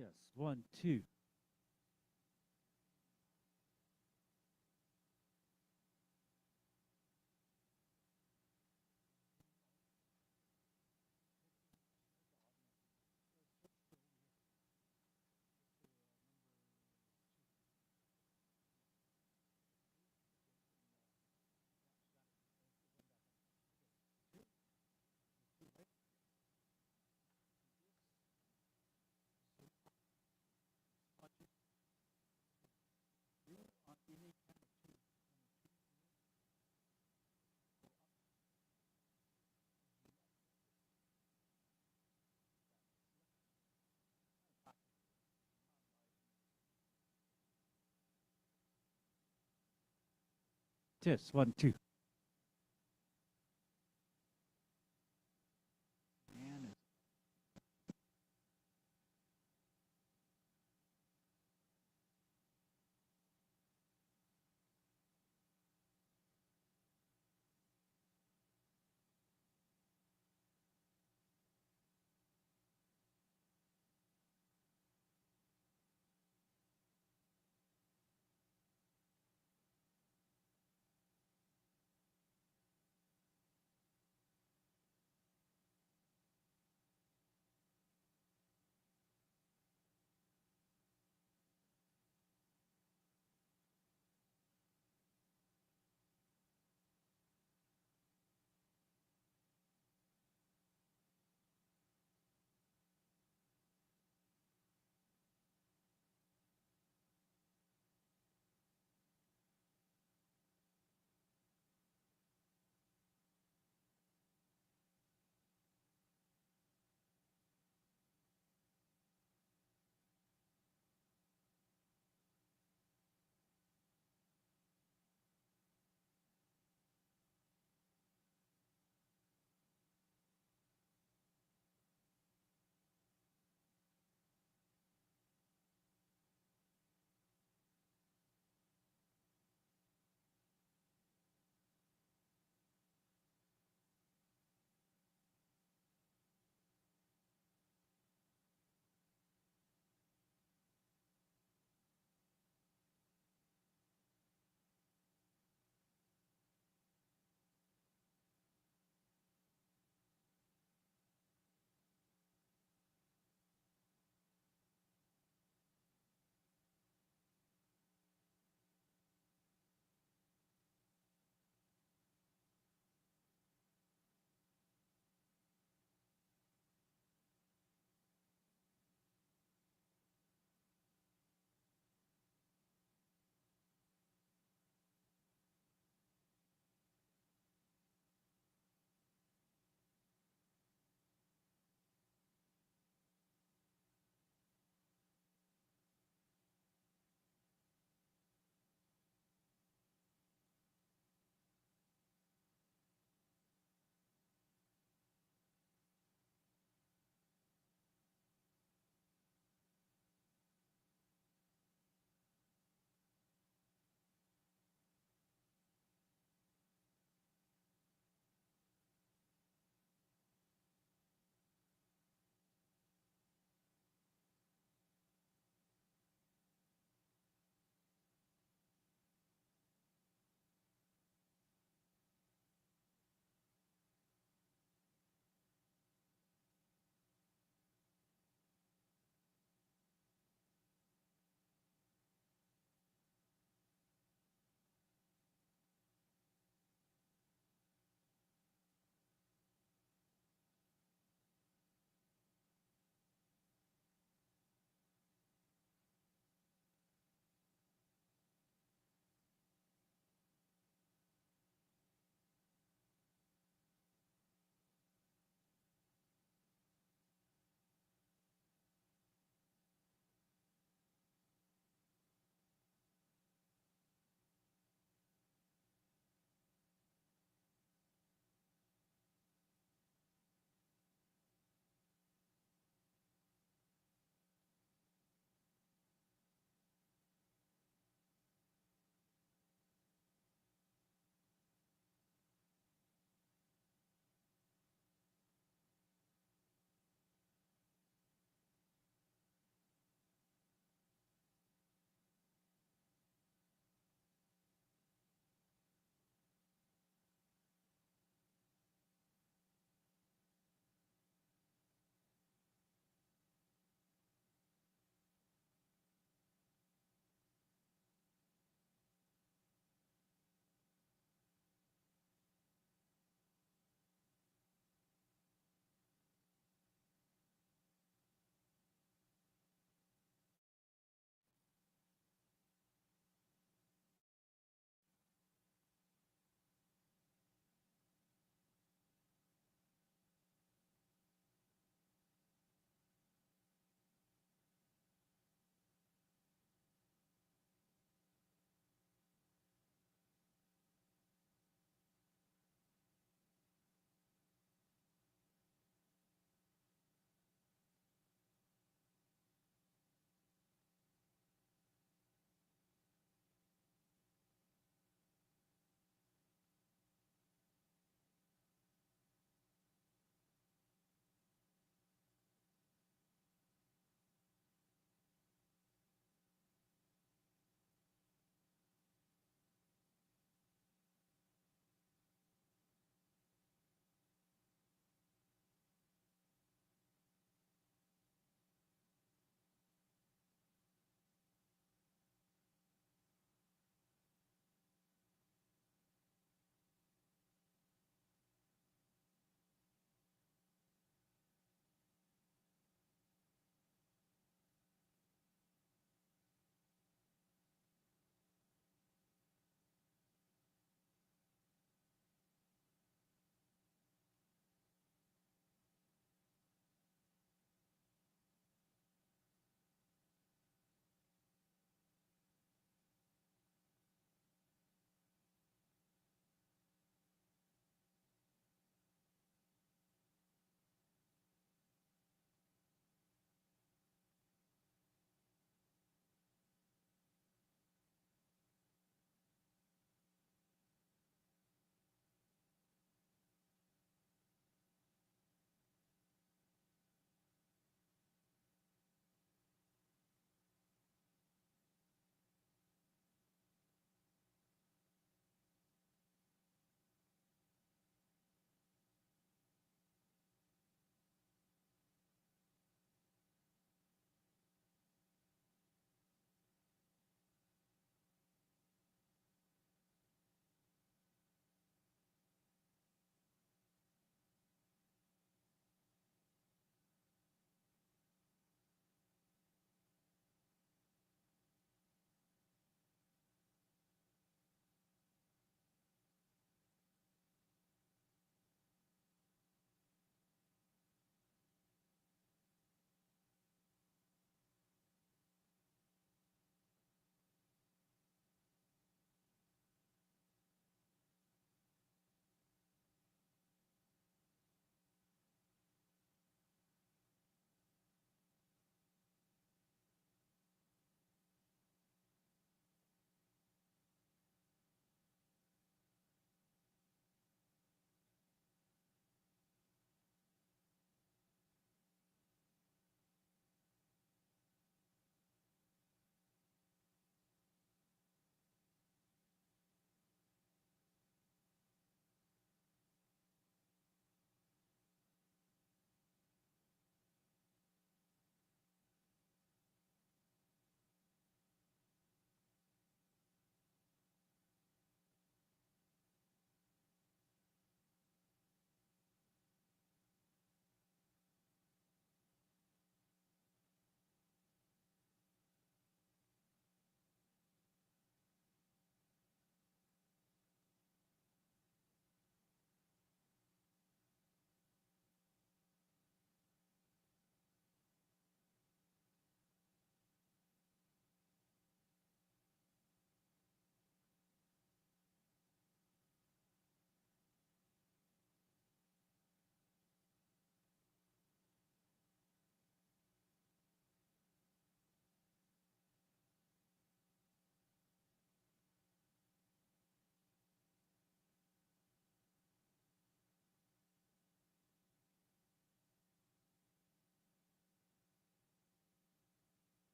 Yes, 1, 2. Test 1, 2. And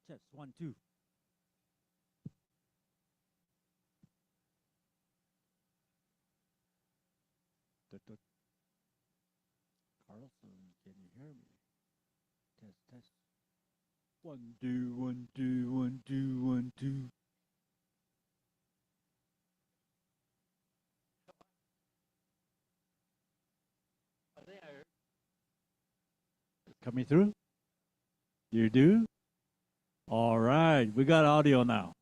Test 1, 2. Carlson, can you hear me? Test, test. 1, 2, 1, 2, 1, 2, 1, 2. Coming through? You do? All right, we got audio now.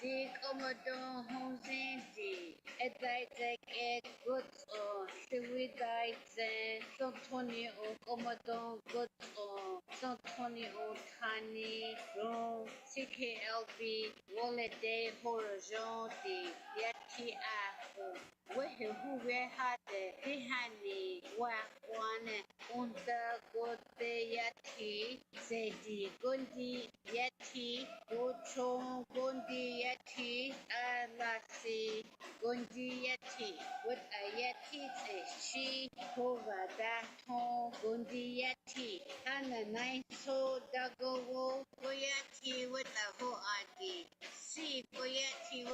Di Commodore Hosing Di Edite Good Siwidai Sotoni o Commodore Good Sotoni o Tani Ro CKLB Holiday Horizon Di Yati Aho Wehe Huwe Hade Dihani Wakwane Unta Gote Yati Sedi Gundi Yeti Gochong Gundi Yeti Alasi Gundi Yeti with a Yeti She Hova Daton Gundi Yeti Hana Naiso Dago Goyati with a Hoadi Si Goyati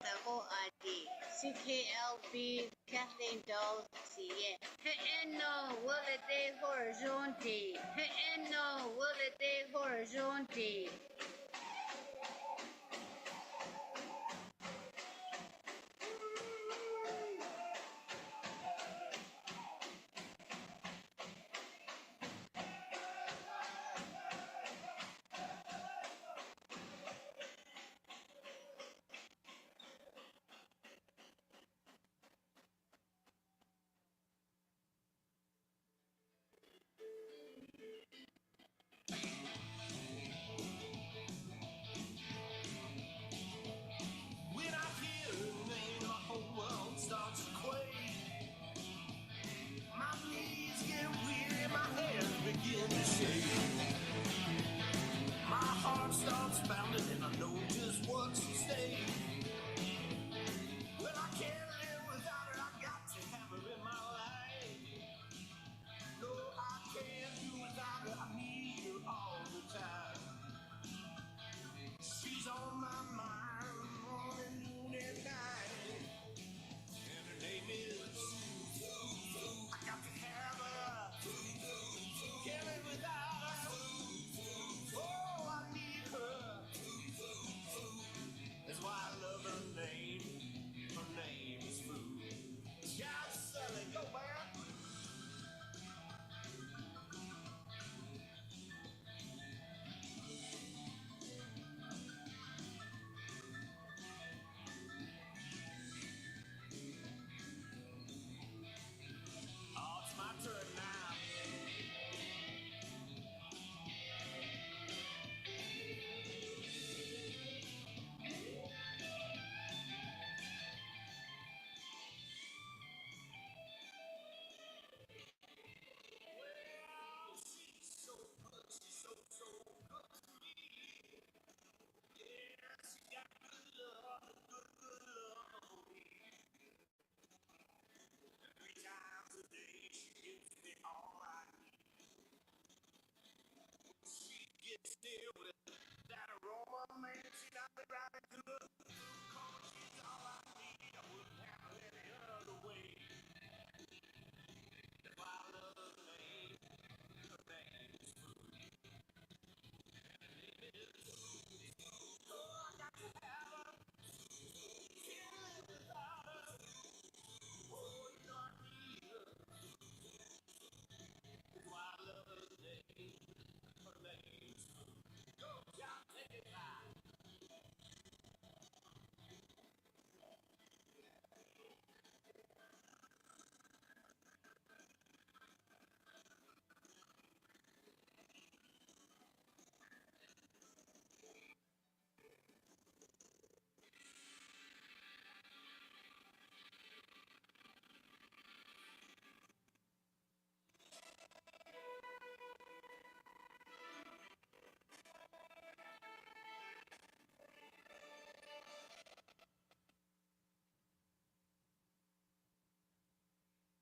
the whole ID. CKLB Kathleen Doll CA. No, will it day horizonte? No, will it day horizonte? When I hear her name, my whole world starts to quake. My knees get weary, my hands begin to shake. My heart starts pounding, and I know just what's at stake. Well, I can't live without her, I got to have her in my life. No, I can't do without her, I need her all the time. She's on my mind, morning, noon, and night. And her name is I got to have her. Can't live without her. Oh, I need her. That's why I love her name. Her name is Food. God, Sally, go man. Oh, it's my turn now. Well, she's so good. She's so good to me. Yeah, she got good love, good love for me. 3 times a day, she gives me all I need. She gets near with that aroma, man. She got me right into the cause she's all I need. I wouldn't have it any other way. If I love her name, her name is Food. Oh, I got to have her. Can't live without her. Oh, you know I need her. That's why I love her name. Her name is Food. Go, John, take it back.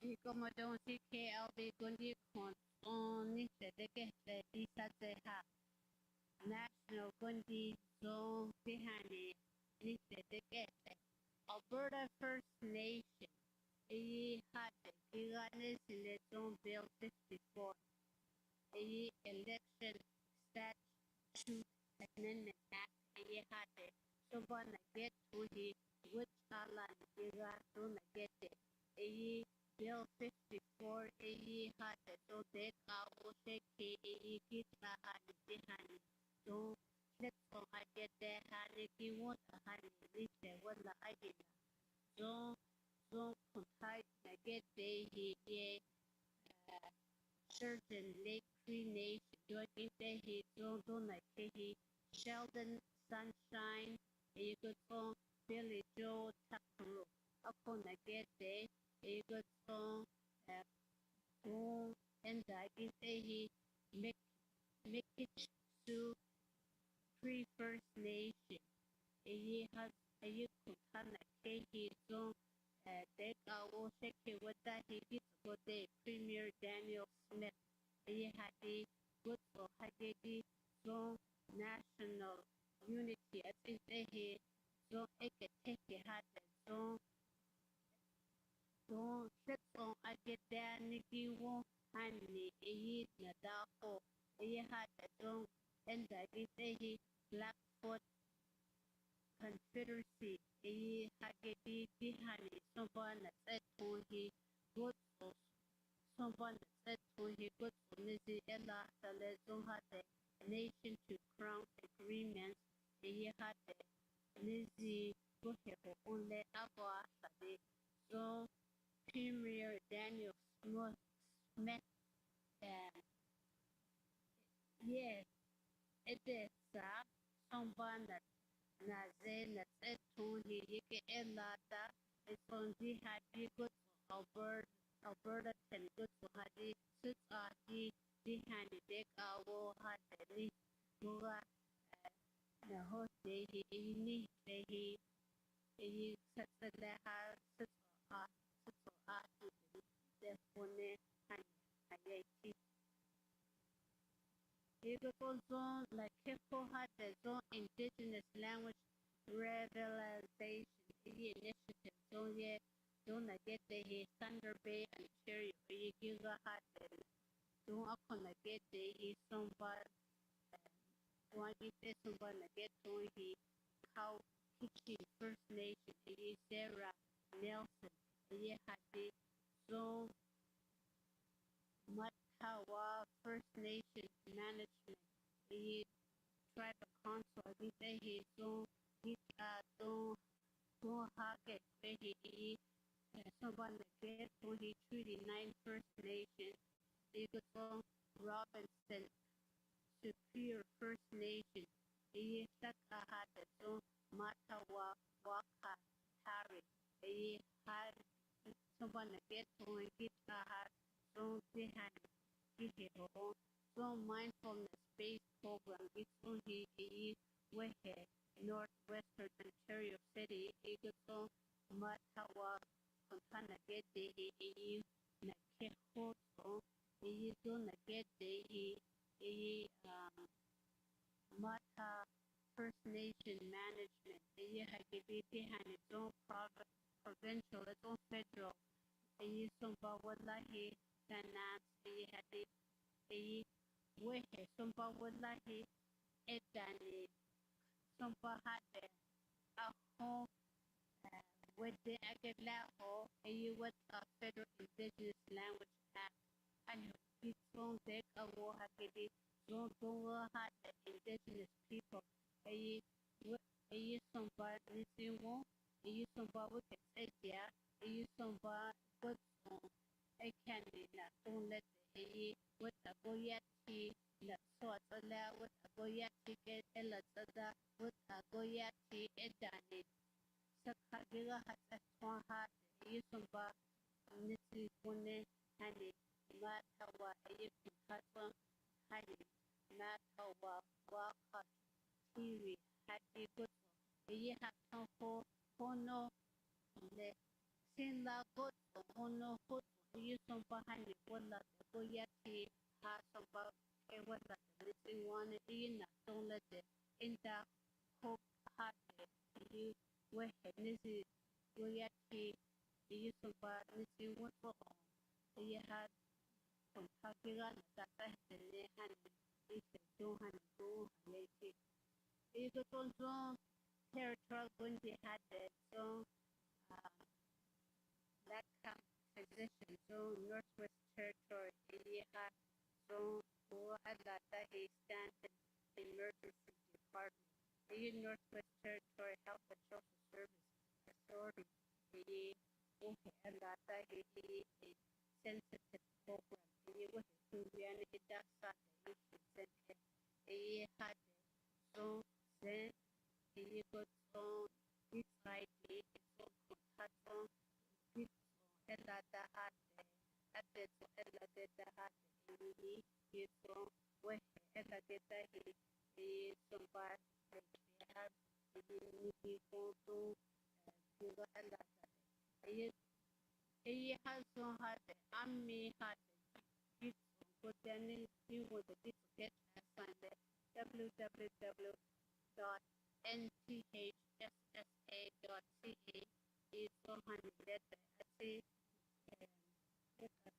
Di Commodore CKLB Gundi Kon Ni Sedeke Di Sateha National Gundi Zone Tihani Ni Sedeke Alberta First Nation Iyi Hade Giganis Leton Bill 54 Iyi Election Statute Amendment Act Iyi Hade Subana Get Uhi Wichala Giga Tuna Gete Iyi Bill 54 Iyi Hade So Deka Oseke Iyi Kitla Hade Dihani So Let's go Hade Hani Ki want a honey, least there was the idea. Don't contact the get day he certain lake tree nation doing if they he don't like he Sheldon Sunshine a good song Billy Joe Tucker upon a get day a good song go and I give he make it to three First Nation a ye has a you could have a he song take our second what that he gets for the Premier Daniel Smith he had the good for Hagedi so national unity I think they he so it could take it had so set on I get there Nikki won't hand me a year Nadako he had a song and I think they he Blackfoot Confederacy a Hagedi behind someone that said to he good for someone that said to he good for Nizzy Ella Salazon had a nation to crown agreements a had a Nizzy Buhebo only Abba so Premier Daniel Smith yes it is someone that Nazen that said to he yake elata is on the happy good for Alberta and good for Hadi suits are the handy deck our had the Buga the host day he such a leha suits are the phone and I Beautiful zone like Kifo had the zone indigenous language revitalization initiative zone yet zone like get the Thunder Bay Ontario Giga had the zone up on the get the somebody one get this one get to he how Kichi First Nation Sarah Nelson had the zone Matawa First Nation Management he tribal council he don't hake he someone that get when he treaty 9 First Nation he could go Robinson Superior First Nation he stuck a hat that so Matawa Waka Harry he had someone that get when he had so they had so mindfulness based program it's only where northwestern Ontario City so Matawa Fontana get the na Kehoto do na get the Mata First Nation Management had to be behind its own provincial its own federal some wallahi finance had the where some wallahi edani some had a home with the Agalaho with a federal indigenous language act and its own deck of war had don't had the indigenous people a some bad missing one some bad with the yeah some bad good I can not don't let the with a goyati that sort of that with a goyati get a lot with a goyati edani Sakagira has a strong heart Yusumba Nisi Pune Hani Matawa Yipi Katwa Hani Matawa Waka Tiwi Hadi Good Ye have come for Hono Le Sinla Good Hono Hood Yusumba Hani Walla Goyati Hasamba Walla the missing one in don't let the in the hope heart you where Nisi Goyati Yusumba Nisi Woodfall you had from Pakira that I had the hand if they don't have to late. You could also territorial when they had the zone that camp position zone Northwest Territory you had zone who had that he stands in emergency department. the Northwest Territory Health and Social Service Authority, the Alata, the sensitive program, the Western Dasa, the had so then the got so this side, the so this Alata had at the Alata had the so where Alata is some bad. He has no had I may had it, but then you would get us on the www.nthssa.ca is 100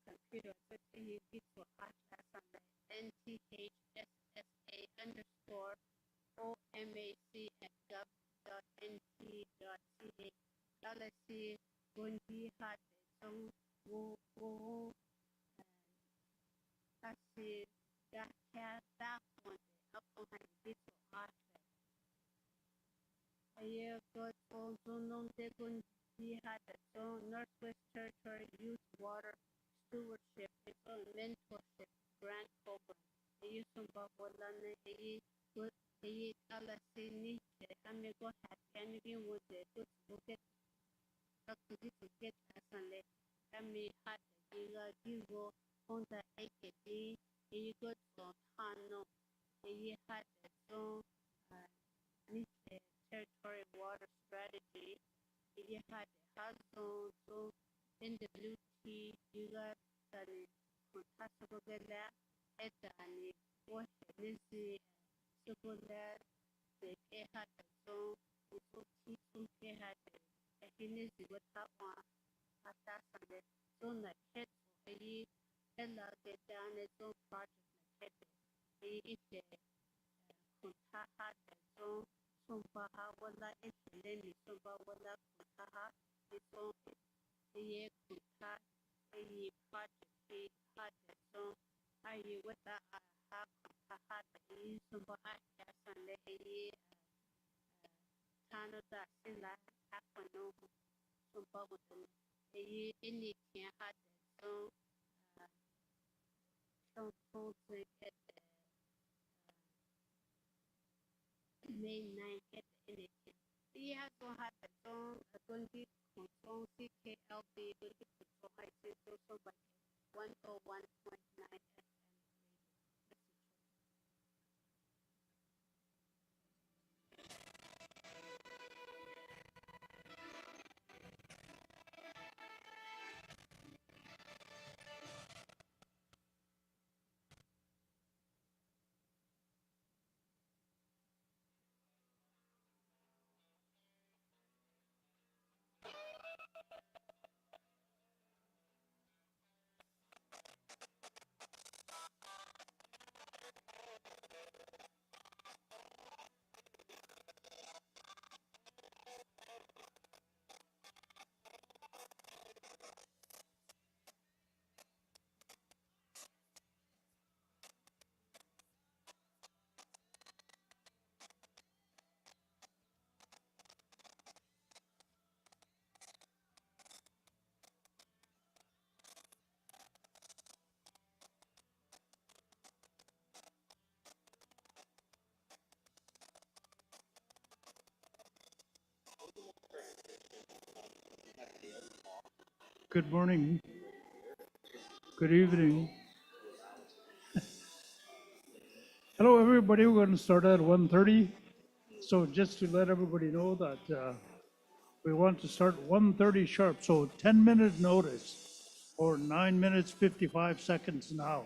computer, but you get to us on the nthssa underscore omac@gov.nt.ca. LSC Gundi had some wo kasi that one up on this art. A year ago, also known the Gundi had so Northwest Territory Youth Water Stewardship and Mentorship Grant Program. The use of Babolana, the LSC niche, amigo had anything with the good bucket to get us on the Kami had the Gigo on the AKD, he got from Hano, he had the so niche territory water strategy, he had the Hazo, so in the blue tea, you got the Contastable Gala, at the what is the Sugola, the had the so teaching had the Hinisi what that one at that Sunday. So like head for a ella get down its own project like head. If the Kuntaha so Sumbaha wala if the Lenny Sumba wala Kuntaha its own a year Kunta a project a project so are you with that Kuntaha the Sumba and the Canada Silla Aquano Sumba with the any can had so told to get May 9 get anything. He has to have a song, a 20 control CKLB, 20 control I say so by 101.9 FM. Good morning. Good evening. Hello, everybody. We're going to start at 1:30. So just to let everybody know that we want to start 1:30 sharp. So 10-minute notice or 9 minutes 55 seconds now.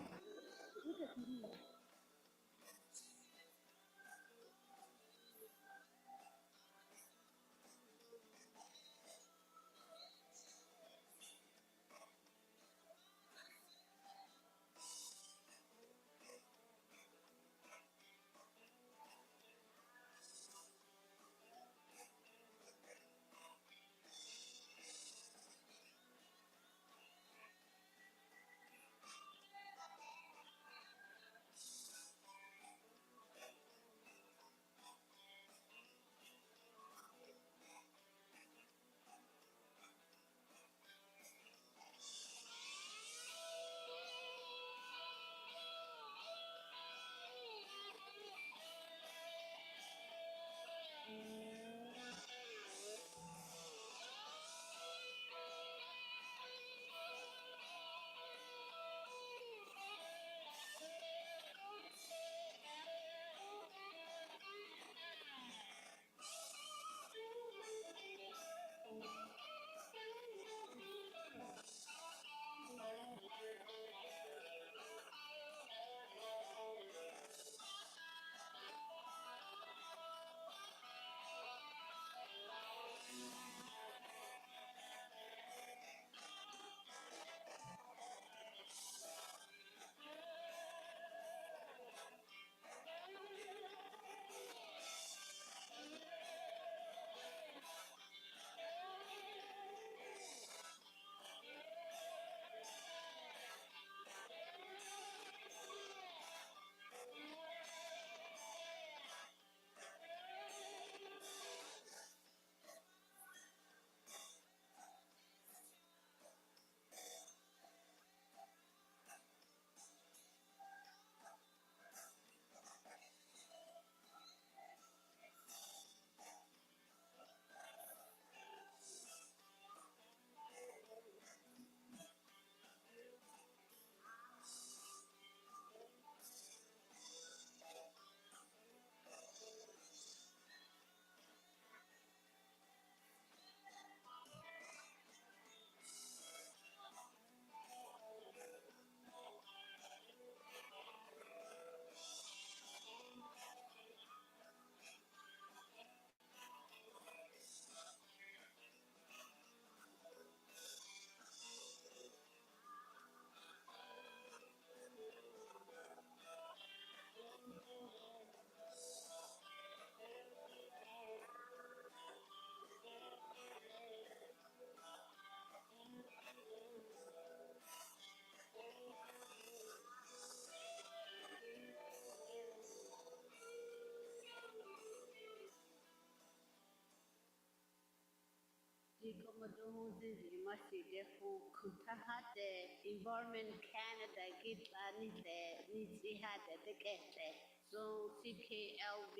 Environment Canada git anite nitsihade dekete so CKLV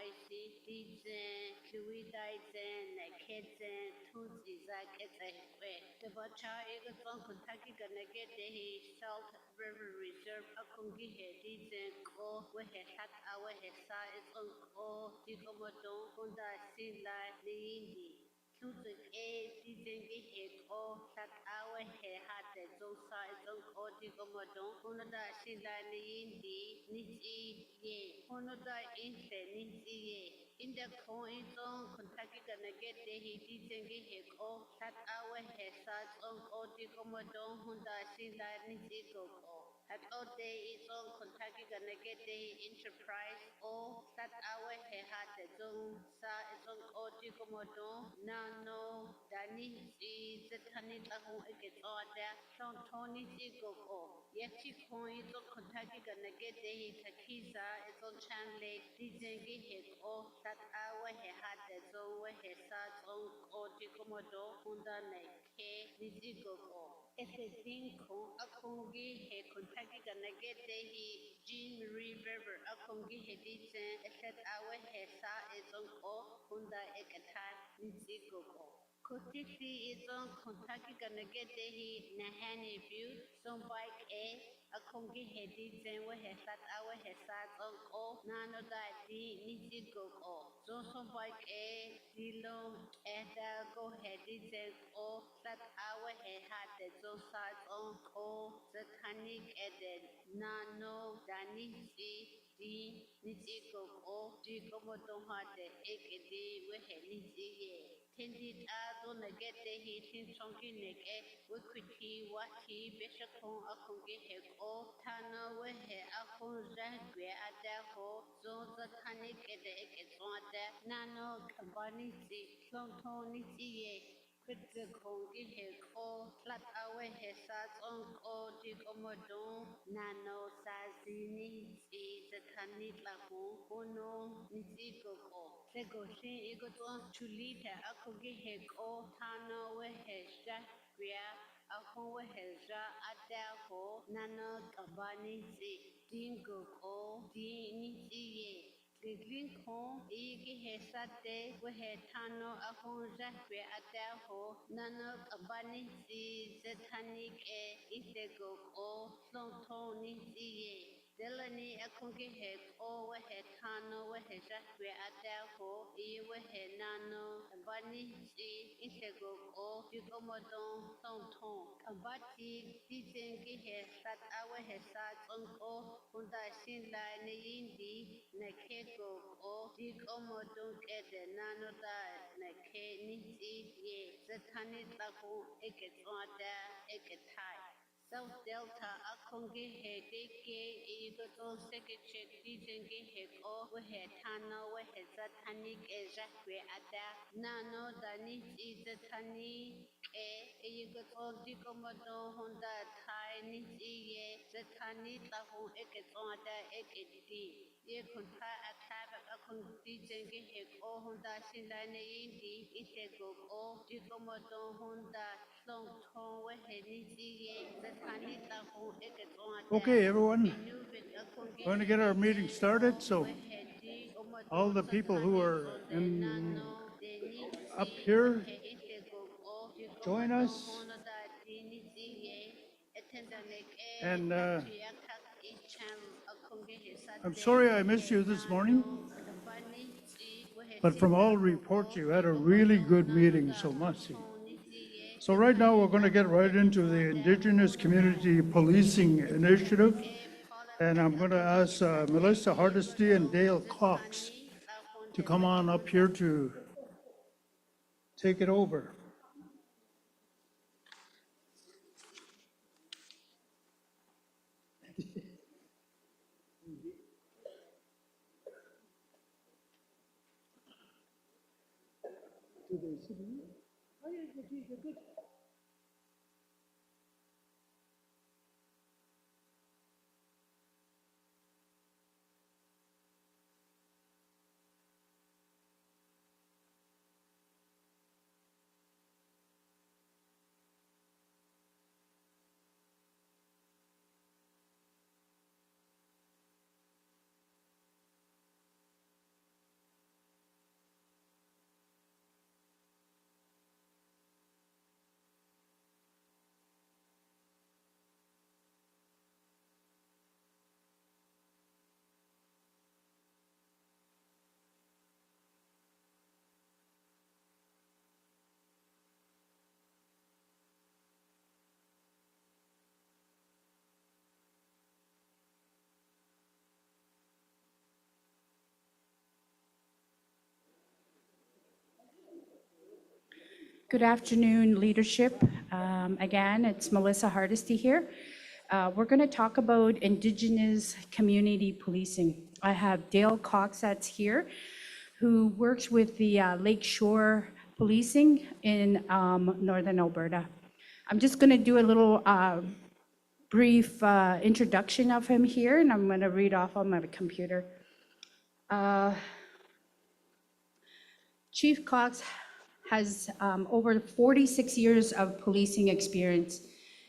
IC dizen fluidizen naketen tunzi zakete the bacha egaton Kentucky gonna get the Salt River Reserve akungi he dizen ko wehe hat awe he sa is on ko dikomodo kunda sila niindi Tutu dizengi he ko tat awe he hate zosa zon ko digomodo unoda sila niindi niti ye unoda inte niti ye inda ko izon Kentucky gonna get the he dizengi he ko tat awe he sa zon ko digomodo hunda sila niti go ko At all day is on Kentucky gonna get the enterprise or that our he had the zone sa is on Oti Komodo no Dani is the Tanit Ahu get order from Tony Zigo Yeti coin is on Kentucky gonna get the Takiza is on Chan Lake Dizengi head or that our he had the zone where he sat on Oti Komodo Hunda Nake Dizigo Ese dinko akongi he Kentucky gonna get the he Jean Marie River akongi he dicen eset awe he sa is on ko hunda ekata niziko ko. Kotisi is on Kentucky gonna get the he Nahani view some bike akongi he dicen we he sat awe he sat on ko nano da di niziko ko. So some bike dilo eda go he dicen ko sat awe he had the so sat on ko satanic eden nano danisi di niziko ko di como don hade ekedi we he niziye. Tended ado na get the heating chonky neck we could he what he bishopon akongi he ko tana we he akon jagwe ada ho so satanic ede eketswada nano kabani si sontoni siye Kutse kongi he ko flat awe he sat on ko di komodon nano sazini si satani la ho ono nisi ko sego shin ego ton chulita akogi he ko tano we he shakria ako we he ja ada ho nano kabani si dingo ko di nisi ye Giglin Kong, Igi Hesate, Wehetano, Ahonjahwe Adaho, Nano Abani, Zetanik, Isego, Slontoni, Delani Akungi Hek, Wehetano, Wehejahwe Adaho, Iwehenano, Abani, Isego, Jigomodon, Slonton, Abati, Dizengi Hesat, Awehesat, Unko, Hunda Shinla, Neyindi, Nakeko, Dig Omodun Ede Nanoda, Nake Niti, Ye, Zetani Tahu, Eketonda, Eketai. South Delta, Akongi Hedeke, Egoton Sekechek, Dizengi Heko, Wehetano, Wehezatanik, Ejakwe Ada, Nano, Dani, Zetani, Egoton Digomodo, Honda, Tai, Niti, Zetani, Tahu, Eketonda, Eketi. Ye kunta ataba akun dizengi heko honda shinlane indi itego o jikomoto honda long tong weheni ziye zatani tahu eketonda Okay, everyone, inubit akungi going to get our meeting started, so wehedi all the people who are up here, join us. And I'm sorry I missed you this morning, but from all reports, you had a really good meeting, so must see. So right now, we're going to get right into the Indigenous Community Policing Initiative. And I'm going to ask Melissa Hardesty and Dale Cox to come on up here to take it over. Good afternoon, leadership. Again, it's Melissa Hardesty here. We're going to talk about Indigenous community policing. I have Dale Cox that's here, who works with the Lakeshore Policing in Northern Alberta. I'm just going to do a little brief introduction of him here, and I'm going to read off on my computer. Chief Cox has over 46 years of policing experience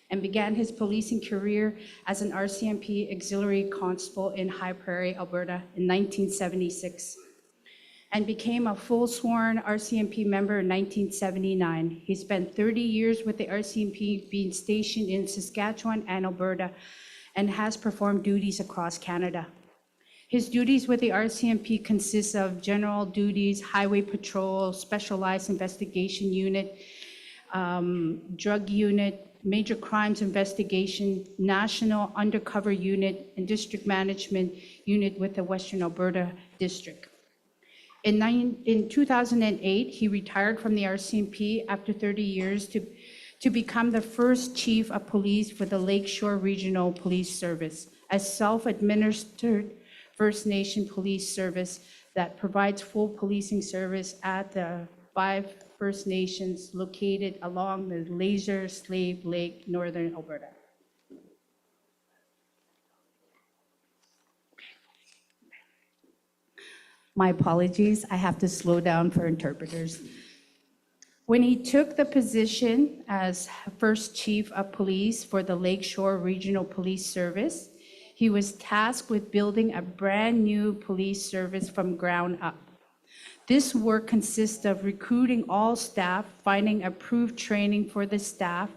and began his policing career as an RCMP auxiliary constable in High Prairie, Alberta in 1976 and became a full sworn RCMP member in 1979. He spent 30 years with the RCMP, being stationed in Saskatchewan and Alberta, and has performed duties across Canada. His duties with the RCMP consist of general duties, highway patrol, specialized investigation unit, drug unit, major crimes investigation, national undercover unit, and district management unit with the Western Alberta District. In 2008, he retired from the RCMP after 30 years to become the first chief of police for the Lakeshore Regional Police Service, a self-administered First Nation police service that provides full policing service at the 5 First Nations located along the Laser Slave Lake, Northern Alberta. My apologies, I have to slow down for interpreters. When he took the position as first chief of police for the Lakeshore Regional Police Service, he was tasked with building a brand-new police service from ground up. This work consists of recruiting all staff, finding approved training for the staff,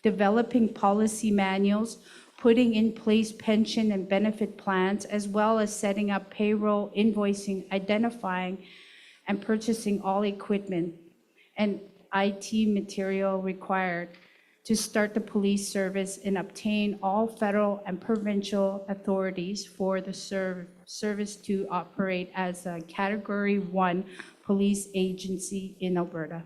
developing policy manuals, putting in place pension and benefit plans, as well as setting up payroll, invoicing, identifying, and purchasing all equipment and IT material required to start the police service and obtain all federal and provincial authorities for the service to operate as a Category 1 police agency in Alberta.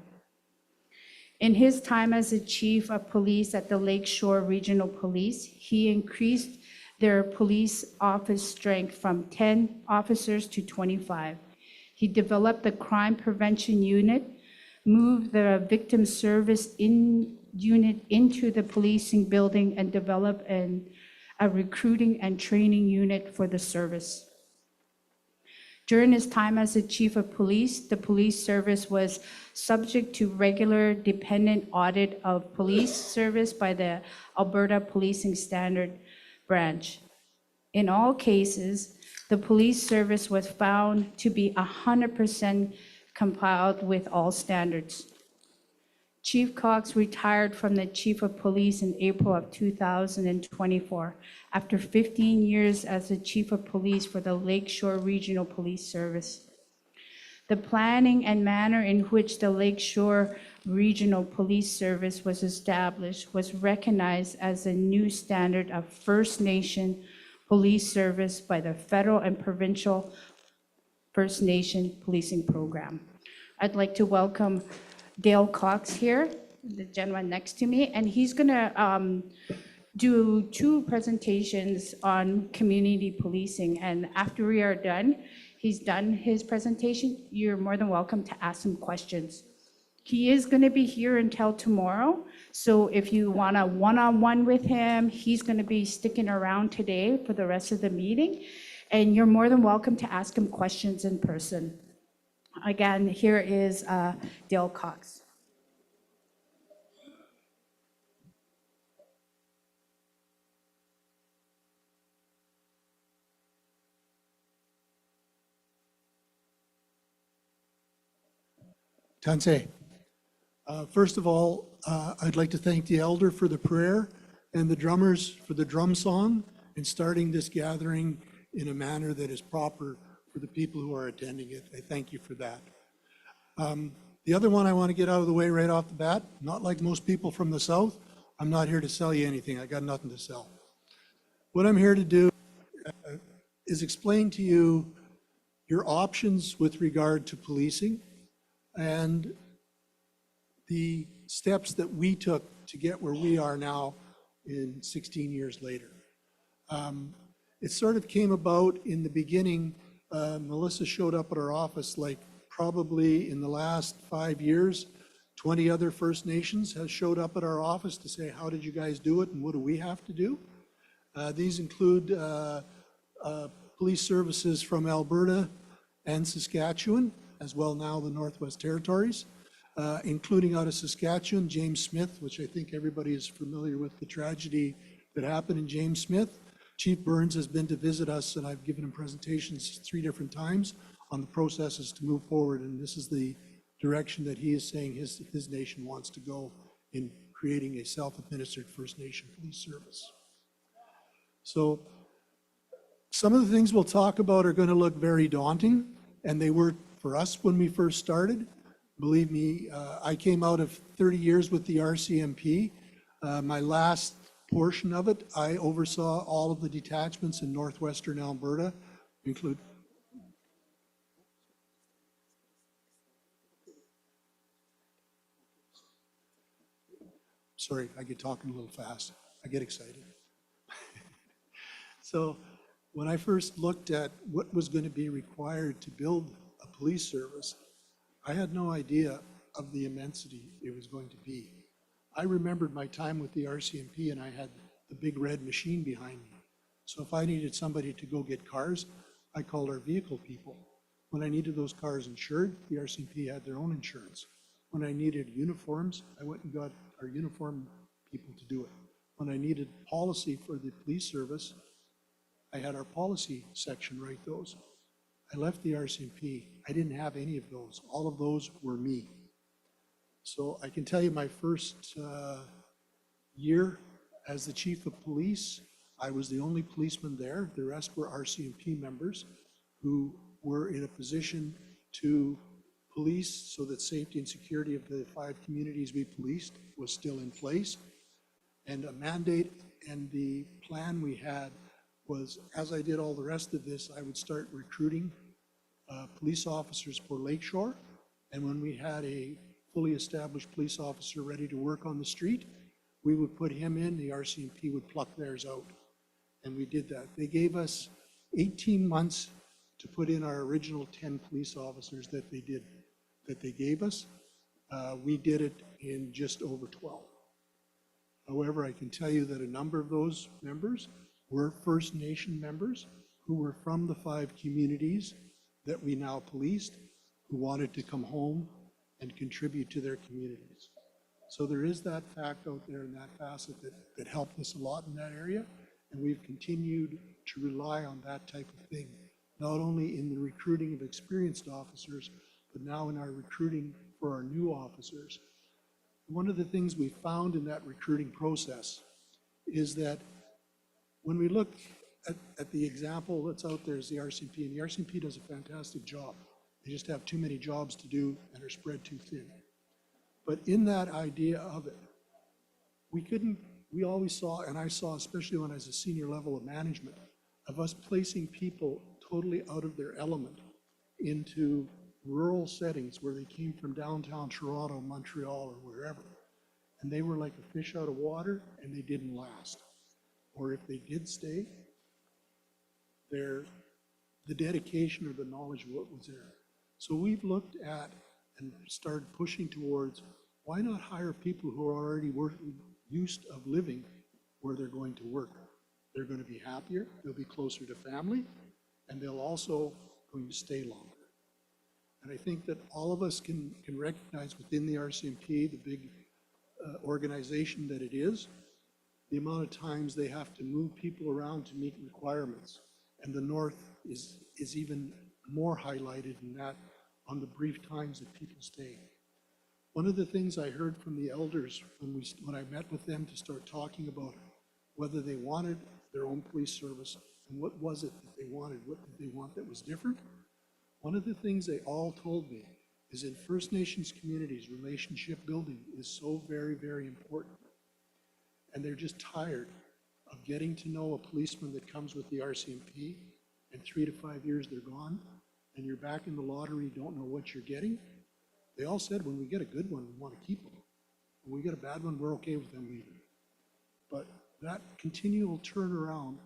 In his time as the chief of police at the Lakeshore Regional Police, he increased their police office strength from 10 officers to 25. He developed the crime prevention unit, moved the victim service unit into the policing building, and developed a recruiting and training unit for the service. During his time as the chief of police, the police service was subject to regular dependent audit of police service by the Alberta Policing Standard Branch. In all cases, the police service was found to be 100% compliant with all standards. Chief Cox retired from the chief of police in April of 2024 after 15 years as the chief of police for the Lakeshore Regional Police Service. The planning and manner in which the Lakeshore Regional Police Service was established was recognized as a new standard of First Nation police service by the federal and provincial First Nation policing program. I'd like to welcome Dale Cox here, the gentleman next to me, and he's gonna do 2 presentations on community policing. And after we are done, he's done his presentation, you're more than welcome to ask him questions. He is gonna be here until tomorrow, so if you want a one-on-one with him, he's gonna be sticking around today for the rest of the meeting, and you're more than welcome to ask him questions in person. Again, here is Dale Cox. Tanse. First of all, I'd like to thank the elder for the prayer and the drummers for the drum song and starting this gathering in a manner that is proper for the people who are attending it. I thank you for that. The other one I want to get out of the way right off the bat, not like most people from the South, I'm not here to sell you anything. I got nothing to sell. What I'm here to do is explain to you your options with regard to policing and the steps that we took to get where we are now in 16 years later. It sort of came about in the beginning. Melissa showed up at our office like probably in the last 5 years, 20 other First Nations has showed up at our office to say, how did you guys do it and what do we have to do? These include police services from Alberta and Saskatchewan, as well now the Northwest Territories, including out of Saskatchewan, James Smith, which I think everybody is familiar with the tragedy that happened in James Smith. Chief Burns has been to visit us, and I've given him presentations 3 different times on the processes to move forward, and this is the direction that he is saying his nation wants to go in creating a self-administered First Nation police service. So some of the things we'll talk about are going to look very daunting, and they were for us when we first started. Believe me, I came out of 30 years with the RCMP. My last portion of it, I oversaw all of the detachments in northwestern Alberta, include. Sorry, I get talking a little fast. I get excited. So when I first looked at what was going to be required to build a police service, I had no idea of the immensity it was going to be. I remembered my time with the RCMP, and I had the big red machine behind me. So if I needed somebody to go get cars, I called our vehicle people. When I needed those cars insured, the RCMP had their own insurance. When I needed uniforms, I went and got our uniform people to do it. When I needed policy for the police service, I had our policy section write those. I left the RCMP. I didn't have any of those. All of those were me. So I can tell you my first year as the chief of police, I was the only policeman there. The rest were RCMP members who were in a position to police so that safety and security of the 5 communities we policed was still in place. And a mandate and the plan we had was, as I did all the rest of this, I would start recruiting police officers for Lakeshore. And when we had a fully established police officer ready to work on the street, we would put him in, the RCMP would pluck theirs out. And we did that. They gave us 18 months to put in our original 10 police officers that they gave us. We did it in just over 12. However, I can tell you that a number of those members were First Nation members who were from the 5 communities that we now policed, who wanted to come home and contribute to their communities. So there is that fact out there and that facet that helped us a lot in that area. And we've continued to rely on that type of thing, not only in the recruiting of experienced officers, but now in our recruiting for our new officers. One of the things we found in that recruiting process is that when we look at the example that's out there is the RCMP, and the RCMP does a fantastic job. They just have too many jobs to do and are spread too thin. But in that idea of it, we always saw, and I saw, especially when I was a senior level of management, of us placing people totally out of their element into rural settings where they came from downtown Toronto, Montreal, or wherever. And they were like a fish out of water and they didn't last. Or if they did stay, the dedication or the knowledge of what was there. So we've looked at and started pushing towards, why not hire people who are already used of living where they're going to work? They're going to be happier, they'll be closer to family, and they'll also going to stay longer. And I think that all of us can recognize within the RCMP, the big organization that it is, the amount of times they have to move people around to meet requirements. And the North is even more highlighted in that on the brief times that people stay. One of the things I heard from the elders when I met with them to start talking about whether they wanted their own police service and what was it that they wanted, what did they want that was different. One of the things they all told me is in First Nations communities, relationship building is so very, very important. And they're just tired of getting to know a policeman that comes with the RCMP and 3 to 5 years they're gone and you're back in the lottery, don't know what you're getting. They all said when we get a good one, we want to keep them. When we get a bad one, we're okay with them leaving. But that continual turnaround,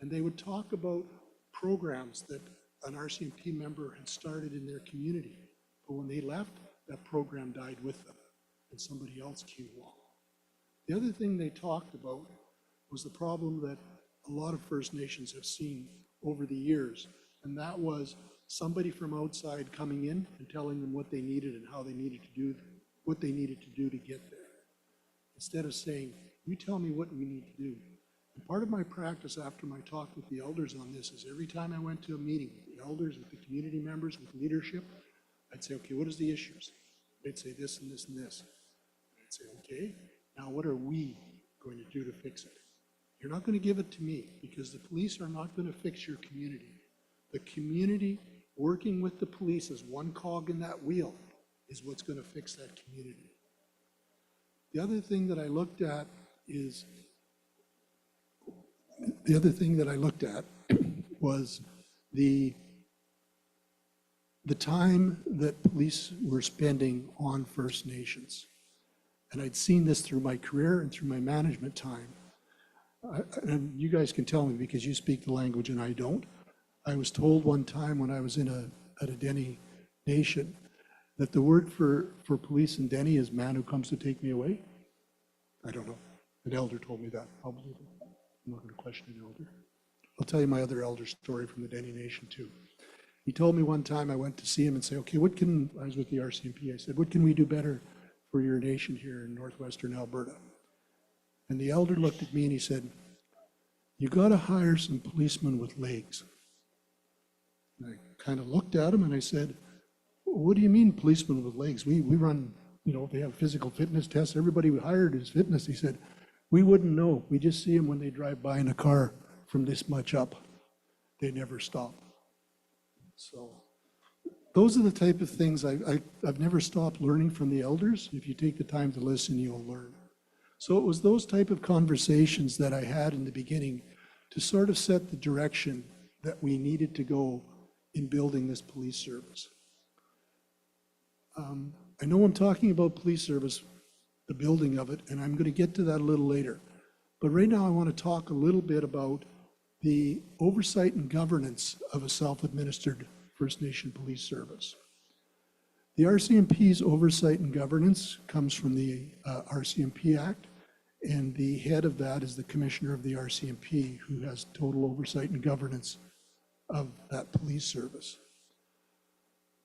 and they would talk about programs that an RCMP member had started in their community. But when they left, that program died with them and somebody else came along. The other thing they talked about was the problem that a lot of First Nations have seen over the years, and that was somebody from outside coming in and telling them what they needed and how they needed to do, what they needed to do to get there. Instead of saying, you tell me what we need to do. And part of my practice after my talk with the elders on this is every time I went to a meeting with the elders, with the community members, with leadership, I'd say, okay, what is the issues? They'd say this and this and this. I'd say, okay, now what are we going to do to fix it? You're not going to give it to me because the police are not going to fix your community. The community working with the police as one cog in that wheel is what's going to fix that community. The other thing that I looked at was the time that police were spending on First Nations. And I'd seen this through my career and through my management time. And you guys can tell me because you speak the language and I don't. I was told one time when I was at a Dene nation that the word for police in Dene is man who comes to take me away. I don't know. An elder told me that. I'm not going to question an elder. I'll tell you my other elder story from the Dene nation too. He told me one time I went to see him and say, okay, I was with the RCMP. I said, what can we do better for your nation here in northwestern Alberta? And the elder looked at me and he said, you got to hire some policemen with legs. And I kind of looked at him and I said, what do you mean policemen with legs? We run, they have physical fitness tests. Everybody we hired is fitness. He said, we wouldn't know. We just see them when they drive by in a car from this much up. They never stop. So those are the type of things I've never stopped learning from the elders. If you take the time to listen, you'll learn. So it was those type of conversations that I had in the beginning to sort of set the direction that we needed to go in building this police service. I know I'm talking about police service, the building of it, and I'm going to get to that a little later. But right now I want to talk a little bit about the oversight and governance of a self-administered First Nation police service. The RCMP's oversight and governance comes from the RCMP Act, and the head of that is the Commissioner of the RCMP, who has total oversight and governance of that police service.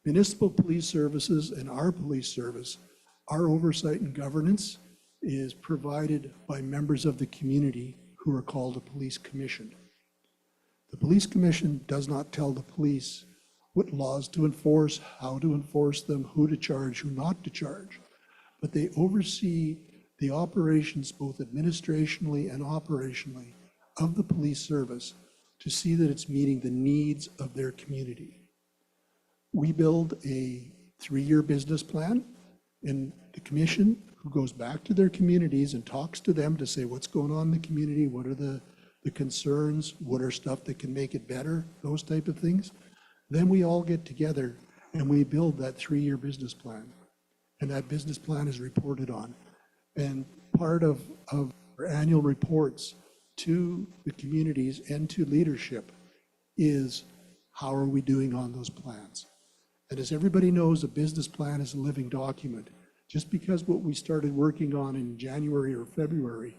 Municipal police services and our police service, our oversight and governance is provided by members of the community who are called a police commission. The police commission does not tell the police what laws to enforce, how to enforce them, who to charge, who not to charge, but they oversee the operations both administrationally and operationally of the police service to see that it's meeting the needs of their community. We build a 3-year business plan, and the commission, who goes back to their communities and talks to them to say what's going on in the community, what are the concerns, what are stuff that can make it better, those type of things. Then we all get together and we build that 3-year business plan. And that business plan is reported on. And part of our annual reports to the communities and to leadership is how are we doing on those plans. And as everybody knows, a business plan is a living document. Just because what we started working on in January or February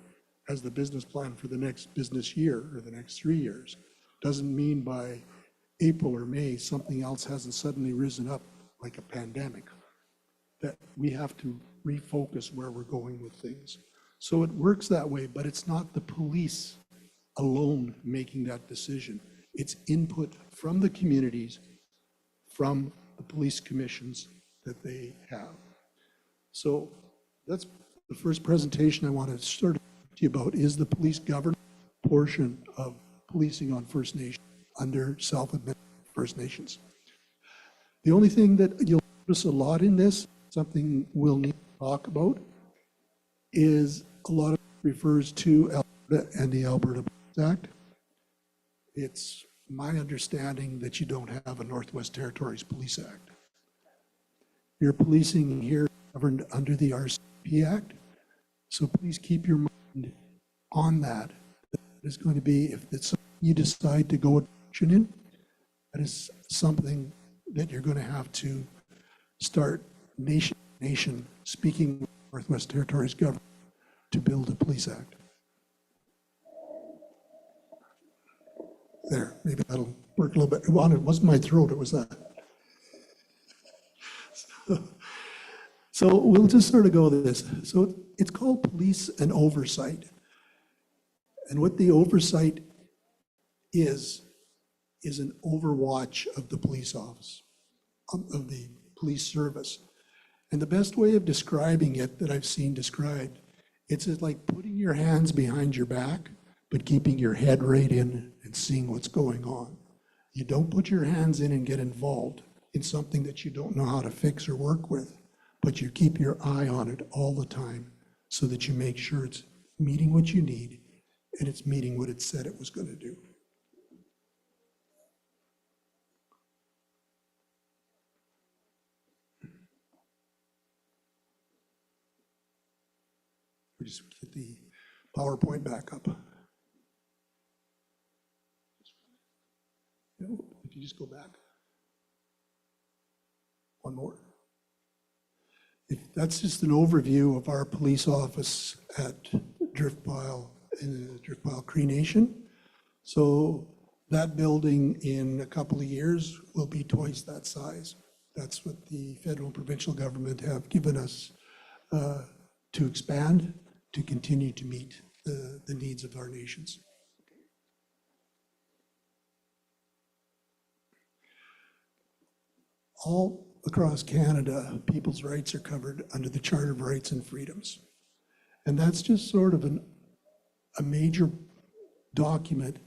as the business plan for the next business year or the next 3 years doesn't mean by April or May something else hasn't suddenly risen up like a pandemic, that we have to refocus where we're going with things. So it works that way, but it's not the police alone making that decision. It's input from the communities, from the police commissions that they have. So that's the first presentation I want to start to you about is the police governance portion of policing on First Nation under self-administered First Nations. The only thing that you'll notice a lot in this, something we'll need to talk about, is a lot of it refers to Alberta and the Alberta Police Act. It's my understanding that you don't have a Northwest Territories Police Act. Your policing here is governed under the RCMP Act, so please keep your mind on that. That is going to be, if it's something you decide to go a direction in, that is something that you're going to have to start nation speaking with Northwest Territories government to build a police act. There, maybe that'll work a little bit. Well, it wasn't my throat, it was that. So we'll just sort of go with this. So it's called police and oversight. And what the oversight is an overwatch of the police office, of the police service. And the best way of describing it that I've seen described, it's like putting your hands behind your back, but keeping your head right in and seeing what's going on. You don't put your hands in and get involved in something that you don't know how to fix or work with, but you keep your eye on it all the time so that you make sure it's meeting what you need and it's meeting what it said it was going to do. We just get the PowerPoint back up. If you just go back. One more. That's just an overview of our police office at Driftpile in Driftpile Cree Nation. So that building in a couple of years will be twice that size. That's what the federal and provincial government have given us to expand, to continue to meet the needs of our nations. all across Canada, people's rights are covered under the Charter of Rights and Freedoms. And that's just sort of a major document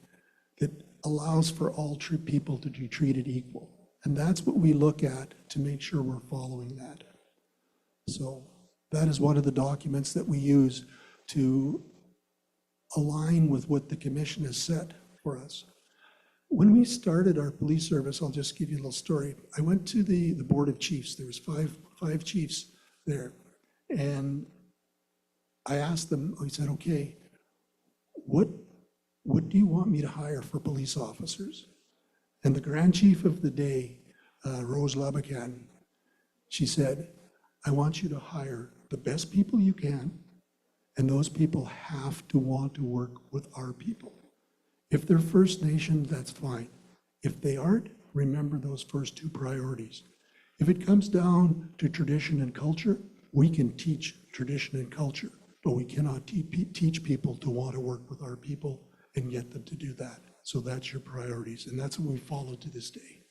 that allows for all true people to be treated equal. And that's what we look at to make sure we're following that. So that is one of the documents that we use to align with what the commission has set for us. When we started our police service, I'll just give you a little story. I went to the Board of Chiefs. There was five chiefs there. And I asked them, I said, okay, what do you want me to hire for police officers? And the Grand Chief of the day, Rose Labacan, she said, I want you to hire the best people you can, and those people have to want to work with our people. If they're First Nation, that's fine. If they aren't, remember those first two priorities. If it comes down to tradition and culture, we can teach tradition and culture, but we cannot teach people to want to work with our people and get them to do that. So that's your priorities, and that's what we follow to this day.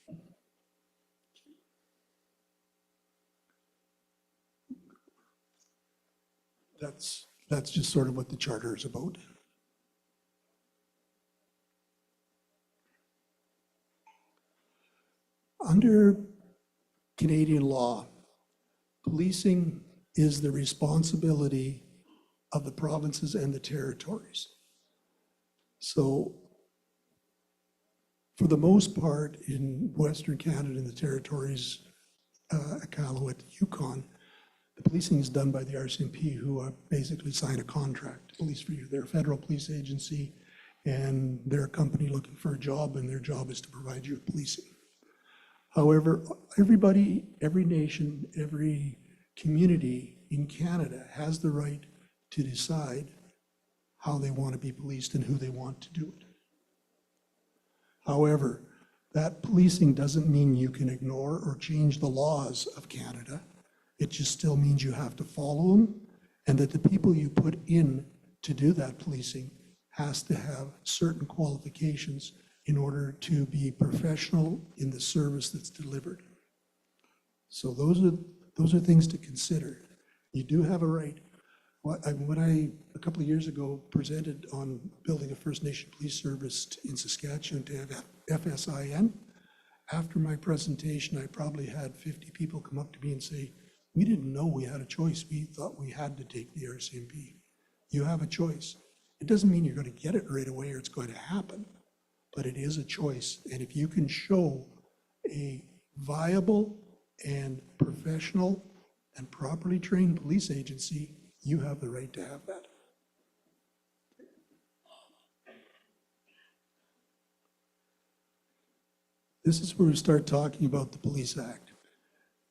That's just sort of what the charter is about. Under Canadian law, policing is the responsibility of the provinces and the territories. So for the most part, in Western Canada and the territories, Iqaluit, Yukon, the policing is done by the RCMP, who basically sign a contract to police for you. They're a federal police agency, and they're a company looking for a job, and their job is to provide you with policing. However, everybody, every nation, every community in Canada has the right to decide how they want to be policed and who they want to do it. However, that policing doesn't mean you can ignore or change the laws of Canada. It just still means you have to follow them, and that the people you put in to do that policing has to have certain qualifications in order to be professional in the service that's delivered. So those are things to consider. You do have a right. When I, a couple of years ago, presented on building a First Nation police service in Saskatchewan to have FSIN, after my presentation, I probably had 50 people come up to me and say, we didn't know we had a choice. We thought we had to take the RCMP. You have a choice. It doesn't mean you're going to get it right away or it's going to happen, but it is a choice. And if you can show a viable and professional and properly trained police agency, you have the right to have that. This is where we start talking about the Police Act.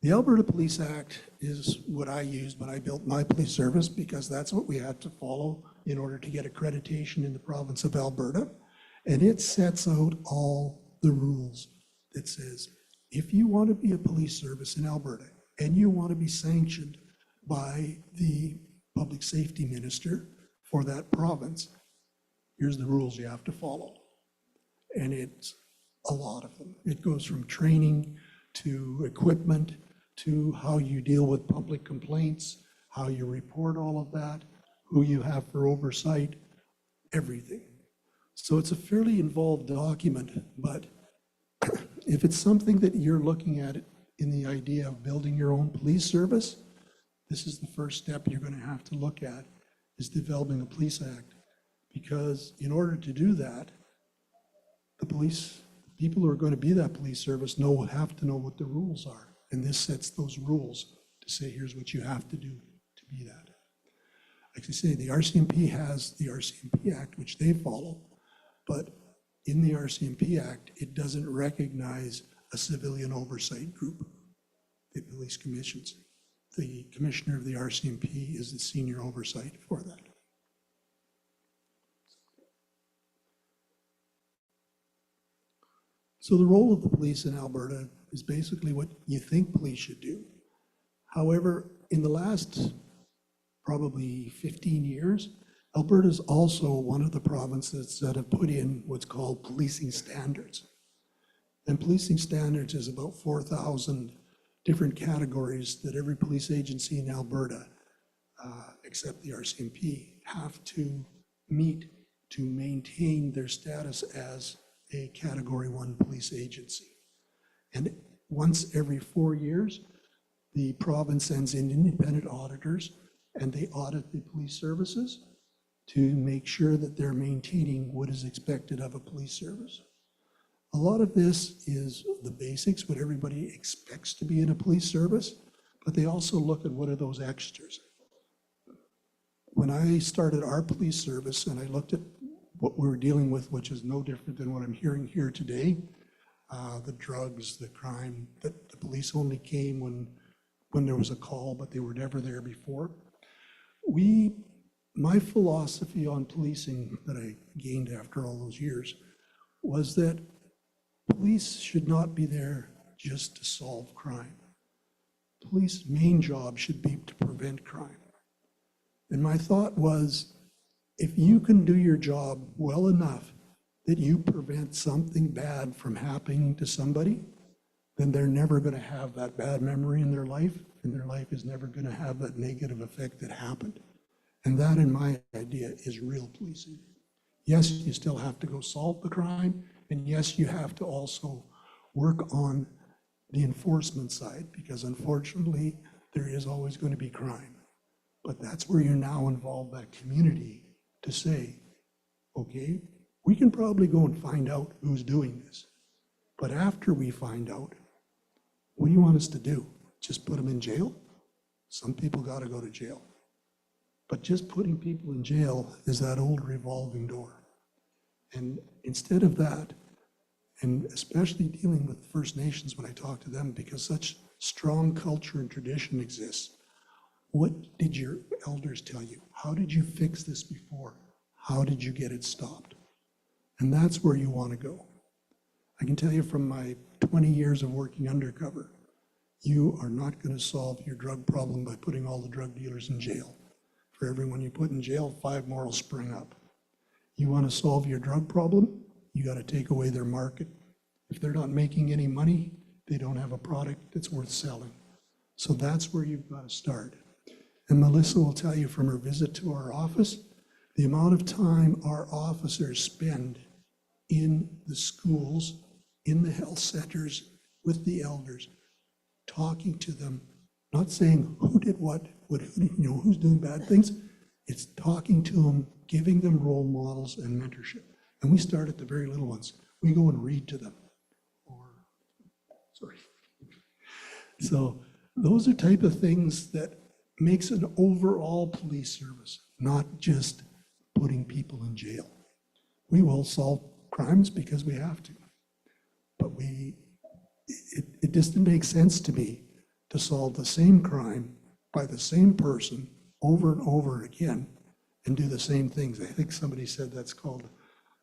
The Alberta Police Act is what I used when I built my police service, because that's what we had to follow in order to get accreditation in the province of Alberta. And it sets out all the rules. It says, if you want to be a police service in Alberta and you want to be sanctioned by the public safety minister for that province, here's the rules you have to follow. And it's a lot of them. It goes from training to equipment to how you deal with public complaints, how you report all of that, who you have for oversight, everything. So it's a fairly involved document, but if it's something that you're looking at in the idea of building your own police service, this is the first step you're going to have to look at, is developing a police act. Because in order to do that, the people who are going to be that police service have to know what the rules are. And this sets those rules to say, here's what you have to do to be that. Like I say, the RCMP has the RCMP Act, which they follow, but in the RCMP Act, it doesn't recognize a civilian oversight group, the police commissions. The commissioner of the RCMP is the senior oversight for that. So the role of the police in Alberta is basically what you think police should do. However, in the last probably 15 years, Alberta is also one of the provinces that have put in what's called policing standards. And policing standards is about 4,000 different categories that every police agency in Alberta, except the RCMP, have to meet to maintain their status as a Category 1 police agency. And once every 4 years, the province sends in independent auditors and they audit the police services to make sure that they're maintaining what is expected of a police service. A lot of this is the basics, what everybody expects to be in a police service, but they also look at what are those extras. When I started our police service and I looked at what we were dealing with, which is no different than what I'm hearing here today, the drugs, the crime, that the police only came when there was a call, but they were never there before. My philosophy on policing that I gained after all those years was that police should not be there just to solve crime. Police's main job should be to prevent crime. And my thought was, if you can do your job well enough that you prevent something bad from happening to somebody, then they're never going to have that bad memory in their life, and their life is never going to have that negative effect that happened. And that, in my idea, is real policing. Yes, you still have to go solve the crime, and yes, you have to also work on the enforcement side, because unfortunately, there is always going to be crime. But that's where you now involve that community to say, okay, we can probably go and find out who's doing this. But after we find out, what do you want us to do? Just put them in jail? Some people got to go to jail. But just putting people in jail is that old revolving door. And instead of that, and especially dealing with First Nations when I talk to them, because such strong culture and tradition exists, what did your elders tell you? How did you fix this before? How did you get it stopped? And that's where you want to go. I can tell you from my 20 years of working undercover, you are not going to solve your drug problem by putting all the drug dealers in jail. For everyone you put in jail, 5 more will spring up. You want to solve your drug problem, you got to take away their market. If they're not making any money, they don't have a product that's worth selling. So that's where you've got to start. And Melissa will tell you from her visit to our office, the amount of time our officers spend in the schools, in the health centers, with the elders, talking to them, not saying who did what, who's doing bad things. It's talking to them, giving them role models and mentorship. And we start at the very little ones. We go and read to them. So those are type of things that makes an overall police service, not just putting people in jail. We will solve crimes because we have to, but it just didn't make sense to me to solve the same crime by the same person over and over again and do the same things. I think somebody said that's called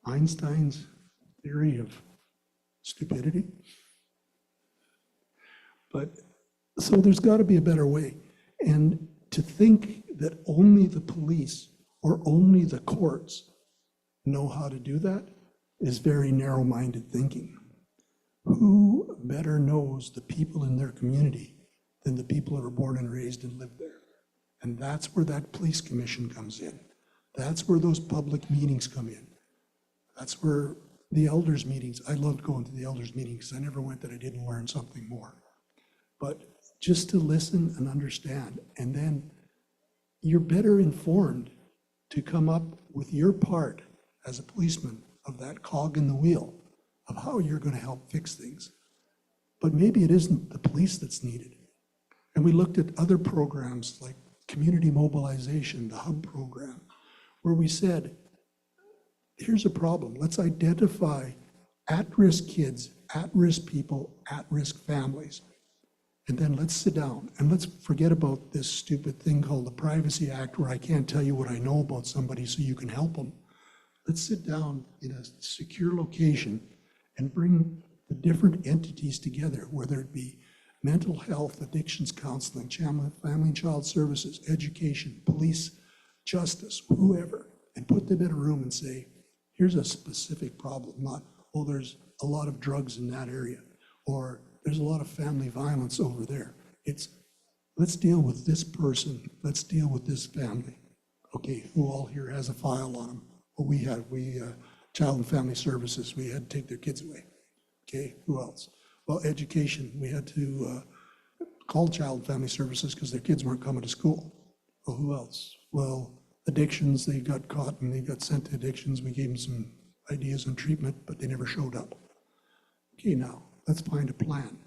Einstein's theory of stupidity. But so there's got to be a better way. And to think that only the police or only the courts know how to do that is very narrow-minded thinking. Who better knows the people in their community than the people that are born and raised and live there? And that's where that police commission comes in. That's where those public meetings come in. That's where the elders meetings, I loved going to the elders meetings because I never went that I didn't learn something more. But just to listen and understand, and then you're better informed to come up with your part as a policeman of that cog in the wheel of how you're going to help fix things. But maybe it isn't the police that's needed. And we looked at other programs like community mobilization, the HUB program, where we said, here's a problem. Let's identify at-risk kids, at-risk people, at-risk families. And then let's sit down and let's forget about this stupid thing called the Privacy Act where I can't tell you what I know about somebody so you can help them. Let's sit down in a secure location and bring the different entities together, whether it be mental health, addictions counseling, family and child services, education, police, justice, whoever, and put them in a room and say, here's a specific problem, not, oh, there's a lot of drugs in that area, or there's a lot of family violence over there. It's, let's deal with this person, let's deal with this family. Okay, who all here has a file on them? Well, Child and Family Services, we had to take their kids away. Okay, who else? Well, education, we had to call Child and Family Services because their kids weren't coming to school. Well, who else? Well, addictions, they got caught and they got sent to addictions. We gave them some ideas on treatment, but they never showed up. Okay, now, let's find a plan.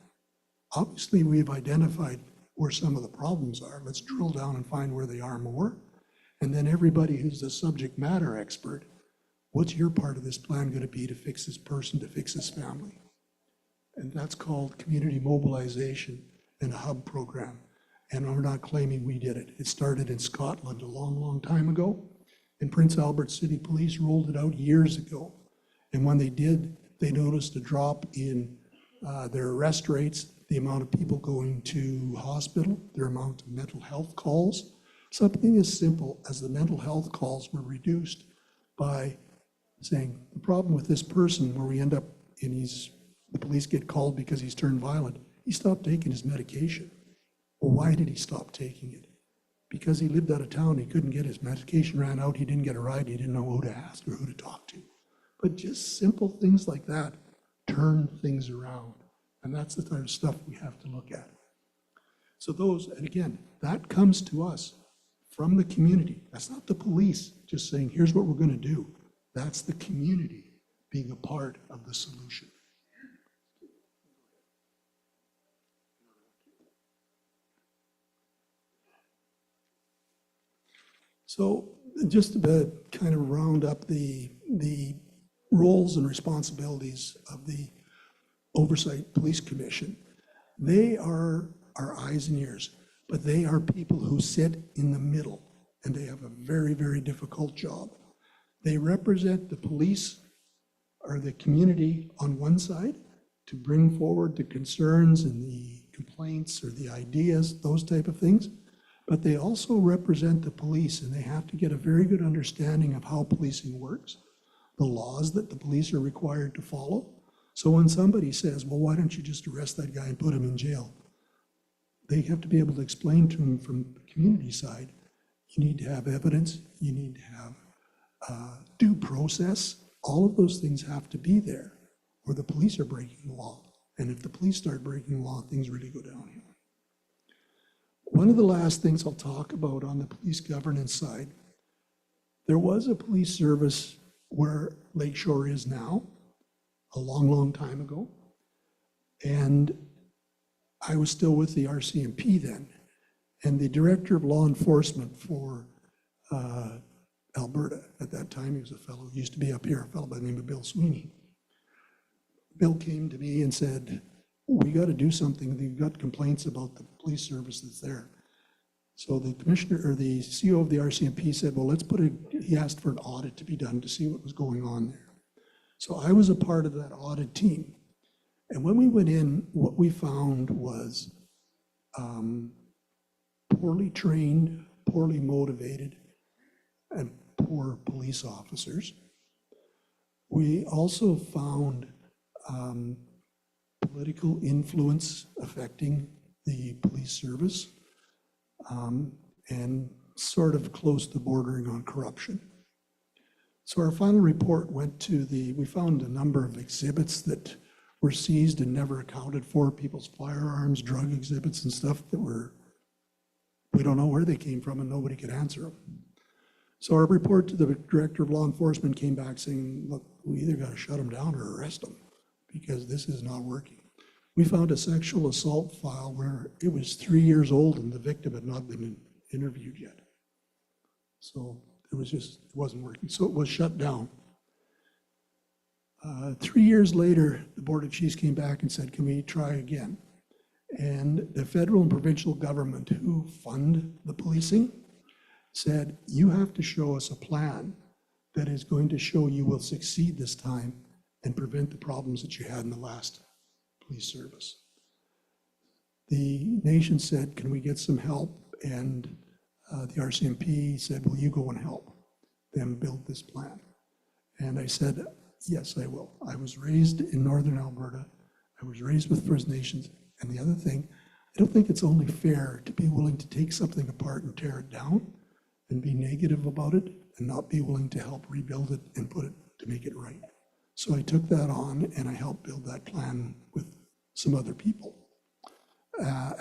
Obviously, we've identified where some of the problems are. Let's drill down and find where they are more. And then everybody who's the subject matter expert, what's your part of this plan going to be to fix this person, to fix this family? And that's called community mobilization and a hub program. And we're not claiming we did it. It started in Scotland a long, long time ago. And Prince Albert City Police rolled it out years ago. And when they did, they noticed a drop in their arrest rates, the amount of people going to hospital, their amount of mental health calls. Something as simple as the mental health calls were reduced by saying, the problem with this person where we end up in the police get called because he's turned violent, he stopped taking his medication. Well, why did he stop taking it? Because he lived out of town, he couldn't get his medication, ran out, he didn't get a ride, he didn't know who to ask or who to talk to. But just simple things like that turn things around. And that's the type of stuff we have to look at. So those, and again, that comes to us from the community. That's not the police just saying, here's what we're going to do. That's the community being a part of the solution. So just to kind of round up the roles and responsibilities of the Oversight Police Commission, they are our eyes and ears, but they are people who sit in the middle, and they have a very, very difficult job. They represent the police or the community on one side to bring forward the concerns and the complaints or the ideas, those type of things. But they also represent the police, and they have to get a very good understanding of how policing works, the laws that the police are required to follow. So when somebody says, well, why don't you just arrest that guy and put him in jail? They have to be able to explain to them from the community side, you need to have evidence, you need to have due process. All of those things have to be there, or the police are breaking the law. And if the police start breaking the law, things really go downhill. One of the last things I'll talk about on the police governance side, there was a police service where Lakeshore is now, a long, long time ago. And I was still with the RCMP then. And the director of law enforcement for Alberta at that time, he was a fellow who used to be up here, a fellow by the name of Bill Sweeney. Bill came to me and said, we got to do something. We've got complaints about the police service that's there. So the commissioner or the CEO of the RCMP said, well, he asked for an audit to be done to see what was going on there. So I was a part of that audit team. And when we went in, what we found was poorly trained, poorly motivated, and poor police officers. We also found political influence affecting the police service, and sort of close to bordering on corruption. So our final report went to we found a number of exhibits that were seized and never accounted for, people's firearms, drug exhibits and stuff that we don't know where they came from and nobody could answer them. So our report to the director of law enforcement came back saying, look, we either got to shut them down or arrest them because this is not working. We found a sexual assault file where it was 3 years old and the victim had not been interviewed yet. So it wasn't working. So it was shut down. 3 years later, the Board of Chiefs came back and said, can we try again? And the federal and provincial government who fund the policing said, you have to show us a plan that is going to show you will succeed this time and prevent the problems that you had in the last police service. The nation said, can we get some help? And the RCMP said, will you go and help them build this plan? And I said, yes, I will. I was raised in Northern Alberta. I was raised with First Nations. And the other thing, I don't think it's only fair to be willing to take something apart and tear it down and be negative about it and not be willing to help rebuild it and put it to make it right. So I took that on and I helped build that plan with some other people.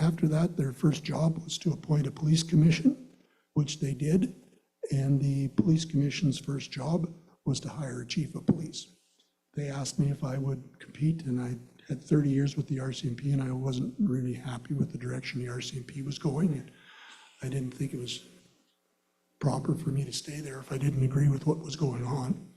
After that, their first job was to appoint a police commission, which they did. And the police commission's first job was to hire a chief of police. They asked me if I would compete, and I had 30 years with the RCMP, and I wasn't really happy with the direction the RCMP was going. And I didn't think it was proper for me to stay there if I didn't agree with what was going on.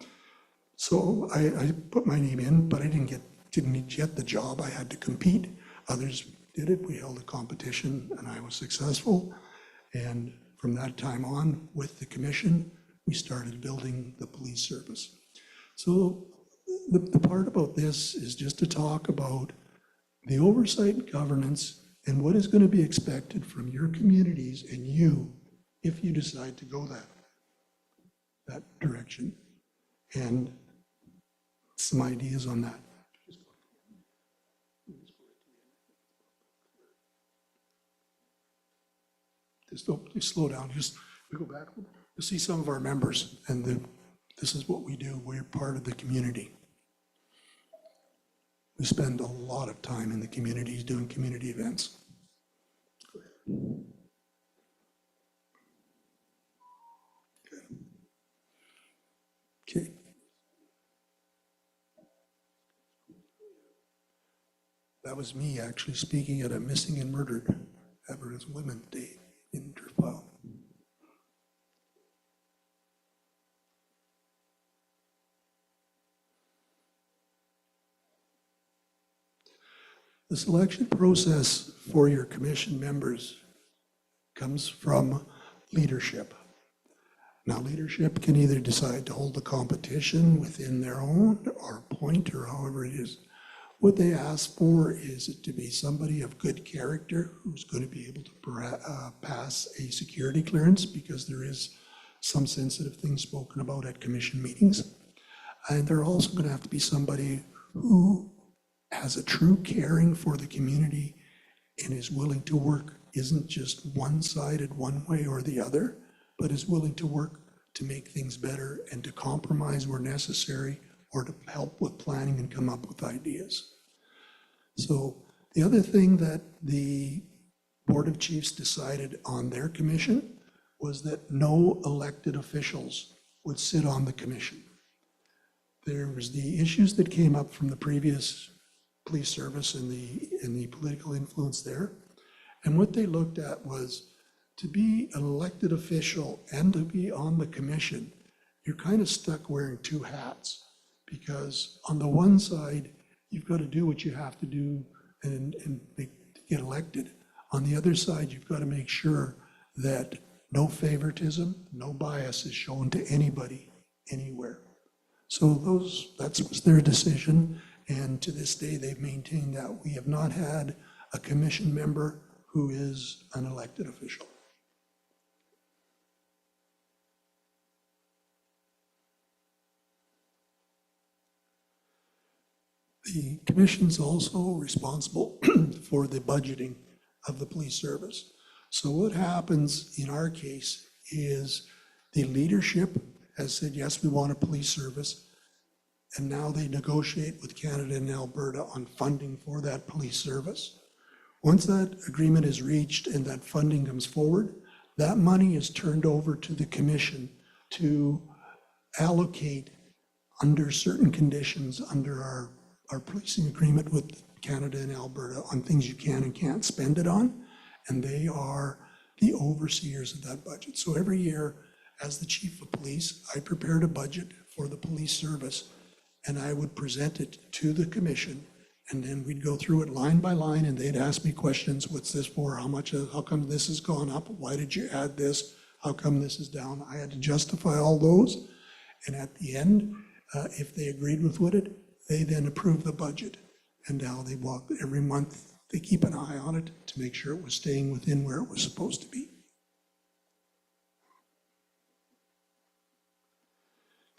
So I put my name in, but I didn't get the job. I had to compete. Others did it. We held a competition, and I was successful. And from that time on, with the commission, we started building the police service. So the part about this is just to talk about the oversight and governance and what is going to be expected from your communities and you if you decide to go that direction. And some ideas on that. Just slow down. We go back. You'll see some of our members, and this is what we do. We're part of the community. We spend a lot of time in the communities doing community events. Okay. That was me actually speaking at a missing and murdered Alberta's Women's Day in Interfile. The selection process for your commission members comes from leadership. Now, leadership can either decide to hold the competition within their own or appoint or however it is. What they ask for is it to be somebody of good character who's going to be able to pass a security clearance, because there is some sensitive things spoken about at commission meetings. And they're also going to have to be somebody who has a true caring for the community and is willing to work, isn't just one-sided one way or the other, but is willing to work to make things better and to compromise where necessary or to help with planning and come up with ideas. So the other thing that the Board of Chiefs decided on their commission was that no elected officials would sit on the commission. There was the issues that came up from the previous police service and the political influence there. And what they looked at was to be an elected official and to be on the commission, you're kind of stuck wearing two hats, because on the one side, you've got to do what you have to do and get elected. On the other side, you've got to make sure that no favoritism, no bias is shown to anybody, anywhere. So that was their decision, and to this day, they've maintained that. We have not had a commission member who is an elected official. The commission's also responsible for the budgeting of the police service. So what happens in our case is the leadership has said, yes, we want a police service. And now they negotiate with Canada and Alberta on funding for that police service. Once that agreement is reached and that funding comes forward, that money is turned over to the commission to allocate under certain conditions under our policing agreement with Canada and Alberta on things you can and can't spend it on. And they are the overseers of that budget. So every year, as the chief of police, I prepared a budget for the police service, and I would present it to the commission, and then we'd go through it line by line, and they'd ask me questions. What's this for? How come this has gone up? Why did you add this? How come this is down? I had to justify all those. And at the end, if they agreed with it, they then approved the budget. And now they walk every month, they keep an eye on it to make sure it was staying within where it was supposed to be.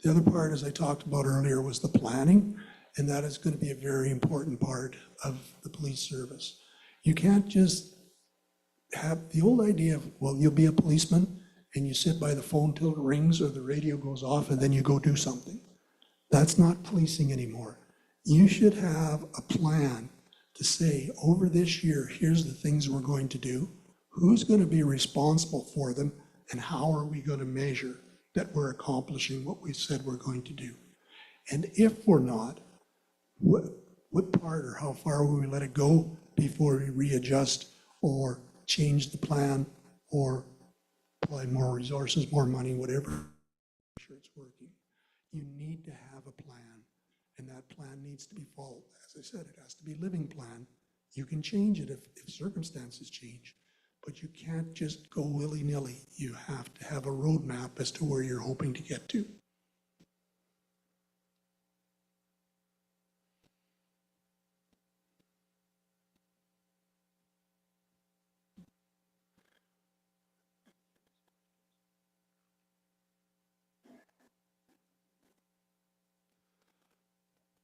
The other part, as I talked about earlier, was the planning. And that is going to be a very important part of the police service. You can't just have the old idea of, well, you'll be a policeman and you sit by the phone till it rings or the radio goes off and then you go do something. That's not policing anymore. You should have a plan to say, over this year, here's the things we're going to do, who's going to be responsible for them, and how are we going to measure that we're accomplishing what we said we're going to do. And if we're not, what part or how far will we let it go before we readjust or change the plan or apply more resources, more money, whatever, make sure it's working. You need to have a plan, and that plan needs to be followed. As I said, it has to be a living plan. You can change it if circumstances change, but you can't just go willy-nilly. You have to have a roadmap as to where you're hoping to get to.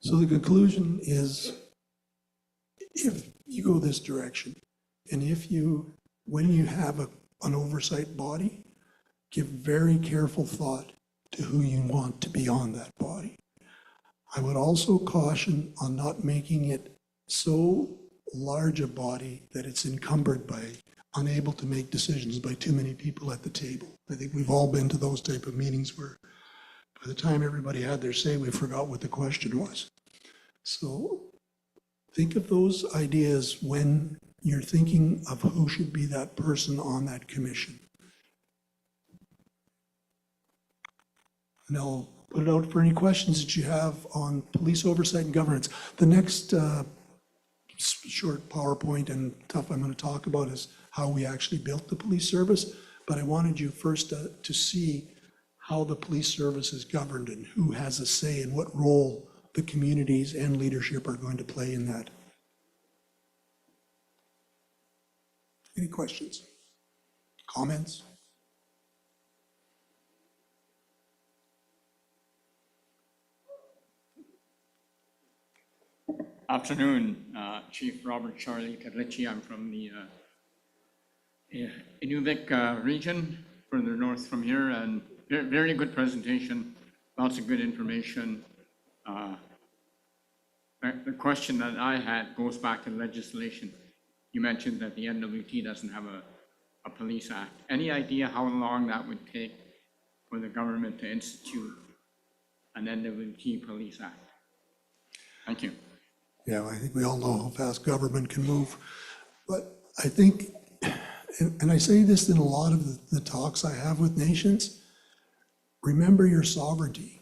So the conclusion is, if you go this direction, and when you have an oversight body, give very careful thought to who you want to be on that body. I would also caution on not making it so large a body that it's encumbered by, unable to make decisions by too many people at the table. I think we've all been to those type of meetings where by the time everybody had their say, we forgot what the question was. So think of those ideas when you're thinking of who should be that person on that commission. And I'll put it out for any questions that you have on police oversight and governance. The next short PowerPoint and stuff I'm going to talk about is how we actually built the police service. But I wanted you first to see how the police service is governed and who has a say and what role the communities and leadership are going to play in that. Any questions? Comments? Afternoon, Chief Robert Charlie Carlicci. I'm from the Inuvik region, further north from here, and very good presentation, lots of good information. The question that I had goes back to legislation. You mentioned that the NWT doesn't have a police act. Any idea how long that would take for the government to institute an NWT police act? Thank you. Yeah, I think we all know how fast government can move. But I think, and I say this in a lot of the talks I have with nations, remember your sovereignty.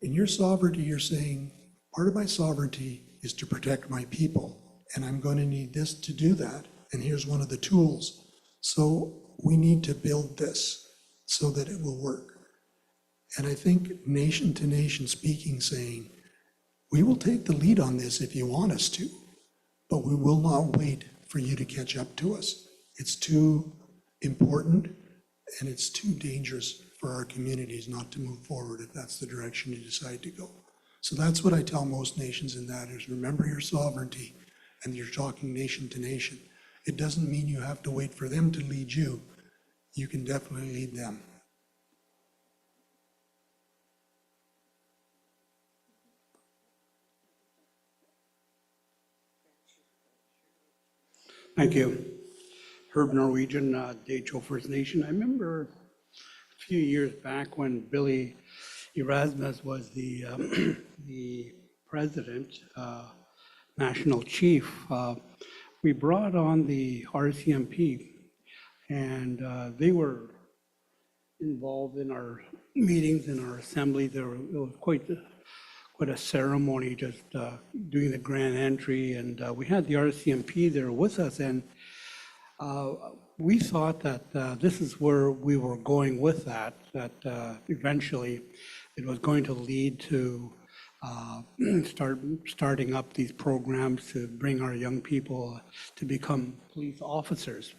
In your sovereignty, you're saying, part of my sovereignty is to protect my people, and I'm going to need this to do that, and here's one of the tools. So we need to build this so that it will work. And I think nation to nation speaking, saying, we will take the lead on this if you want us to, but we will not wait for you to catch up to us. It's too important and it's too dangerous for our communities not to move forward if that's the direction you decide to go. So that's what I tell most nations in that is remember your sovereignty, and you're talking nation to nation. It doesn't mean you have to wait for them to lead you. You can definitely lead them. Thank you. Herb Norwegian, Decho First Nation. I remember a few years back when Billy Erasmus was the president, national chief, we brought on the RCMP, and they were involved in our meetings, in our assembly. It was quite a ceremony, just doing the grand entry, and we had the RCMP there with us, and we thought that this is where we were going with that eventually it was going to lead to starting up these programs to bring our young people to become police officers.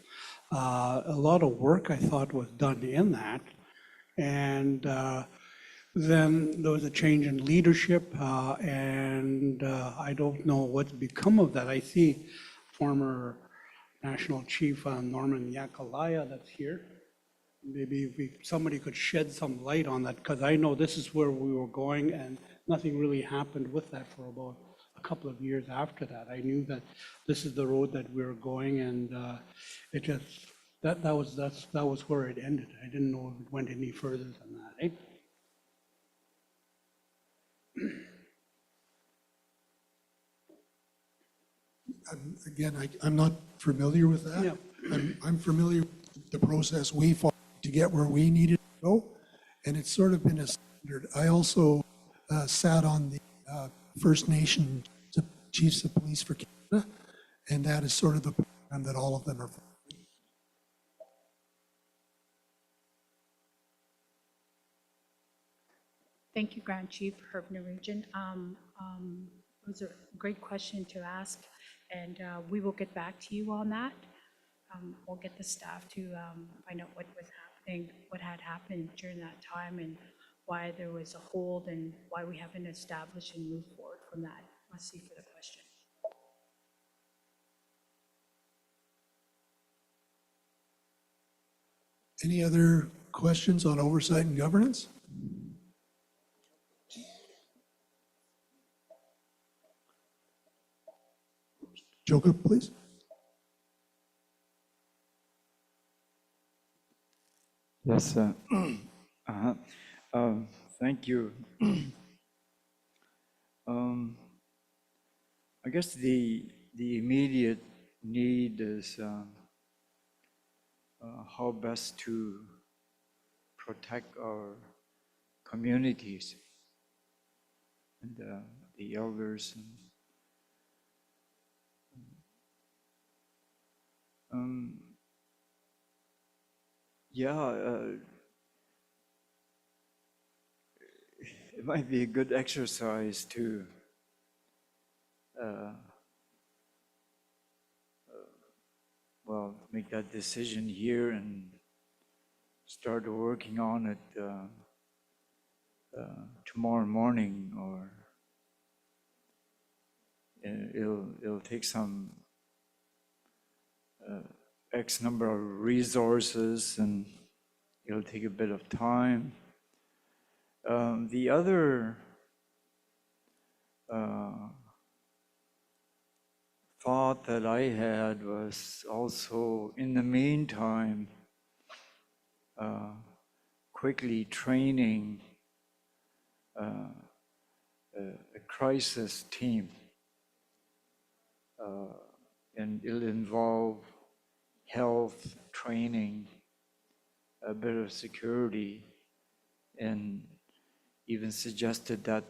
A lot of work, I thought, was done in that, and Then there was a change in leadership, and I don't know what's become of that. I see former National Chief Norman Yakalaya that's here. Maybe if somebody could shed some light on that, because I know this is where we were going, and nothing really happened with that for about a couple of years after that. I knew that this is the road that we were going, and it just, that was where it ended. I didn't know if it went any further than that, eh? Again, I'm not familiar with that. Yeah. I'm familiar with the process we followed to get where we needed to go, and it's sort of been a standard. I also sat on the First Nation Chiefs of Police for Canada, and that is sort of the program that all of them are following. Thank you, Grand Chief Herb Nugent. It was a great question to ask, and we will get back to you on that. We'll get the staff to find out what was happening, what had happened during that time, and why there was a hold, and why we haven't established and moved forward from that. Merci for the question. Any other questions on oversight and governance? Jacob, please. Yes, uh-huh. Thank you. I guess the immediate need is how best to protect our communities and the elders. It might be a good exercise to well, make that decision here and start working on it tomorrow morning, or it'll take some X number of resources, and it'll take a bit of time. The other thought that I had was also, in the meantime, quickly training a crisis team, and it'll involve health training, a bit of security, and even suggested that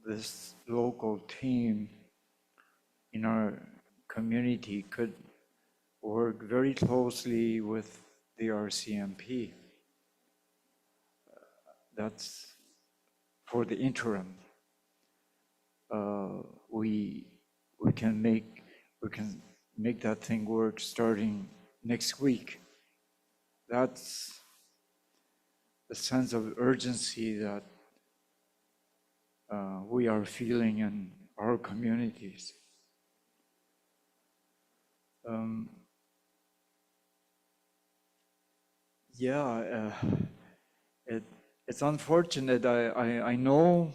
this local team in our community could work very closely with the RCMP. That's for the interim. We can make that thing work starting next week. That's the sense of urgency that we are feeling in our communities. It's unfortunate. I know,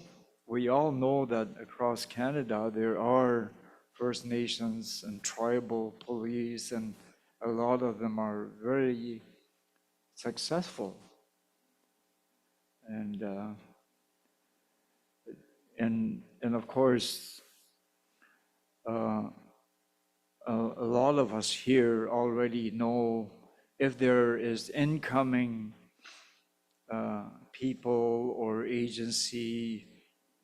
we all know that across Canada there are First Nations and tribal police, and a lot of them are very successful. And of course, a lot of us here already know if there is incoming people or agency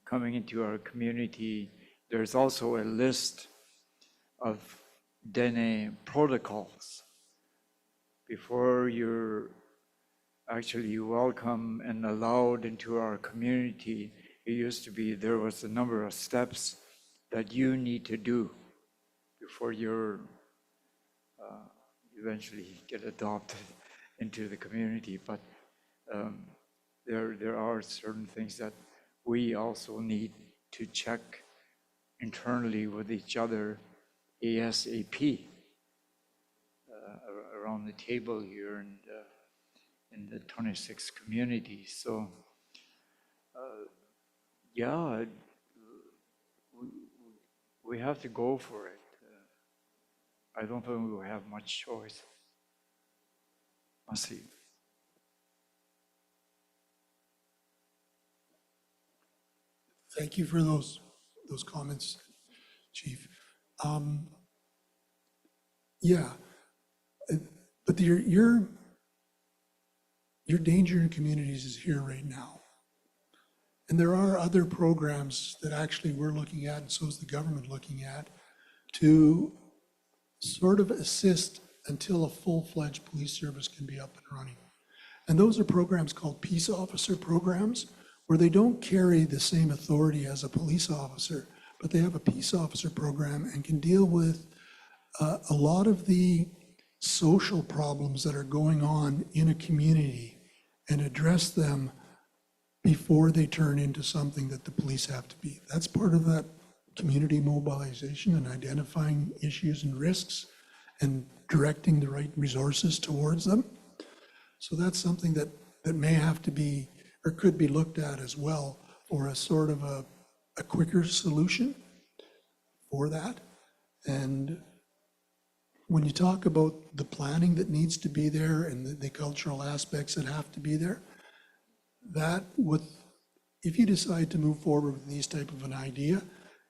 coming into our community, there's also a list of Dene protocols. Before you're actually welcome and allowed into our community, it used to be there was a number of steps that you need to do before you're eventually get adopted into the community. But there are certain things that we also need to check internally with each other ASAP around the table here and in the 26 communities. So, yeah, we have to go for it. I don't think we will have much choice. I'll see. Thank you for those comments, Chief. Yeah, but your danger in communities is here right now. And there are other programs that actually we're looking at, and so is the government looking at, to sort of assist until a full-fledged police service can be up and running. And those are programs called peace officer programs, where they don't carry the same authority as a police officer, but they have a peace officer program and can deal with a lot of the social problems that are going on in a community and address them before they turn into something that the police have to be. That's part of that community mobilization and identifying issues and risks and directing the right resources towards them. So that's something that may have to be, or could be looked at as well for a sort of a quicker solution for that. And when you talk about the planning that needs to be there and the cultural aspects that have to be there, that if you decide to move forward with these type of an idea,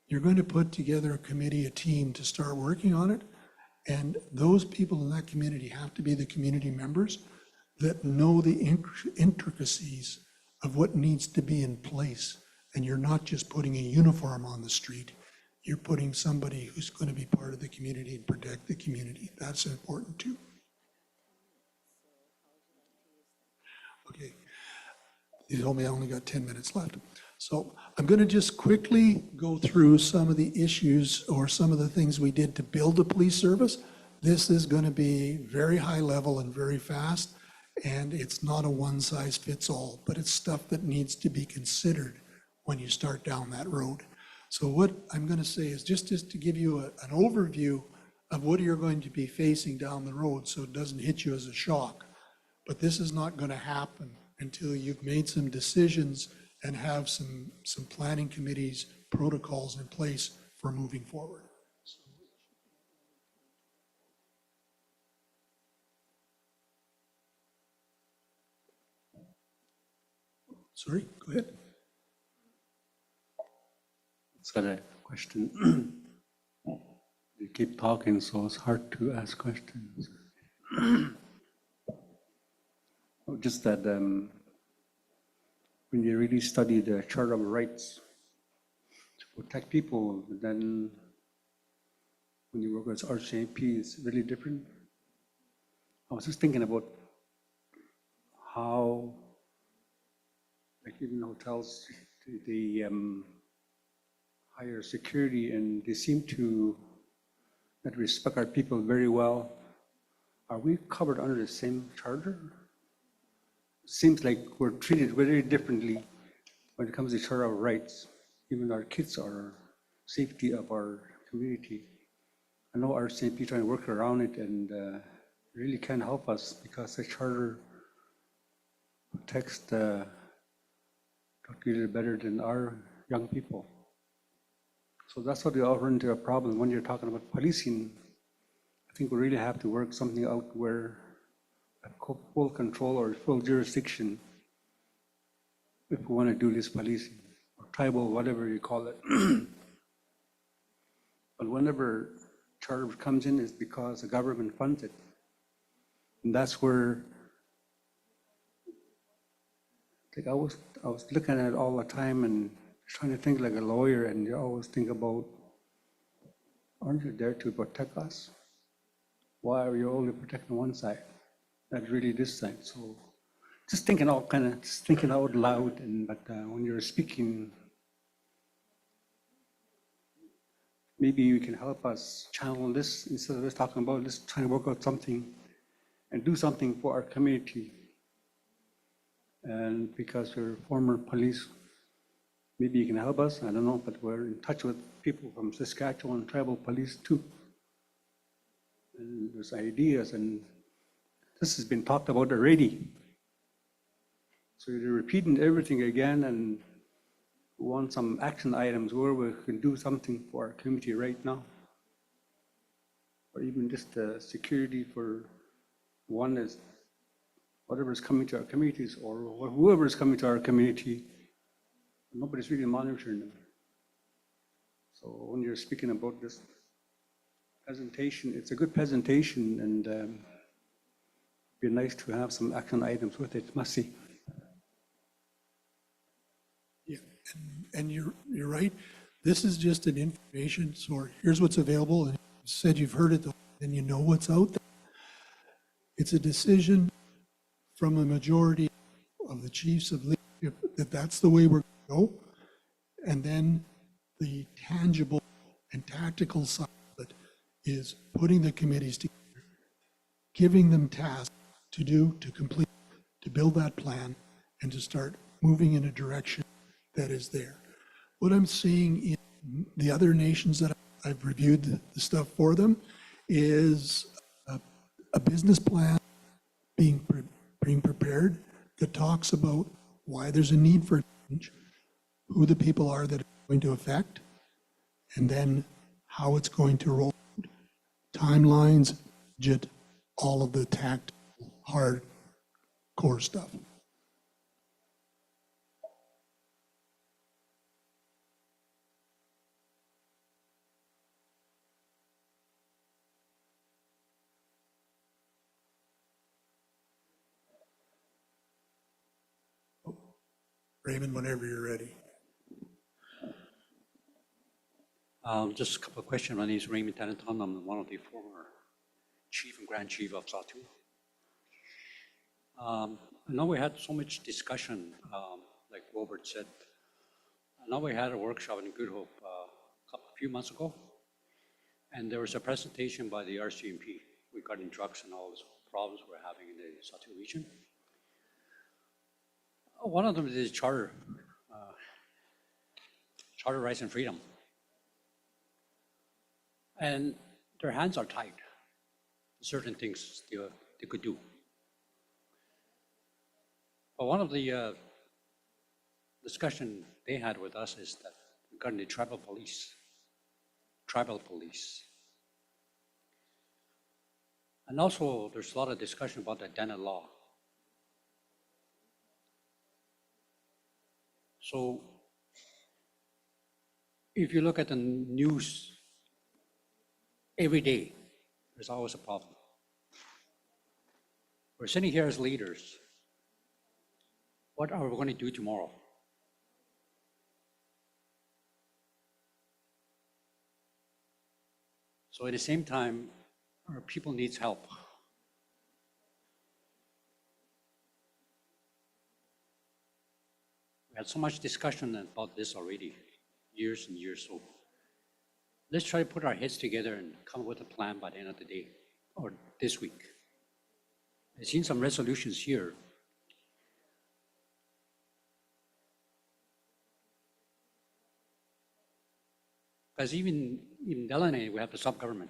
you're going to put together a committee, a team to start working on it. And those people in that community have to be the community members that know the intricacies of what needs to be in place. And you're not just putting a uniform on the street, you're putting somebody who's going to be part of the community and protect the community. That's important too. Okay, you told me I only got 10 minutes left. So I'm going to just quickly go through some of the issues or some of the things we did to build the police service. This is going to be very high level and very fast, and it's not a one size fits all, but it's stuff that needs to be considered when you start down that road. So what I'm going to say is just to give you an overview of what you're going to be facing down the road so it doesn't hit you as a shock. But this is not going to happen until you've made some decisions and have some planning committees, protocols in place for moving forward. Sorry, go ahead. It's got a question. You keep talking, so it's hard to ask questions. Just that when you really study the Charter of Rights to protect people, then when you work with RCMP, it's really different. I was just thinking about how, like even hotels, they hire security and they seem to not respect our people very well. Are we covered under the same charter? Seems like we're treated very differently when it comes to Charter of Rights. Even our kids are safety of our community. I know our RCMP trying to work around it and really can help us because the charter protects the community better than our young people. So that's what we all run into a problem when you're talking about policing. I think we really have to work something out where full control or full jurisdiction if we want to do this policing, or tribal, whatever you call it. But whenever charter comes in, it's because the government funds it. And that's where, like I was looking at it all the time and trying to think like a lawyer, and you always think about, aren't you there to protect us? Why are you only protecting one side? Not really this side. So just thinking out loud, and but when you're speaking, maybe you can help us channel this instead of just talking about this, trying to work out something and do something for our community. And because you're former police, maybe you can help us, I don't know, but we're in touch with people from Saskatchewan Tribal Police too. And there's ideas, and this has been talked about already. So you're repeating everything again, and we want some action items where we can do something for our community right now. Or even just security for one is whatever's coming to our communities, or whoever's coming to our community, nobody's really monitoring them. So when you're speaking about this presentation, it's a good presentation, and it'd be nice to have some action items with it, must see. Yeah, and you're right. This is just an information, so here's what's available, and you said you've heard it, and you know what's out there. It's a decision from a majority of the chiefs of leadership that that's the way we're going to go. And then the tangible and tactical side of it is putting the committees together, giving them tasks to do, to complete, to build that plan, and to start moving in a direction that is there. What I'm seeing in the other nations that I've reviewed the stuff for them is a business plan being prepared that talks about why there's a need for change, who the people are that it's going to affect, and then how it's going to roll out, timelines, budget, all of the tactical, hard core stuff. Raymond, whenever you're ready. Just a couple of questions. My name is Raymond Teneton. I'm one of the former chief and grand chief of Satu. I know we had so much discussion, like Robert said. I know we had a workshop in Good Hope a few months ago, and there was a presentation by the RCMP regarding drugs and all those problems we're having in the Satu region. One of them is charter rights and freedom. And their hands are tied. Certain things they could do. But one of the discussion they had with us is that regarding the tribal police. And also there's a lot of discussion about the Dene law. So if you look at the news every day, there's always a problem. We're sitting here as leaders. What are we going to do tomorrow? So at the same time, our people needs help. We had so much discussion about this already, years and years. So let's try to put our heads together and come up with a plan by the end of the day or this week. I've seen some resolutions here. Because even in Dene, we have the sub-government.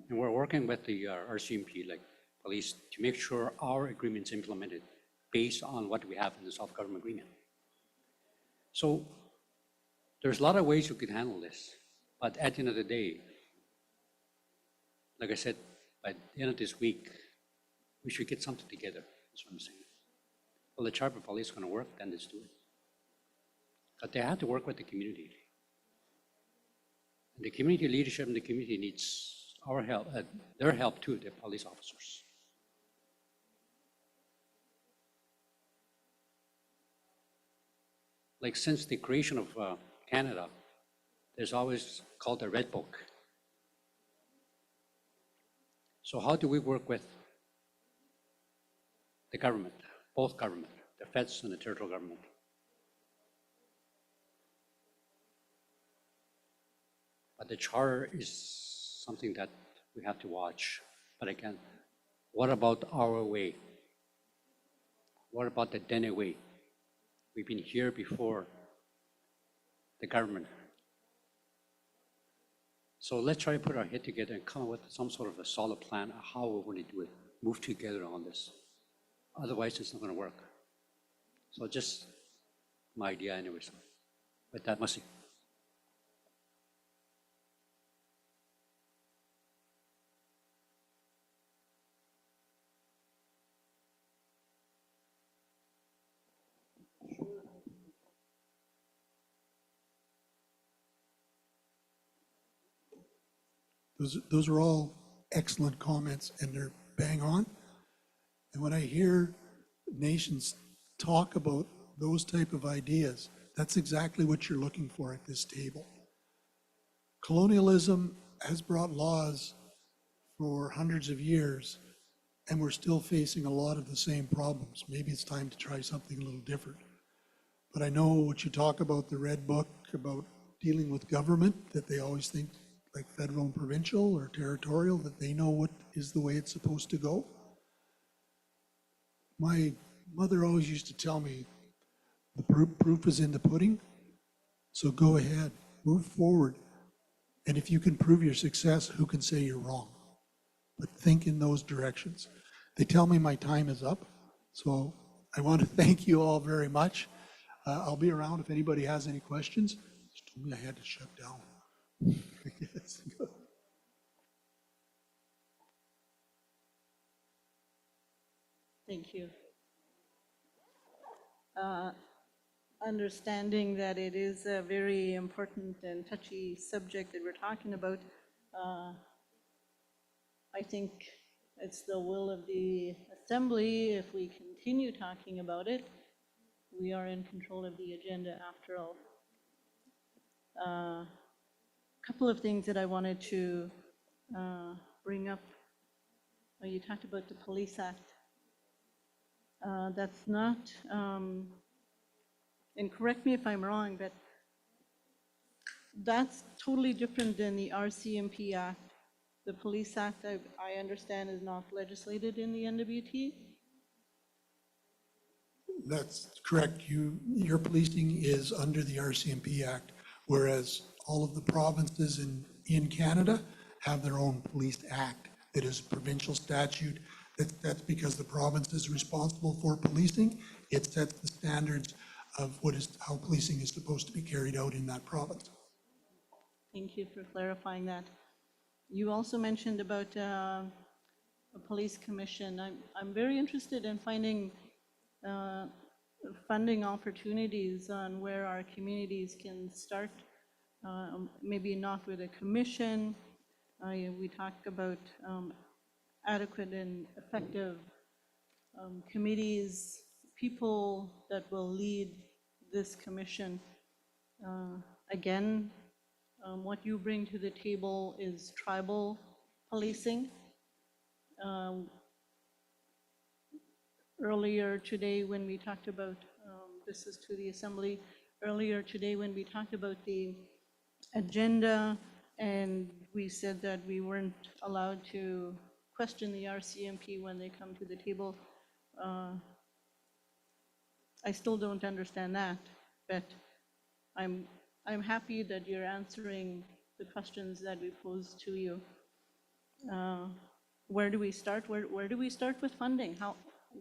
And we're working with the RCMP, like police, to make sure our agreement's implemented based on what we have in the sub-government agreement. So there's a lot of ways you could handle this, but at the end of the day, like I said, by the end of this week, we should get something together, that's what I'm saying. Well, the tribal police is gonna work, then let's do it. But they have to work with the community. And the community leadership and the community needs our help, their help too, the police officers. Like since the creation of Canada, there's always called the Red Book. So how do we work with the government, both government, the feds and the territorial government? But the charter is something that we have to watch. But again, what about our way? What about the Dene way? We've been here before the government. So let's try to put our head together and come up with some sort of a solid plan of how we're going to do it, move together on this. Otherwise, it's not going to work. So just my idea anyways. But that must be. Those are all excellent comments, and they're bang on. And when I hear nations talk about those type of ideas, that's exactly what you're looking for at this table. Colonialism has brought laws for hundreds of years, and we're still facing a lot of the same problems. Maybe it's time to try something a little different. But I know what you talk about, the Red Book, about dealing with government, that they always think like federal and provincial or territorial, that they know what is the way it's supposed to go. My mother always used to tell me, the proof is in the pudding, so go ahead, move forward. And if you can prove your success, who can say you're wrong? But think in those directions. They tell me my time is up, so I want to thank you all very much. I'll be around if anybody has any questions. She told me I had to shut down. Yes. Thank you. Understanding that it is a very important and touchy subject that we're talking about, I think it's the will of the Assembly. If we continue talking about it, we are in control of the agenda after all. A couple of things that I wanted to bring up. Well, you talked about the Police Act. That's not, and correct me if I'm wrong, but that's totally different than the RCMP Act. The Police Act, I understand, is not legislated in the NWT. That's correct. Your policing is under the RCMP Act, whereas all of the provinces in Canada have their own police act that is a provincial statute. That's because the province is responsible for policing. It sets the standards of how policing is supposed to be carried out in that province. Thank you for clarifying that. You also mentioned about a police commission. I'm very interested in finding funding opportunities on where our communities can start, maybe not with a commission. We talked about adequate and effective committees, people that will lead this commission. Again, what you bring to the table is tribal policing. Earlier today when we talked about, this is to the Assembly, earlier today when we talked about the agenda, and we said that we weren't allowed to question the RCMP when they come to the table. I still don't understand that, but I'm happy that you're answering the questions that we posed to you. Where do we start? Where do we start with funding?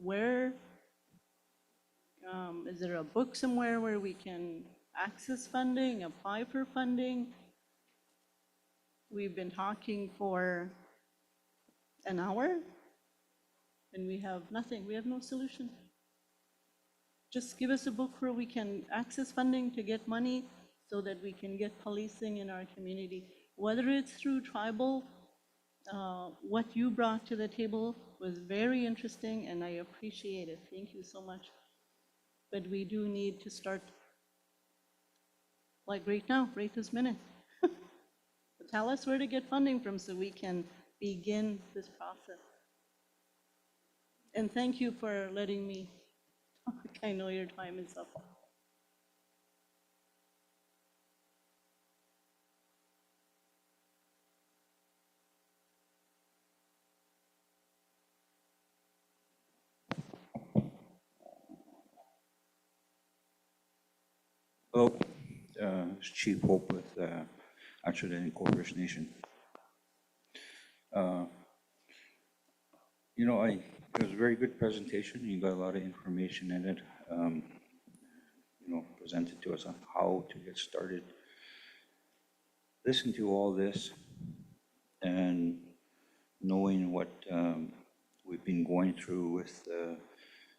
Where is there a book somewhere where we can access funding, apply for funding? We've been talking for an hour and we have nothing. We have no solution. Just give us a book where we can access funding to get money so that we can get policing in our community. Whether it's through tribal, what you brought to the table was very interesting and I appreciate it. Thank you so much. But we do need to start like right now, right this minute. Tell us where to get funding from so we can begin this process. And thank you for letting me talk. I know your time is up. Hello, it's Chief Hope with actually Dene First Nation. You know, it was a very good presentation. You got a lot of information in it, you know, presented to us on how to get started. Listen to all this and knowing what we've been going through with the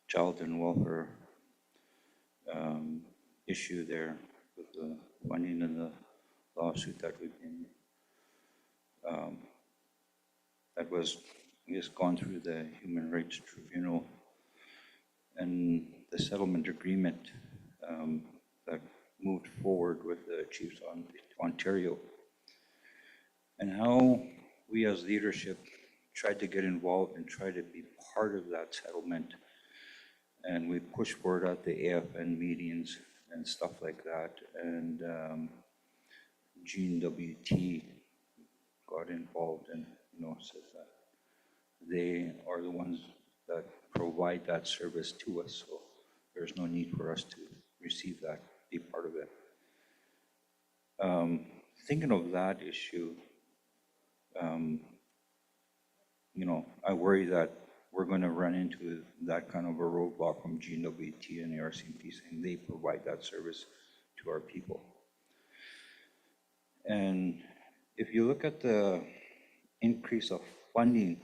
child and welfare issue there with the funding and the lawsuit that we've been, that was, I guess, gone through the Human Rights Tribunal and the settlement agreement that moved forward with the Chiefs on Ontario, and how we as leadership tried to get involved and try to be part of that settlement. And we pushed for it at the AFN meetings and stuff like that. And GNWT got involved and, you know, said that they are the ones that provide that service to us. So there's no need for us to receive that, be part of it. Thinking of that issue, you know, I worry that we're going to run into that kind of a roadblock from GNWT and the RCMP saying they provide that service to our people. And if you look at the increase of funding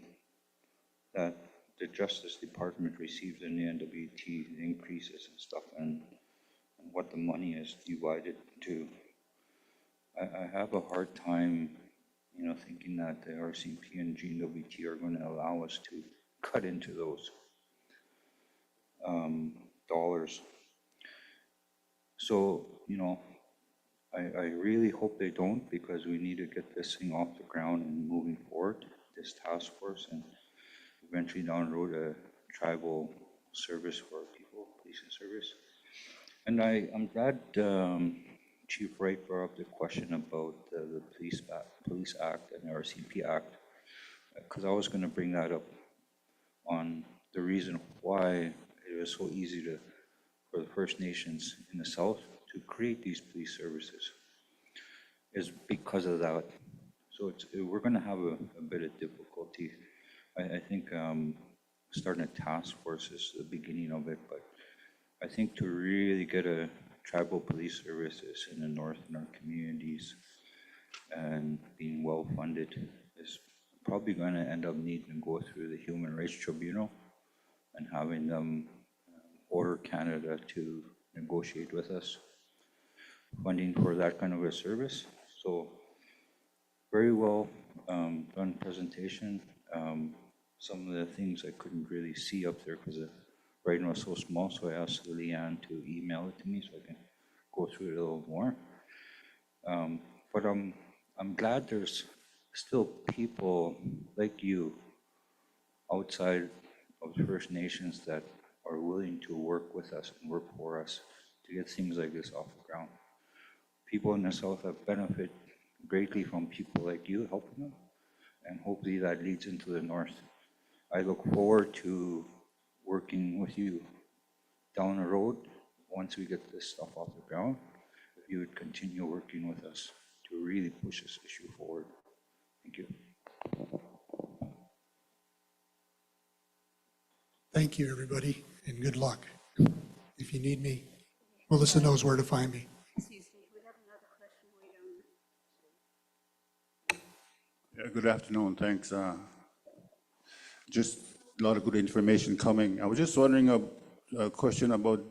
that the Justice Department receives in the NWT, the increases and stuff, and what the money is divided to, I have a hard time, you know, thinking that the RCMP and GNWT are going to allow us to cut into those dollars. So, you know, I really hope they don't, because we need to get this thing off the ground and moving forward, this task force, and eventually down the road a tribal service for people, policing service. And I'm glad Chief Wright brought up the question about the Police Act and the RCMP Act, because I was going to bring that up on the reason why it was so easy for the First Nations in the South to create these police services, is because of that. So we're going to have a bit of difficulty. I think starting a task force is the beginning of it, but I think to really get a tribal police services in the North in our communities and being well funded is probably going to end up needing to go through the Human Rights Tribunal and having them order Canada to negotiate with us funding for that kind of a service. So very well done presentation. Some of the things I couldn't really see up there because the writing was so small, so I asked Leanne to email it to me so I can go through it a little more. But I'm glad there's still people like you outside of the First Nations that are willing to work with us and work for us to get things like this off the ground. People in the South have benefited greatly from people like you helping them, and hopefully that leads into the North. I look forward to working with you down the road once we get this stuff off the ground. If you would continue working with us to really push this issue forward. Thank you. Thank you, everybody, and good luck. If you need me, Melissa knows where to find me. Yeah, good afternoon, thanks. Just a lot of good information coming. I was just wondering a question about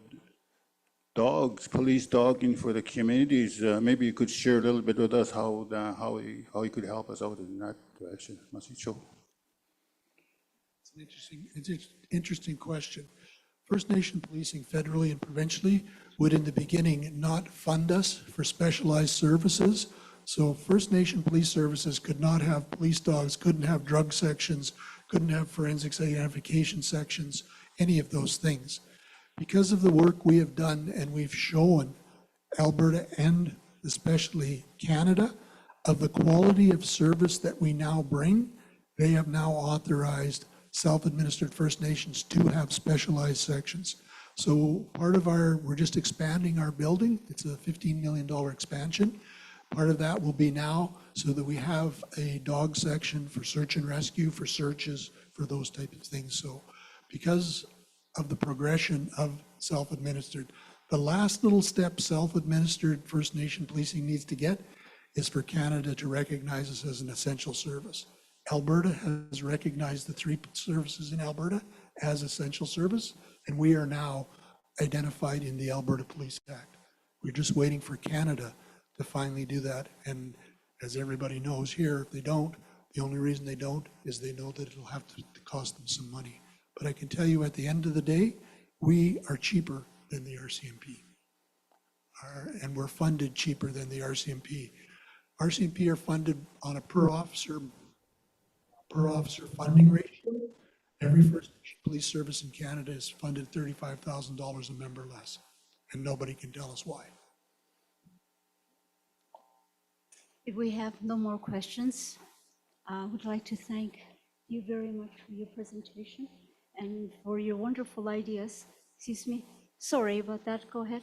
dogs, police dogging for the communities. Maybe you could share a little bit with us how you could help us out in that direction. Masicho. It's an interesting question. First Nation policing federally and provincially would in the beginning not fund us for specialized services. So First Nation police services could not have police dogs, couldn't have drug sections, couldn't have forensics identification sections, any of those things. Because of the work we have done and we've shown Alberta and especially Canada of the quality of service that we now bring, they have now authorized self-administered First Nations to have specialized sections. So part of we're just expanding our building. It's a $15 million expansion. Part of that will be now so that we have a dog section for search and rescue, for searches, for those type of things. So because of the progression of self-administered, the last little step self-administered First Nation policing needs to get is for Canada to recognize us as an essential service. Alberta has recognized the 3 services in Alberta as essential service, and we are now identified in the Alberta Police Act. We're just waiting for Canada to finally do that. And as everybody knows here, if they don't, the only reason they don't is they know that it'll have to cost them some money. But I can tell you at the end of the day, we are cheaper than the RCMP. And we're funded cheaper than the RCMP. RCMP are funded on a per officer funding ratio. Every First Nation police service in Canada is funded $35,000 a member less, and nobody can tell us why. If we have no more questions, I would like to thank you very much for your presentation and for your wonderful ideas. Excuse me. Sorry about that. Go ahead.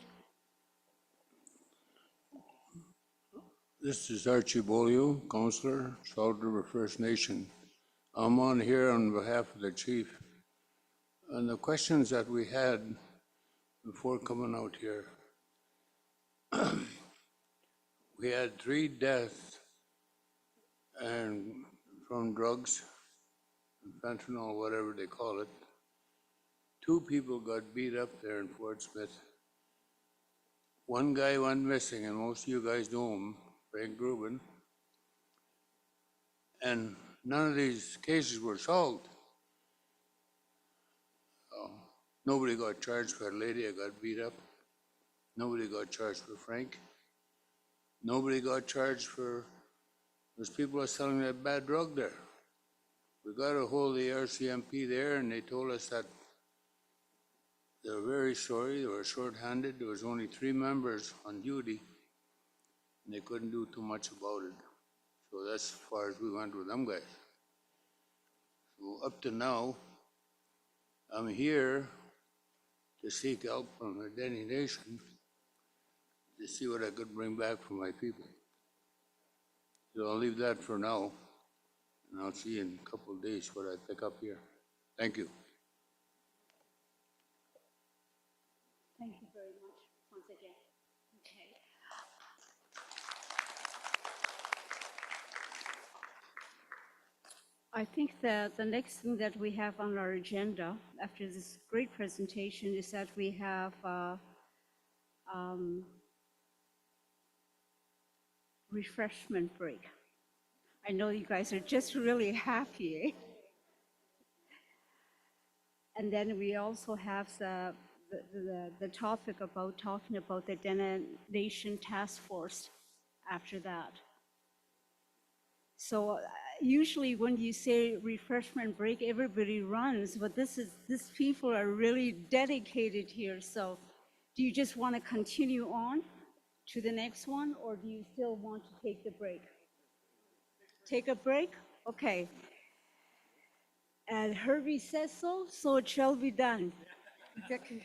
This is Archie Bolio, Councillor, Salt River First Nation. I'm on here on behalf of the chief. And the questions that we had before coming out here, we had 3 deaths and from drugs, fentanyl, whatever they call it. 2 people got beat up there in Fort Smith. 1 guy went missing, and most of you guys know him, Frank Rubin. And none of these cases were solved. Nobody got charged for a lady that got beat up. Nobody got charged for Frank. Nobody got charged for those people are selling that bad drug there. We got a hold of the RCMP there, and they told us that they were very sorry, they were short-handed. There was only 3 members on duty, and they couldn't do too much about it. So that's as far as we went with them guys. So up to now, I'm here to seek help from the Dene Nation to see what I could bring back for my people. So I'll leave that for now, and I'll see you in a couple of days what I pick up here. Thank you. Thank you very much once again. Okay. I think that the next thing that we have on our agenda after this great presentation is that we have refreshment break. I know you guys are just really happy. Eh? And then we also have the topic about talking about the Dene Nation Task Force after that. So usually when you say refreshment break, everybody runs, but these people are really dedicated here. So do you just want to continue on to the next one, or do you still want to take the break? Take a break? Okay. And Herbie says so, so it shall be done. Okay.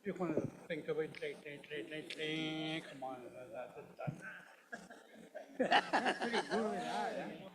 You want to think of it, come on. Pretty good with that, eh?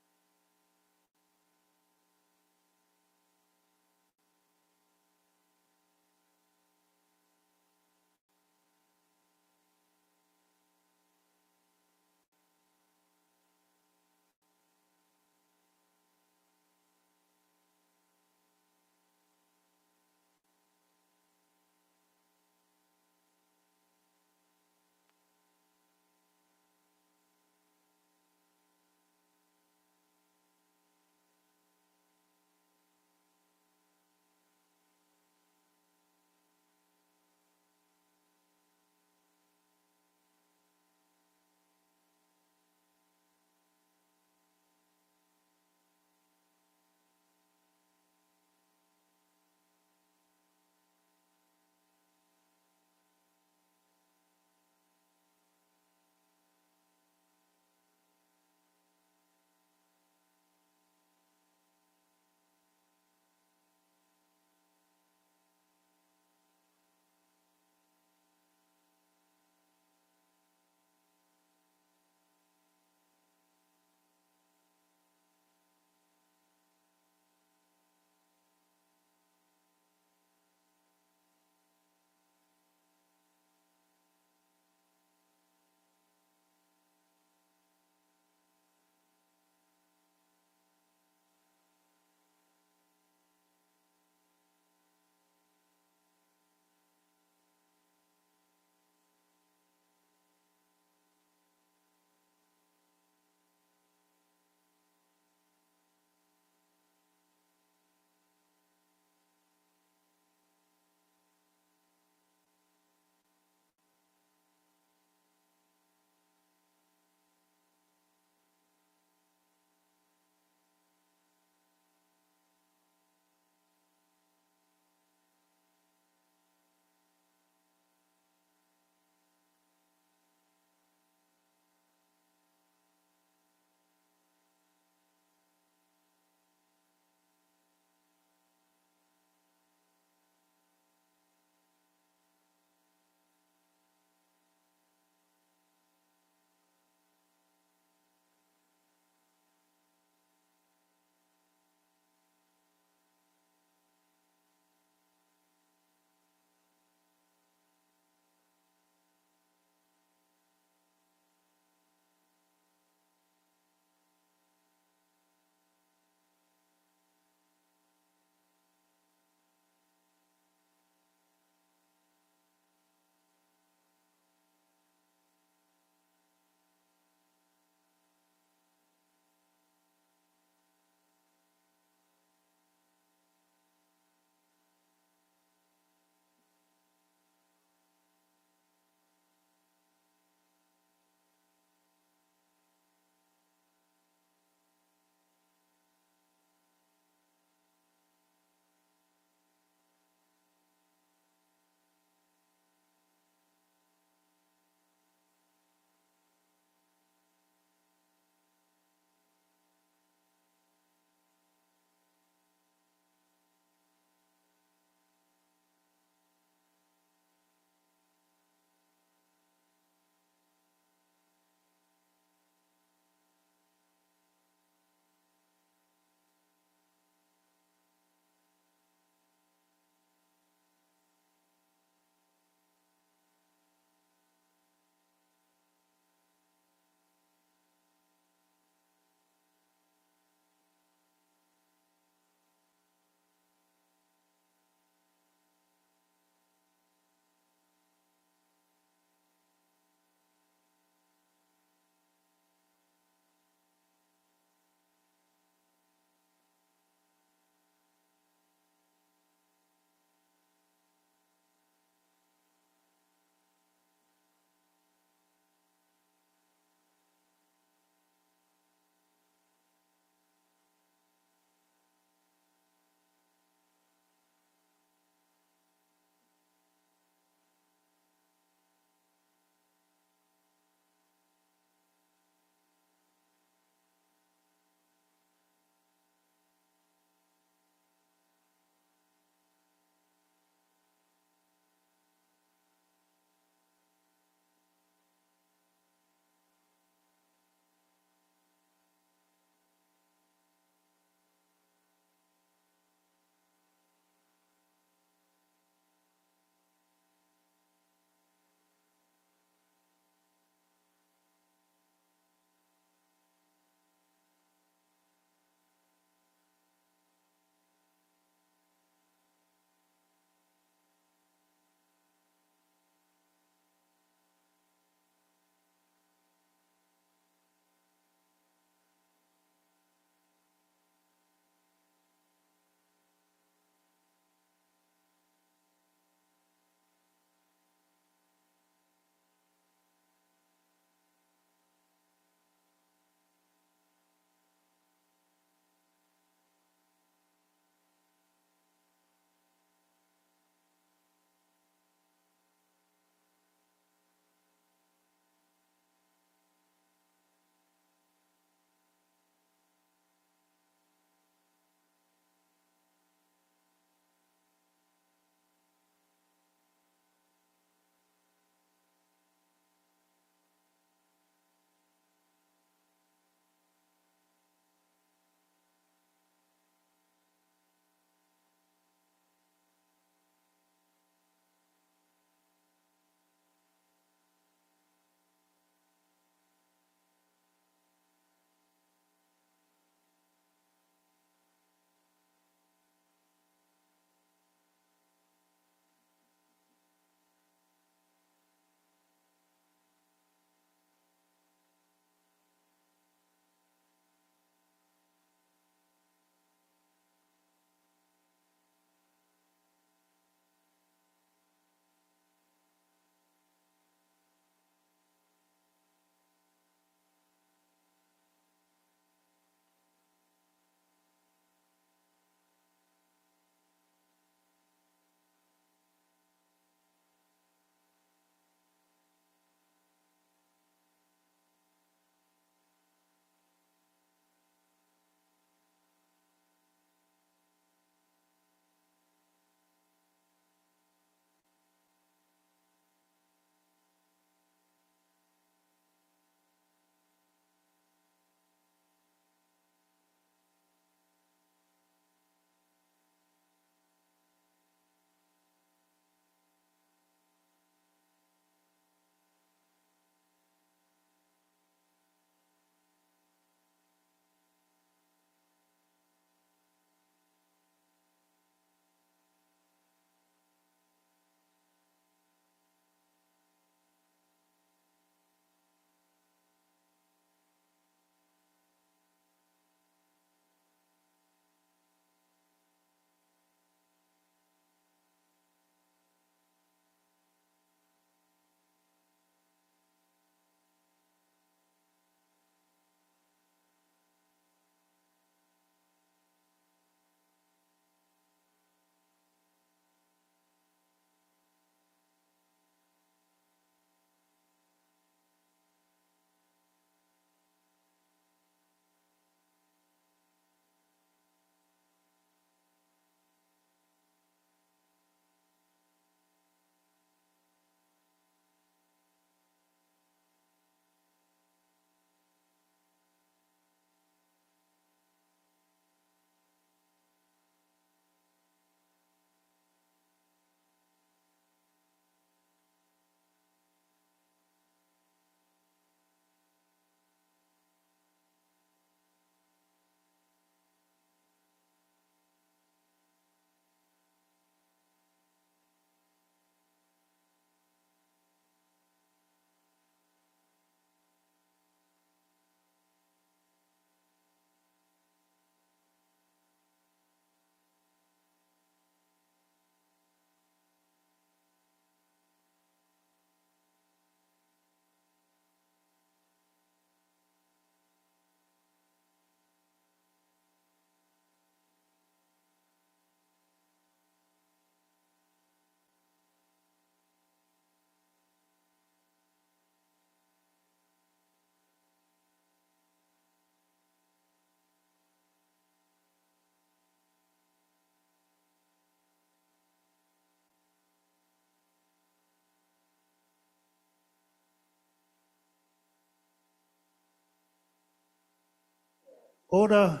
Order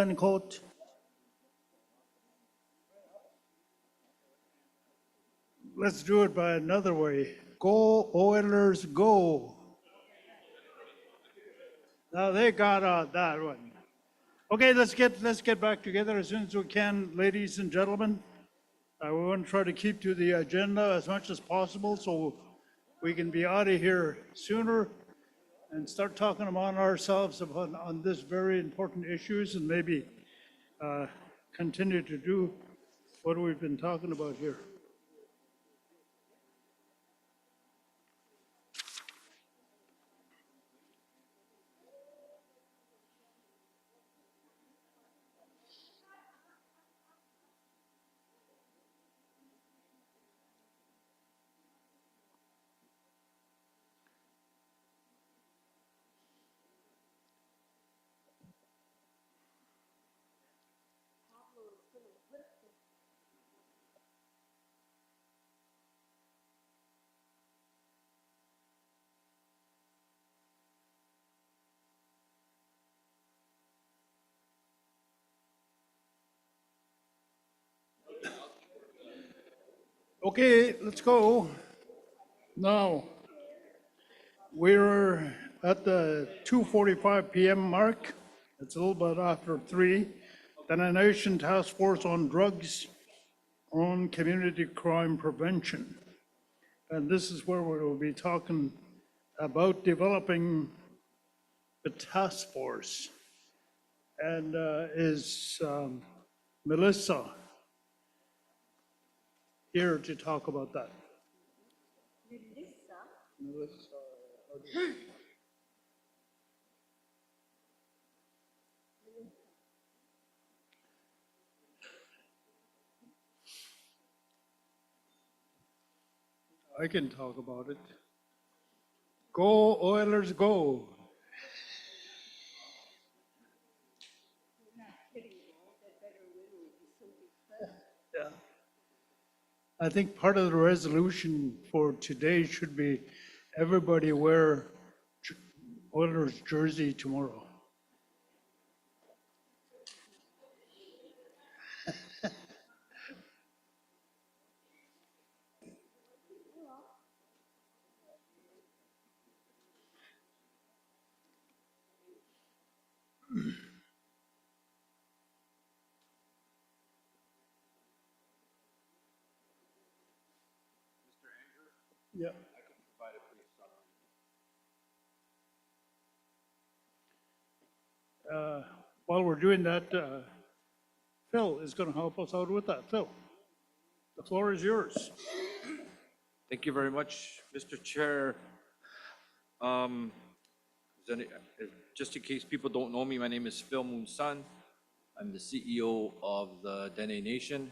and quote. Let's do it by another way. Go Oilers, go. Now they got that one. Okay, let's get back together as soon as we can, ladies and gentlemen. We want to try to keep to the agenda as much as possible so we can be out of here sooner and start talking among ourselves on this very important issues and maybe continue to do what we've been talking about here. Okay, let's go. Now, we're at the 2:45 p.m. mark. It's a little bit after 3. Dene Nation Task Force on Drugs on Community Crime Prevention. And this is where we will be talking about developing the task force. And is Melissa here to talk about that? Melissa. I can talk about it. Go Oilers, go. Yeah. I think part of the resolution for today should be everybody wear Oilers jersey tomorrow. Yeah. While we're doing that, Phil is going to help us out with that. Phil, the floor is yours. Thank you very much, Mr. Chair. Just in case people don't know me, my name is Phil Moonson. I'm the CEO of the Dene Nation.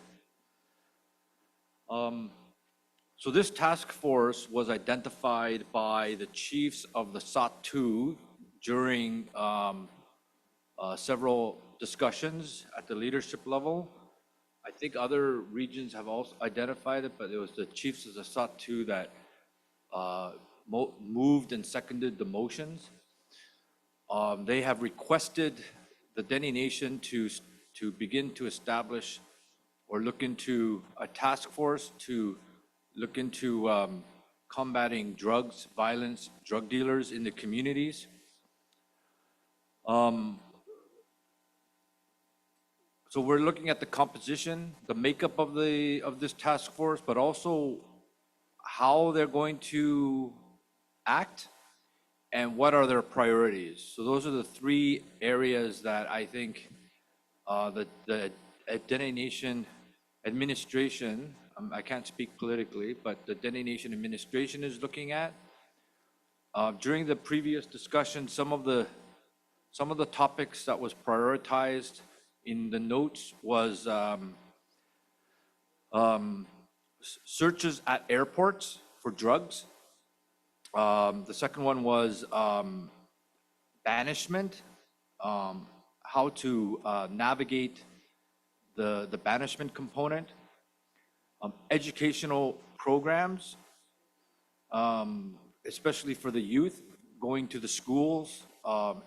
So this task force was identified by the chiefs of the SOT2 during several discussions at the leadership level. I think other regions have also identified it, but it was the chiefs of the SOT2 that moved and seconded the motions. They have requested the Dene Nation to begin to establish or look into a task force to look into combating drugs, violence, drug dealers in the communities. So we're looking at the composition, the makeup of this task force, but also how they're going to act and what are their priorities. So those are the 3 areas that I think the Dene Nation administration, I can't speak politically, but the Dene Nation administration is looking at. During the previous discussion, some of the topics that was prioritized in the notes was searches at airports for drugs. The second one was banishment, how to navigate the banishment component, educational programs, especially for the youth, going to the schools,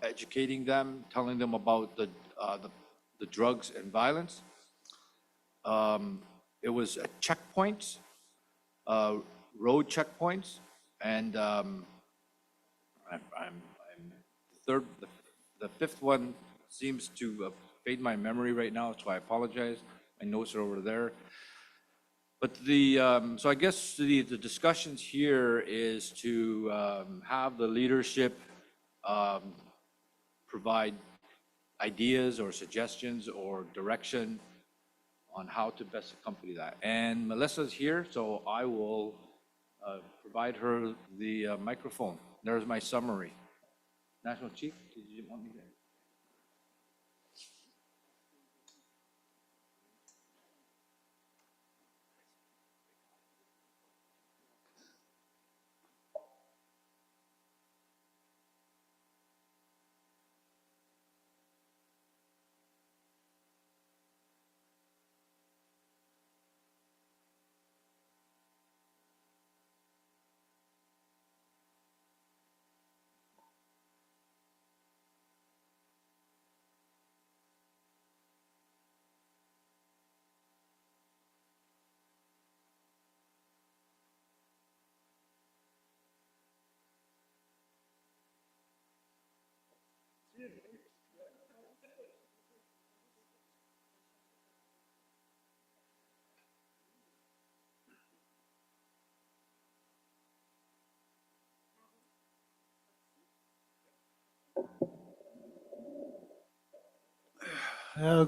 educating them, telling them about the drugs and violence. It was at checkpoints, road checkpoints, and the fifth one seems to fade my memory right now, so I apologize. My notes are over there. But so I guess the discussions here is to have the leadership provide ideas or suggestions or direction on how to best accompany that. And Melissa's here, so I will provide her the microphone. There's my summary. National Chief, did you want me to?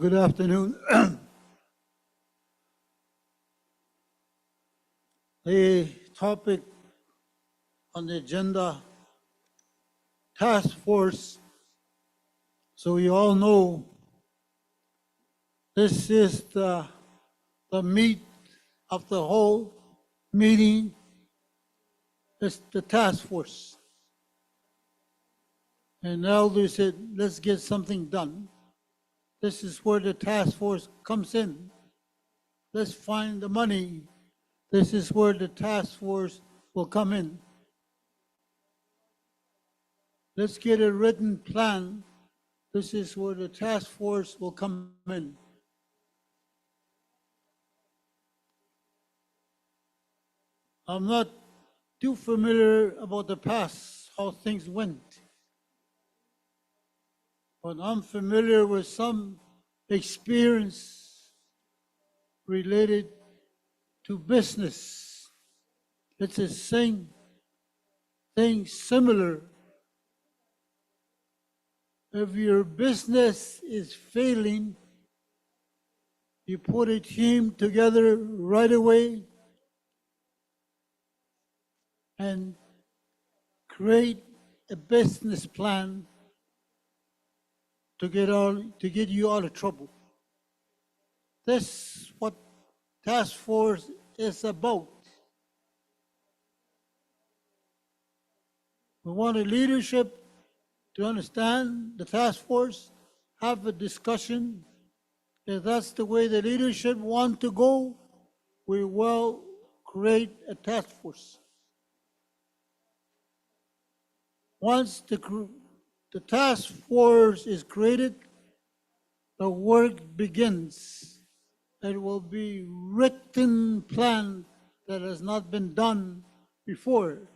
Good afternoon. The topic on the agenda, task force. So you all know this is the meat of the whole meeting. It's the task force. And the elder said, let's get something done. This is where the task force comes in. Let's find the money. This is where the task force will come in. Let's get a written plan. This is where the task force will come in. I'm not too familiar about the past, how things went. But I'm familiar with some experience related to business. It's the same thing, similar. If your business is failing, you put a team together right away and create a business plan to get you out of trouble. This is what task force is about. We want a leadership to understand the task force, have a discussion. If that's the way the leadership want to go, we will create a task force. Once the task force is created, the work begins. It will be written plan that has not been done before.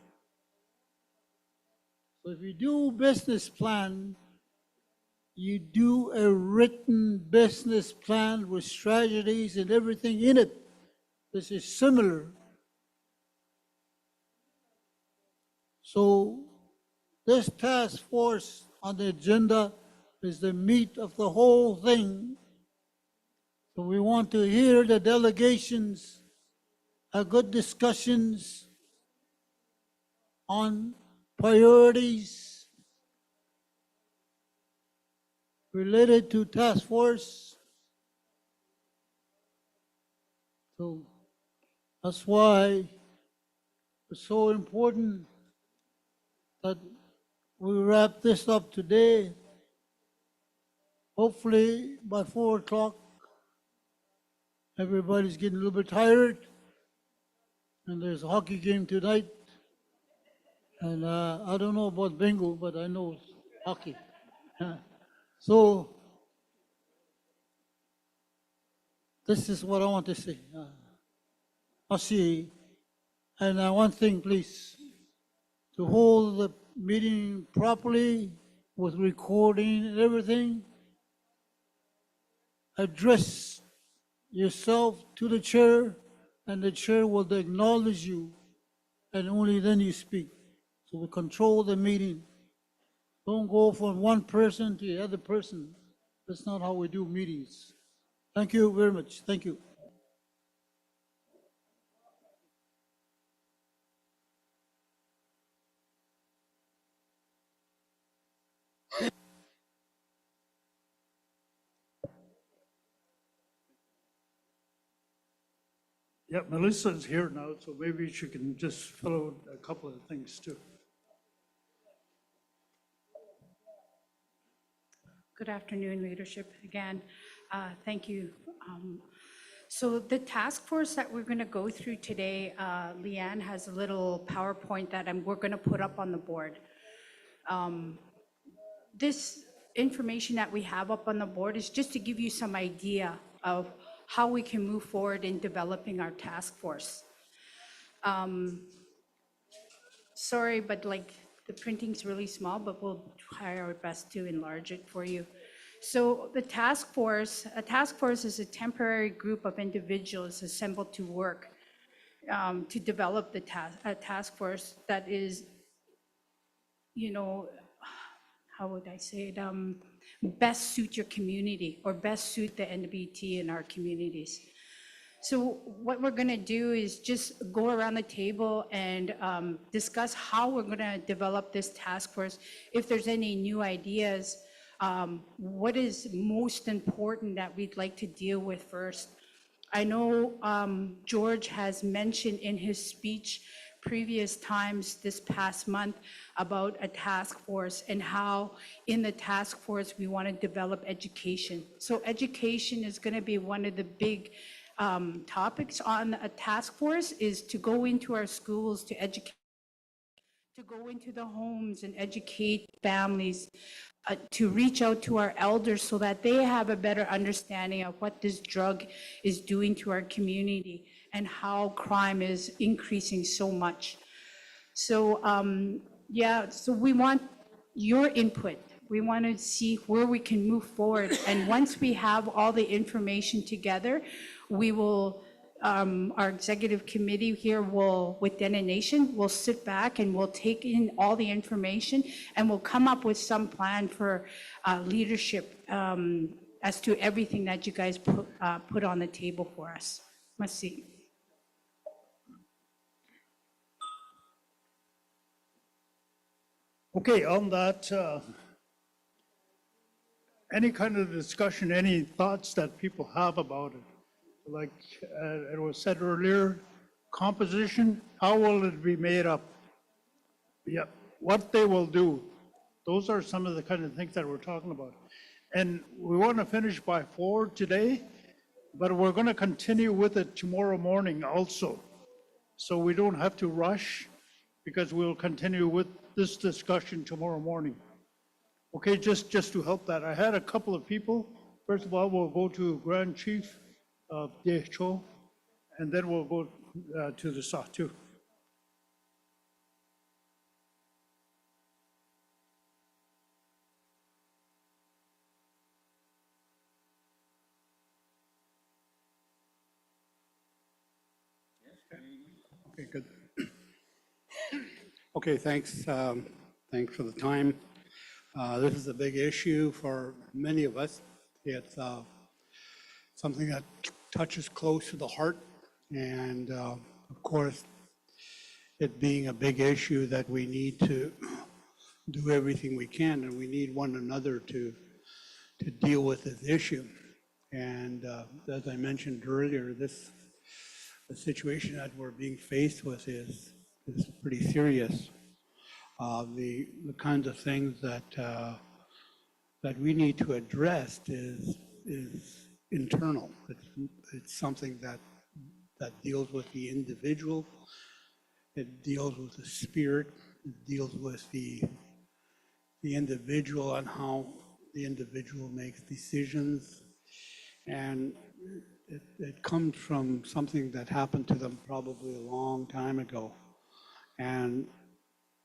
So if you do business plan, you do a written business plan with strategies and everything in it. This is similar. So this task force on the agenda is the meat of the whole thing. So we want to hear the delegations, have good discussions on priorities related to task force. So that's why it's so important that we wrap this up today. Hopefully by 4 o'clock, everybody's getting a little bit tired. And there's a hockey game tonight. And I don't know about bingo, but I know Okay. So this is what I want to say. I'll see. And one thing, please, to hold the meeting properly with recording and everything, address yourself to the chair, and the chair will acknowledge you, and only then you speak. So we control the meeting. Don't go from one person to the other person. That's not how we do meetings. Thank you very much. Thank you. Yeah, Melissa's here now, so maybe she can just fill out a couple of things too. Good afternoon, leadership. Again, thank you. So the task force that we're going to go through today, Leanne has a little PowerPoint that we're going to put up on the board. This information that we have up on the board is just to give you some idea of how we can move forward in developing our task force. Sorry, but like the printing's really small, but we'll try our best to enlarge it for you. So the task force, a task force is a temporary group of individuals assembled to work to develop the task force that is, you know, how would I say it, best suit your community or best suit the NBT in our communities. So what we're going to do is just go around the table and discuss how we're going to develop this task force. If there's any new ideas, what is most important that we'd like to deal with first. I know George has mentioned in his speech previous times this past month about a task force and how in the task force we want to develop education. So education is going to be one of the big topics on a task force, is to go into our schools to educate, to go into the homes and educate families, to reach out to our elders so that they have a better understanding of what this drug is doing to our community and how crime is increasing so much. So yeah, so we want your input. We want to see where we can move forward. And once we have all the information together, we will, our executive committee here will, with Dene will sit back and we'll take in all the information and we'll come up with some plan for leadership as to everything that you guys put on the table for us. Let's see. Okay, on that, any kind of discussion, any thoughts that people have about it? Like it was said earlier, composition, how will it be made up? Yeah, what they will do. Those are some of the kind of things that we're talking about. And we want to finish by 4 today, but we're going to continue with it tomorrow morning also. So we don't have to rush because we'll continue with this discussion tomorrow morning. Okay, just to help that, I had a couple of people. First of all, we'll go to Grand Chief of DHO, and then we'll go to the South too. Okay, good. Okay, thanks. Thanks for the time. This is a big issue for many of us. It's something that touches close to the heart. And of course, it being a big issue that we need to do everything we can, and we need one another to deal with this issue. And as I mentioned earlier, the situation that we're being faced with is pretty serious. The kinds of things that we need to address is internal. It's something that deals with the individual. It deals with the spirit. It deals with the the individual and how the individual makes decisions. And it comes from something that happened to them probably a long time ago. And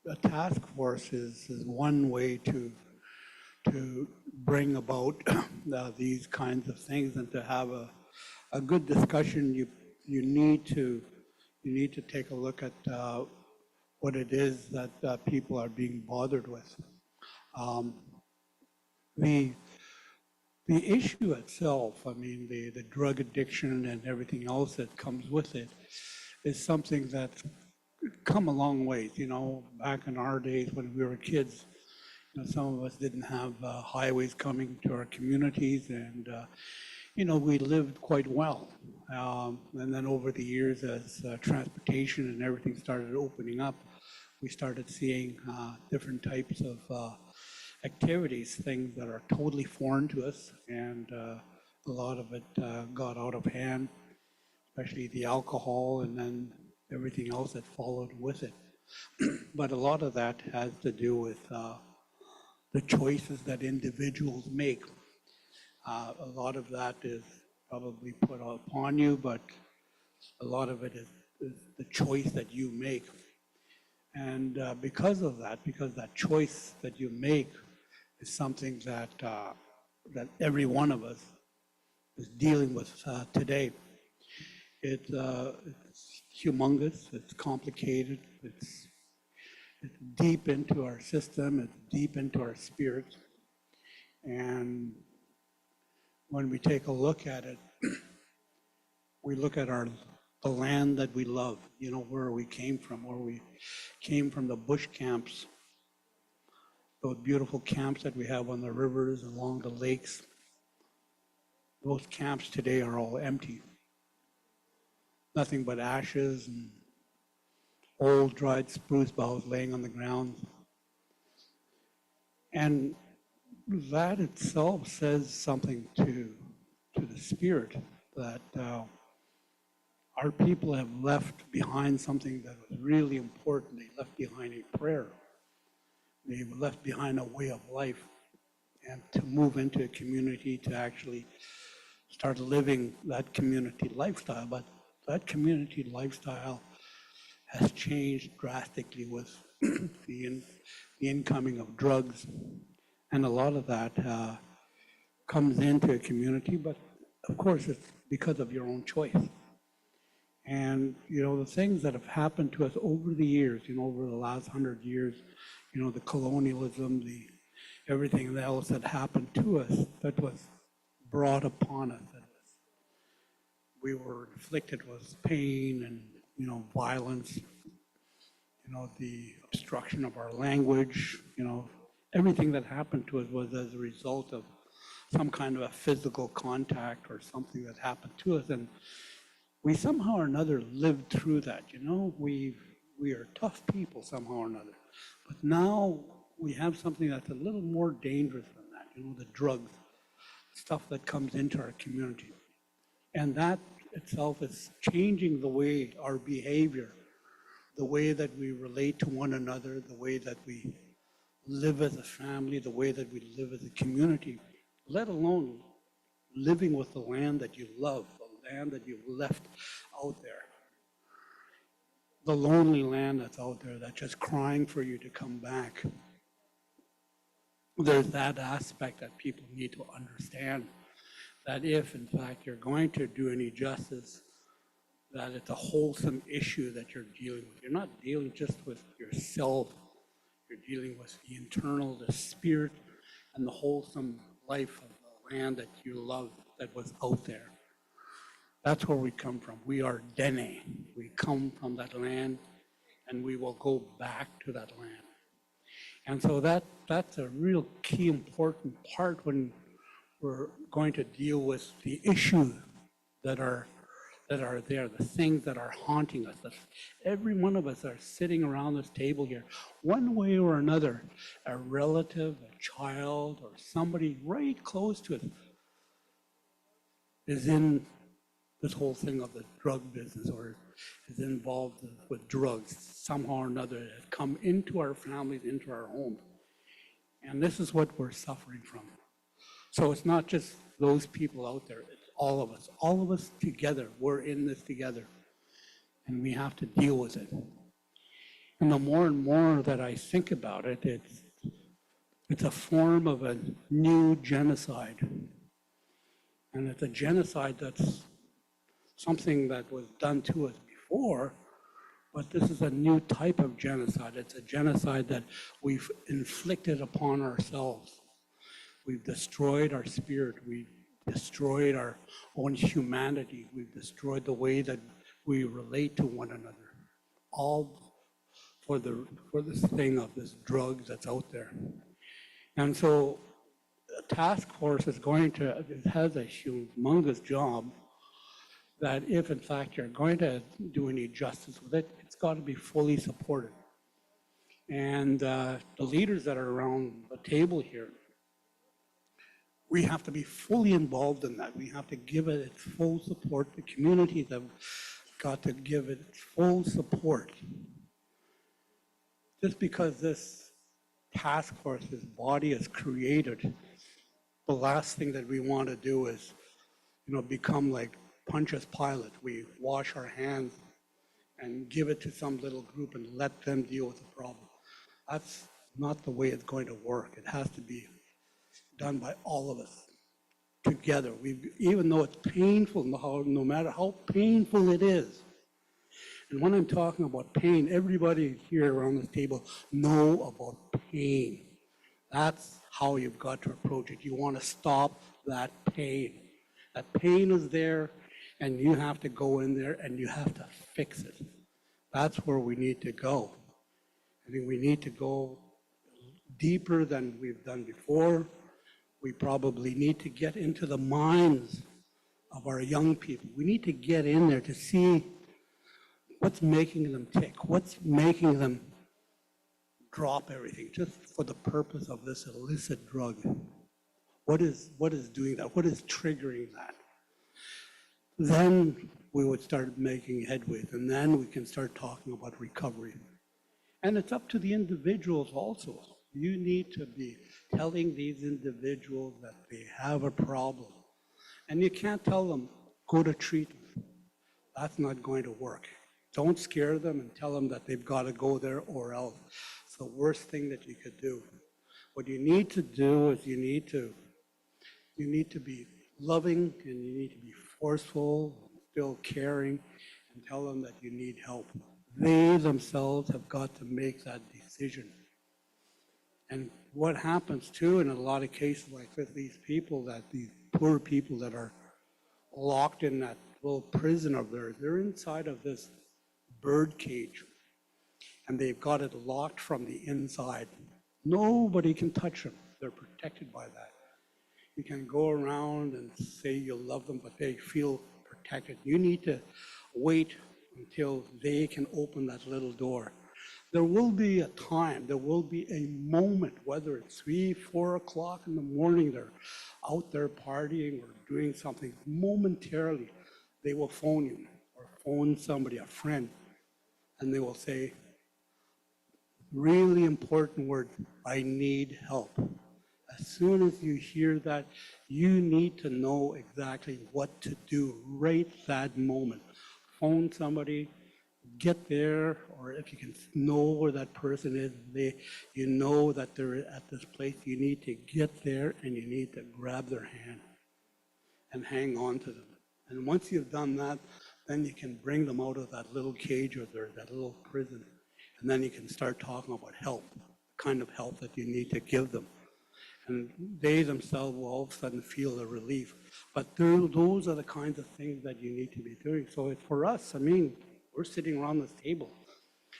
a task force is one way to bring about these kinds of things and to have a good discussion. You need to take a look at what it is that people are being bothered with. The issue itself, I mean, the drug addiction and everything else that comes with it is something that's come a long ways. You know, back in our days when we were kids, you know, some of us didn't have highways coming to our communities, and you know, we lived quite well. And then over the years, as transportation and everything started opening up, we started seeing different types of activities, things that are totally foreign to us, and a lot of it got out of hand, especially the alcohol and then everything else that followed with it. But a lot of that has to do with the choices that individuals make. A lot of that is probably put upon you, but a lot of it is the choice that you make. And because that choice that you make is something that every one of us is dealing with today. It's humongous, it's complicated, it's deep into our system, it's deep into our spirit. And when we take a look at it, we look at the land that we love, you know, where we came from the bush camps, those beautiful camps that we have on the rivers, along the lakes. Those camps today are all empty. Nothing but ashes and old dried spruce boughs laying on the ground. And that itself says something to the spirit that our people have left behind something that was really important. They left behind a prayer. They left behind a way of life, and to move into a community to actually start living that community lifestyle. But that community lifestyle has changed drastically with the incoming of drugs. And a lot of that comes into a community, but of course it's because of your own choice. And, you know, the things that have happened to us over the years, you know, over the last 100 years, you know, the colonialism, everything else that happened to us, that was brought upon us. We were inflicted with pain and, you know, violence, you know, the obstruction of our language, you know, everything that happened to us was as a result of some kind of a physical contact or something that happened to us. And we somehow or another lived through that, you know. We are tough people somehow or another. But now we have something that's a little more dangerous than that, you know, the drugs, stuff that comes into our community. And that itself is changing the way our behavior, the way that we relate to one another, the way that we live as a family, the way that we live as a community, let alone living with the land that you love, the land that you've left out there. The lonely land that's out there that's just crying for you to come back. There's that aspect that people need to understand, that if in fact you're going to do any justice, that it's a wholesome issue that you're dealing with. You're not dealing just with yourself, you're dealing with the internal, the spirit, and the wholesome life of the land that you love that was out there. That's where we come from. We are Dene. We come from that land, and we will go back to that land. And so that's a real key important part when we're going to deal with the issues that are there, the things that are haunting us. Every one of us are sitting around this table here, one way or another, a relative, a child, or somebody right close to us is in this whole thing of the drug business, or is involved with drugs somehow or another, has come into our families, into our homes. And this is what we're suffering from. So it's not just those people out there, it's all of us. All of us together, we're in this together. And we have to deal with it. And the more and more that I think about it, it's a form of a new genocide. And it's a genocide that's something that was done to us before, but this is a new type of genocide. It's a genocide that we've inflicted upon ourselves. We've destroyed our spirit. We've destroyed our own humanity. We've destroyed the way that we relate to one another. All for this thing of this drug that's out there. And so the task force is it has a humongous job that if in fact you're going to do any justice with it, it's got to be fully supported. And the leaders that are around the table here, we have to be fully involved in that. We have to give it its full support. The communities have got to give it its full support. Just because this task force, this body is created, the last thing that we want to do is, become like Pontius Pilate. We wash our hands and give it to some little group and let them deal with the problem. That's not the way it's going to work. It has to be done by all of us together. Even though it's painful, no matter how painful it is. And when I'm talking about pain, everybody here around this table know about pain. That's how you've got to approach it. You want to stop that pain. That pain is there, and you have to go in there and you have to fix it. That's where we need to go. I think we need to go deeper than we've done before. We probably need to get into the minds of our young people. We need to get in there to see what's making them tick, what's making them drop everything just for the purpose of this illicit drug. What is doing that? What is triggering that? Then we would start making headway, and then we can start talking about recovery. And it's up to the individuals also. You need to be telling these individuals that they have a problem. And you can't tell them, go to treatment. That's not going to work. Don't scare them and tell them that they've got to go there or else. It's the worst thing that you could do. What you need to do is you need to be loving and you need to be forceful, still caring, and tell them that you need help. They themselves have got to make that decision. And what happens too in a lot of cases like with these people, these poor people that are locked in that little prison of theirs, they're inside of this bird cage and they've got it locked from the inside. Nobody can touch them. They're protected by that. You can go around and say you love them, but they feel protected. You need to wait until they can open that little door. There will be a time, there will be a moment, whether it's 3, 4 o'clock in the morning, they're out there partying or doing something, momentarily, they will phone you or phone somebody, a friend, and they will say, really important word, I need help. As soon as you hear that, you need to know exactly what to do right that moment. Phone somebody, get there, or if you can know where that person is, you know that they're at this place, you need to get there and you need to grab their hand and hang on to them. And once you've done that, then you can bring them out of that little cage or that little prison. And then you can start talking about help, the kind of help that you need to give them. And they themselves will all of a sudden feel a relief. But those are the kinds of things that you need to be doing. So for us, I mean, we're sitting around this table.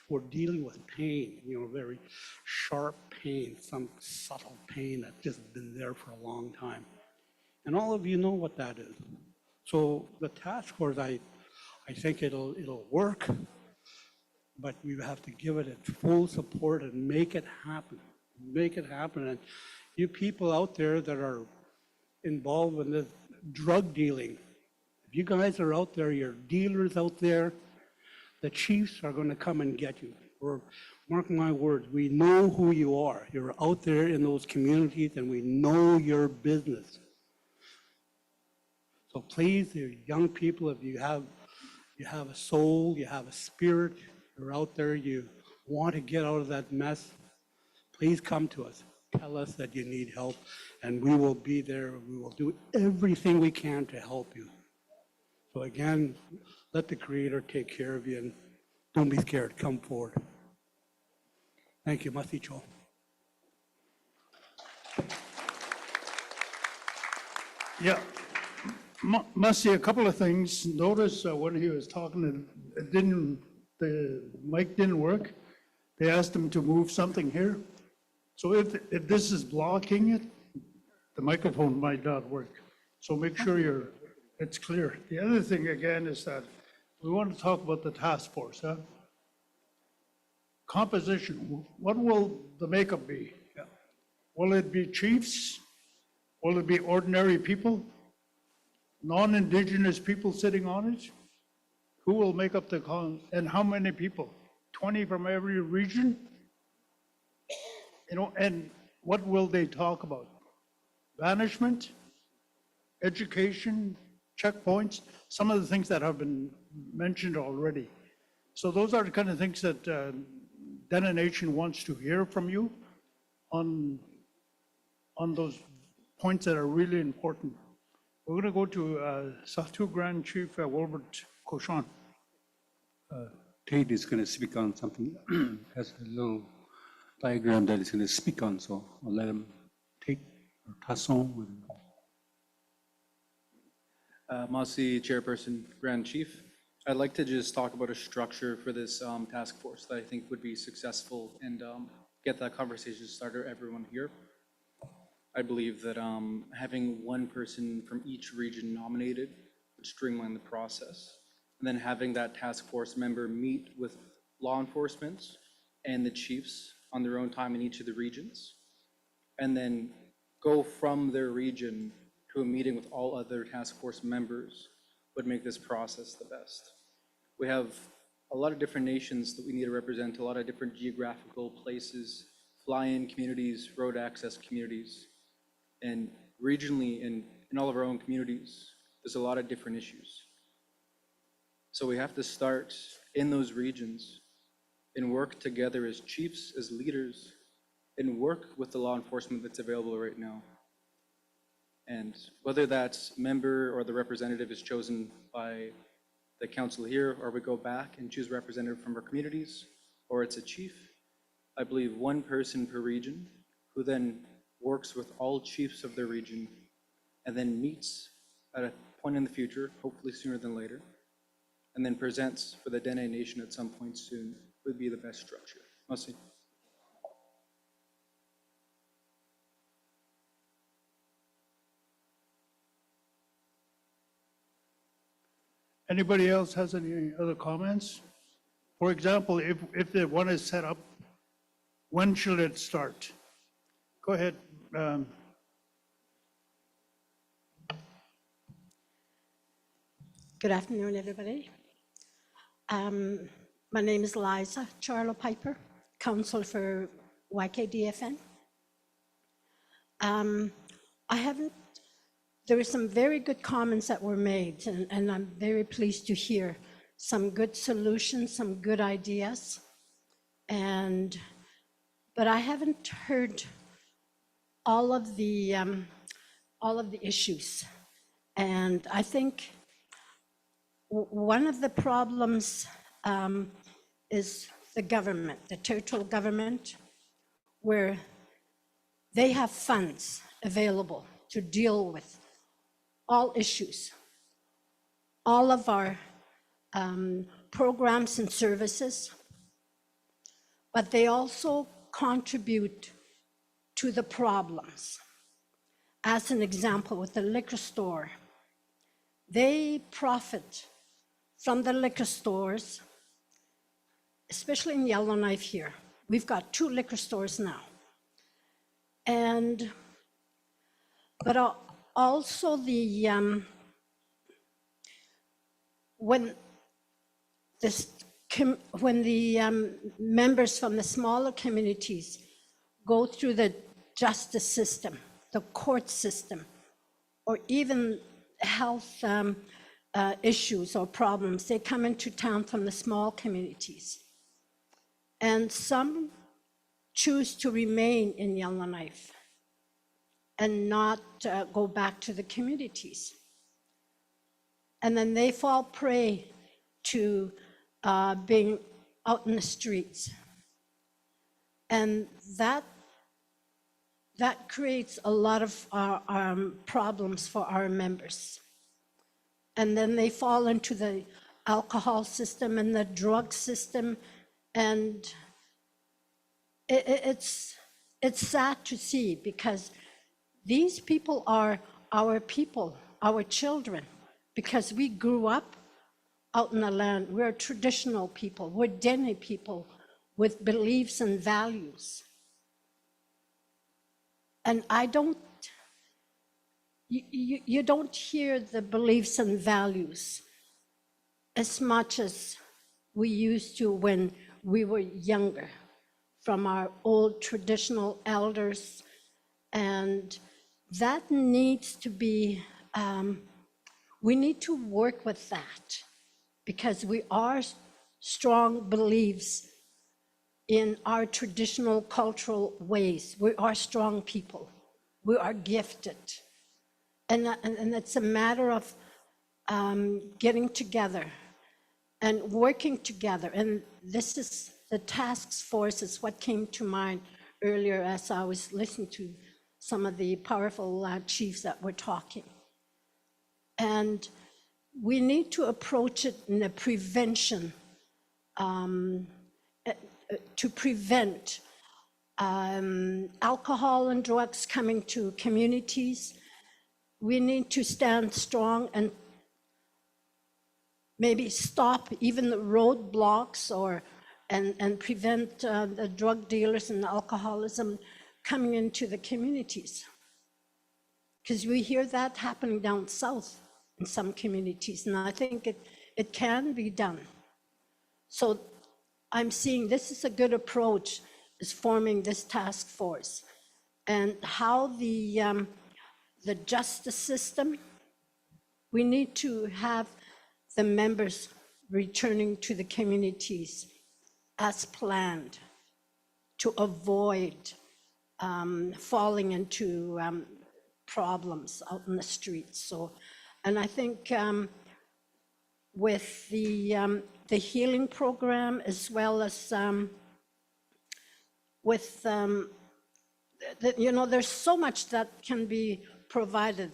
We're dealing with pain, very sharp pain, some subtle pain that's just been there for a long time. And all of you know what that is. So the task force, I think it'll work, but we have to give it its full support and make it happen. Make it happen. And you people out there that are involved in this drug dealing, if you guys are out there, you're dealers out there, the chiefs are going to come and get you. mark my words, we know who you are. You're out there in those communities and we know your business. So please, you young people, if you have a soul, you have a spirit, you're out there, you want to get out of that mess, please come to us. Tell us that you need help, and we will be there. We will do everything we can to help you. So again, let the Creator take care of you, and don't be scared. Come forward. Thank you. Masicho. Yeah, must see a couple of things. Notice when he was talking, the mic didn't work. They asked him to move something here. So if this is blocking it, the microphone might not work. So make sure it's clear. The other thing again is that we want to talk about the task force. Composition, what will the makeup be? Will it be chiefs? Will it be ordinary people? Non-Indigenous people sitting on it? Who will make up and how many people? 20 from every region? And what will they talk about? Banishment, education, checkpoints, some of the things that have been mentioned already. So those are the kind of things that Dene Nation wants to hear from you on those points that are really important. We're going to go to Sahtu Grand Chief Wilbert Koshan. Tate is going to speak on something, has a little diagram that he's going to speak on, so I'll let him take or pass on. Masi, Chairperson, Grand Chief. I'd like to just talk about a structure for this task force that I think would be successful and get that conversation started, everyone here. I believe that having one person from each region nominated would streamline the process. And then having that task force member meet with law enforcement and the chiefs on their own time in each of the regions, and then go from their region to a meeting with all other task force members would make this process the best. We have a lot of different nations that we need to represent, a lot of different geographical places, fly-in communities, road access communities, and regionally in all of our own communities, there's a lot of different issues. So we have to start in those regions and work together as chiefs, as leaders, and work with the law enforcement that's available right now. And whether that member or the representative is chosen by the council here, or we go back and choose a representative from our communities, or it's a chief, I believe one person per region who then works with all chiefs of their region and then meets at a point in the future, hopefully sooner than later, and then presents for the Dene Nation at some point soon would be the best structure. Merci. Anybody else has any other comments? For example, if the one is set up, when should it start? Go ahead. Good afternoon, everybody. My name is Liza Charlo Piper, counsel for YKDFN. There were some very good comments that were made, and I'm very pleased to hear some good solutions, some good ideas. But I haven't heard all of the issues. And I think one of the problems is the government, the territorial government, where they have funds available to deal with all issues, all of our programs and services, but they also contribute to the problems. As an example, with the liquor store, they profit from the liquor stores, especially in Yellowknife here. We've got 2 liquor stores now. But also when this when the members from the smaller communities go through the justice system, the court system, or even health issues or problems, they come into town from the small communities. And some choose to remain in Yellowknife and not go back to the communities. And then they fall prey to being out in the streets. And that creates a lot of problems for our members. And then they fall into the alcohol system and the drug system, and it's sad to see, because these people are our people, our children, because we grew up out in the land. We're traditional people, we're Dene people with beliefs and values. And you don't hear the beliefs and values as much as we used to when we were younger, from our old traditional elders. And that needs to be, we need to work with that, because we are strong beliefs in our traditional cultural ways. We are strong people. We are gifted. And it's a matter of getting together and working together. And this is the task force, is what came to mind earlier as I was listening to some of the powerful chiefs that were talking. And we need to approach it in a prevention, to prevent alcohol and drugs coming to communities. We need to stand strong and maybe stop even the roadblocks and prevent the drug dealers and the alcoholism coming into the communities. Because we hear that happening down south in some communities, and I think it can be done. So I'm seeing this is a good approach, is forming this task force, and how the justice system, we need to have the members returning to the communities as planned, to avoid falling into problems out in the streets. So, and I think with the healing program, as well as with there's so much that can be provided,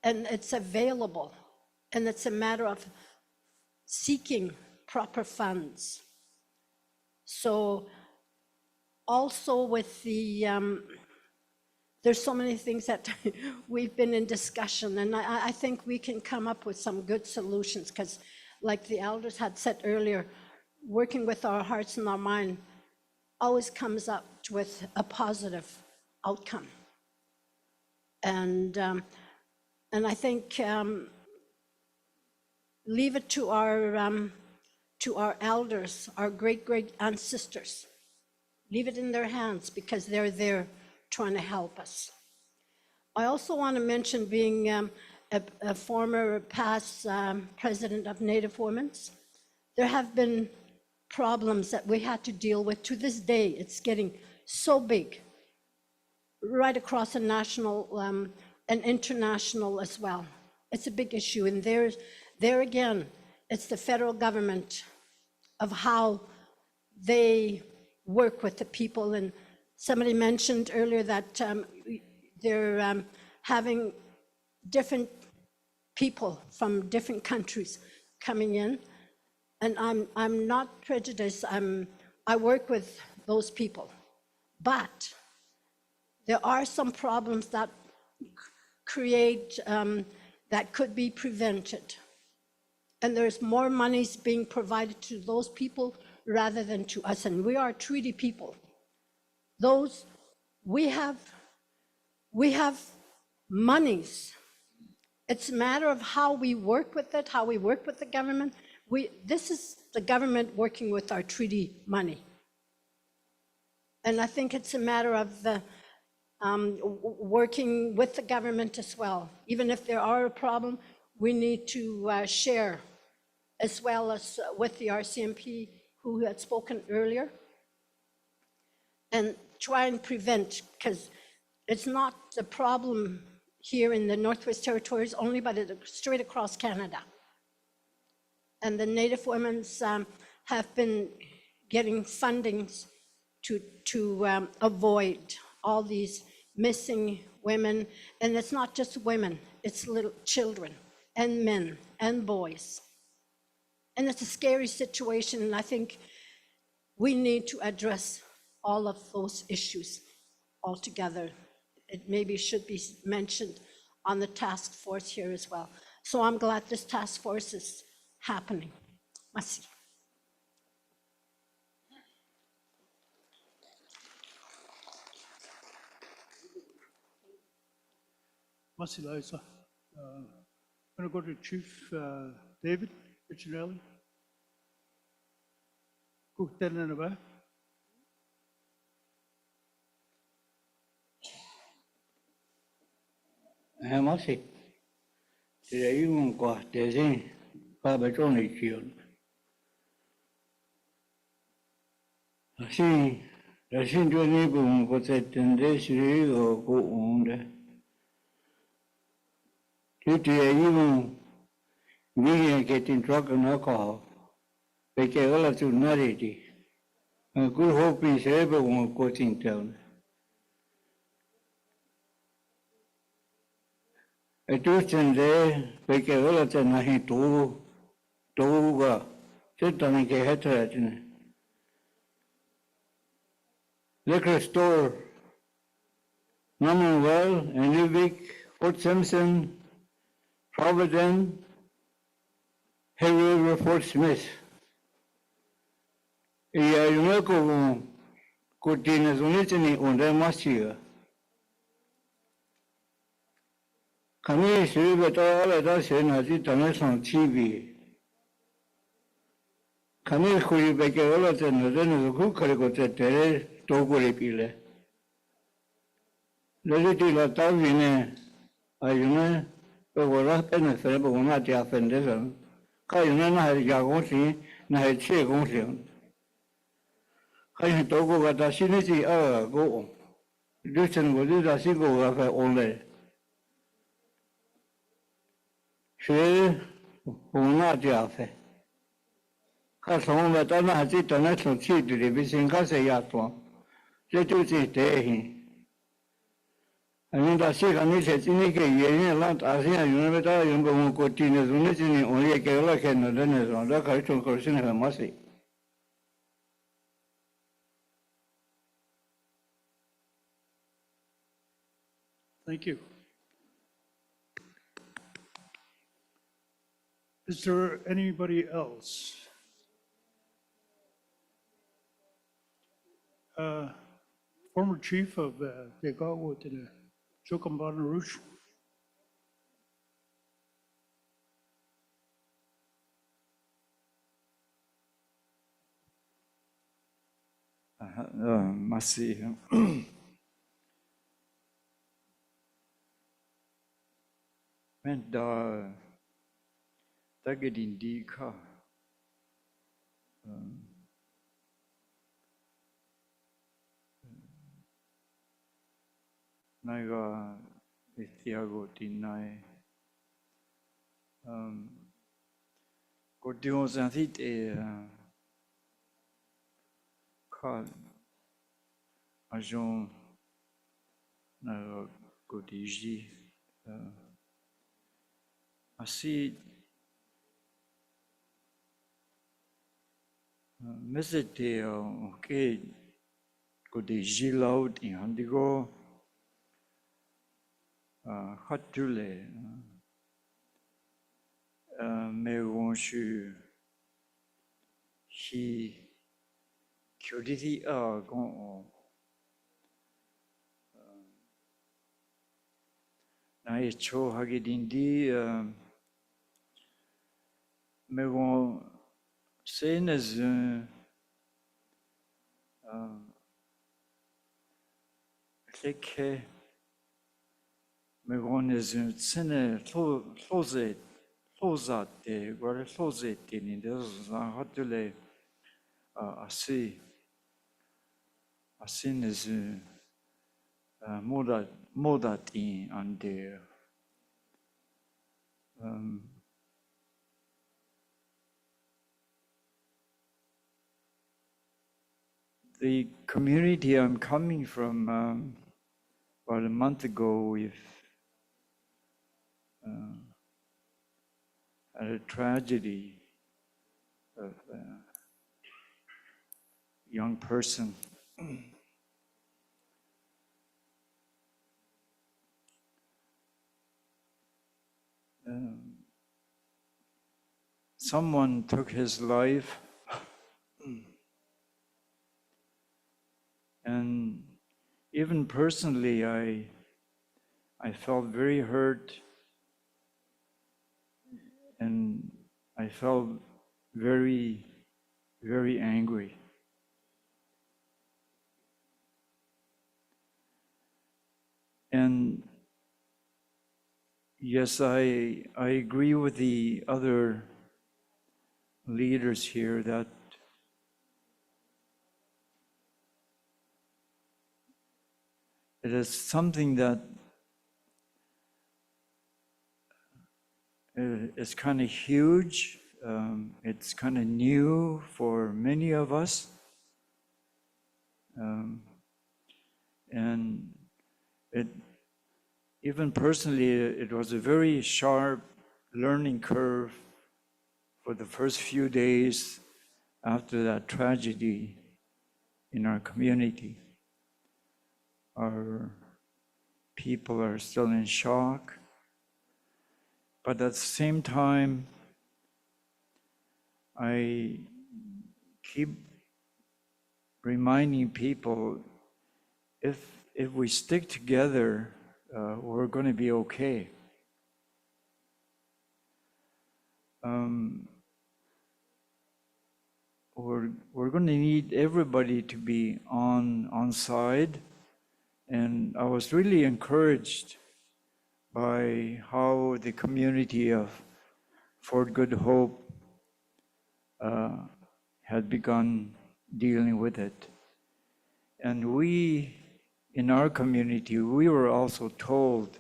and it's available, and it's a matter of seeking proper funds. So also with the there's so many things that we've been in discussion, and I think we can come up with some good solutions, because like the elders had said earlier, working with our hearts and our mind always comes up with a positive outcome. And I think leave it to our elders, our great ancestors. Leave it in their hands, because they're there trying to help us. I also want to mention, being a former past president of Native Women's, there have been problems that we had to deal with. To this day, it's getting so big, right across the national and international as well. It's a big issue, and there again, it's the federal government of how they work with the people. And somebody mentioned earlier that they're having different people from different countries coming in, and I'm not prejudiced. I work with those people, but there are some problems that create that could be prevented, and there's more monies being provided to those people rather than to us. And we are treaty people. Those we have monies. It's a matter of how we work with it, how we work with the government, This is the government working with our treaty money. And I think it's a matter of the working with the government as well. Even if there are a problem, we need to share, as well as with the RCMP who had spoken earlier, and try and prevent, because it's not the problem here in the Northwest Territories only, but it's straight across Canada. And the Native women's have been getting fundings to avoid all these missing women. And it's not just women, it's little children and men and boys. And it's a scary situation, and I think we need to address all of those issues altogether. It maybe should be mentioned on the task force here as well. So I'm glad this task force is happening. Merci. Merci, Liza. I'm going to go to Chief David Piccinelli. Go stand in the back. Merci. Today you won't go there's any Baba only children. I see the single neighbor was at this or go on there. Today you won't be getting drunk and alcohol. They get all to narity. A good hope is everyone goes in town. I do send there, they get all of them. I do sit down and get head. Liquor store, Norman Well, and Newvick, Fort Simpson, Providence, Hay River, Fort Smith. Y hay una como cortinas unitani onda masía. Kami suri bata ala da se nazi tane son TV. Kami kuri beke ala te nazi nazi kare ko te tere togore pile. Lele ti la ta vine ayune pegora pene fere pegona ti afende san. Ka ayune na hai ya gongsi na hai che gongsi. Hay togo ga da shi ne ji go. Duchen go da shi go ga fa onle. She una dia fe. Ka song ba ta na ji ta na chong chi de bi sin ka se ya to. Je tu ji de hin. Ani da shi ga ni se ji ni ke ye ni la ta shi ya yun ba ta yun go ko ti ne zu ne ji ni on ye ke la ke no de ne zo da ka chong ko shi ne ma si. Thank you. Is there anybody else? Former chief of Tegawa to the Chokambana Rouge. Merci. Men da tagedin di ka naiga itiago tinai Cordion Zanthit et ka agent na Codigi Asi mesete ke Codigi laut in handigo Hatule mais on je he curity gon na cho hagidindi mais on same as like me one is sene close de where close in this how to lay I see is moda in and the the community I'm coming from about a month ago we've had a tragedy of a young person. Someone took his life, and even personally, I felt very hurt, and I felt very, very angry. And yes, I agree with the other leaders here that it is something that is kind of huge. It's kind of new for many of us. And even personally, it was a very sharp learning curve for the first few days after that tragedy in our community. Our people are still in shock, but at the same time, I keep reminding people, if we stick together, we're going to be okay. We're going to need everybody to be on side, and I was really encouraged by how the community of Fort Good Hope had begun dealing with it. And we, in our community, we were also told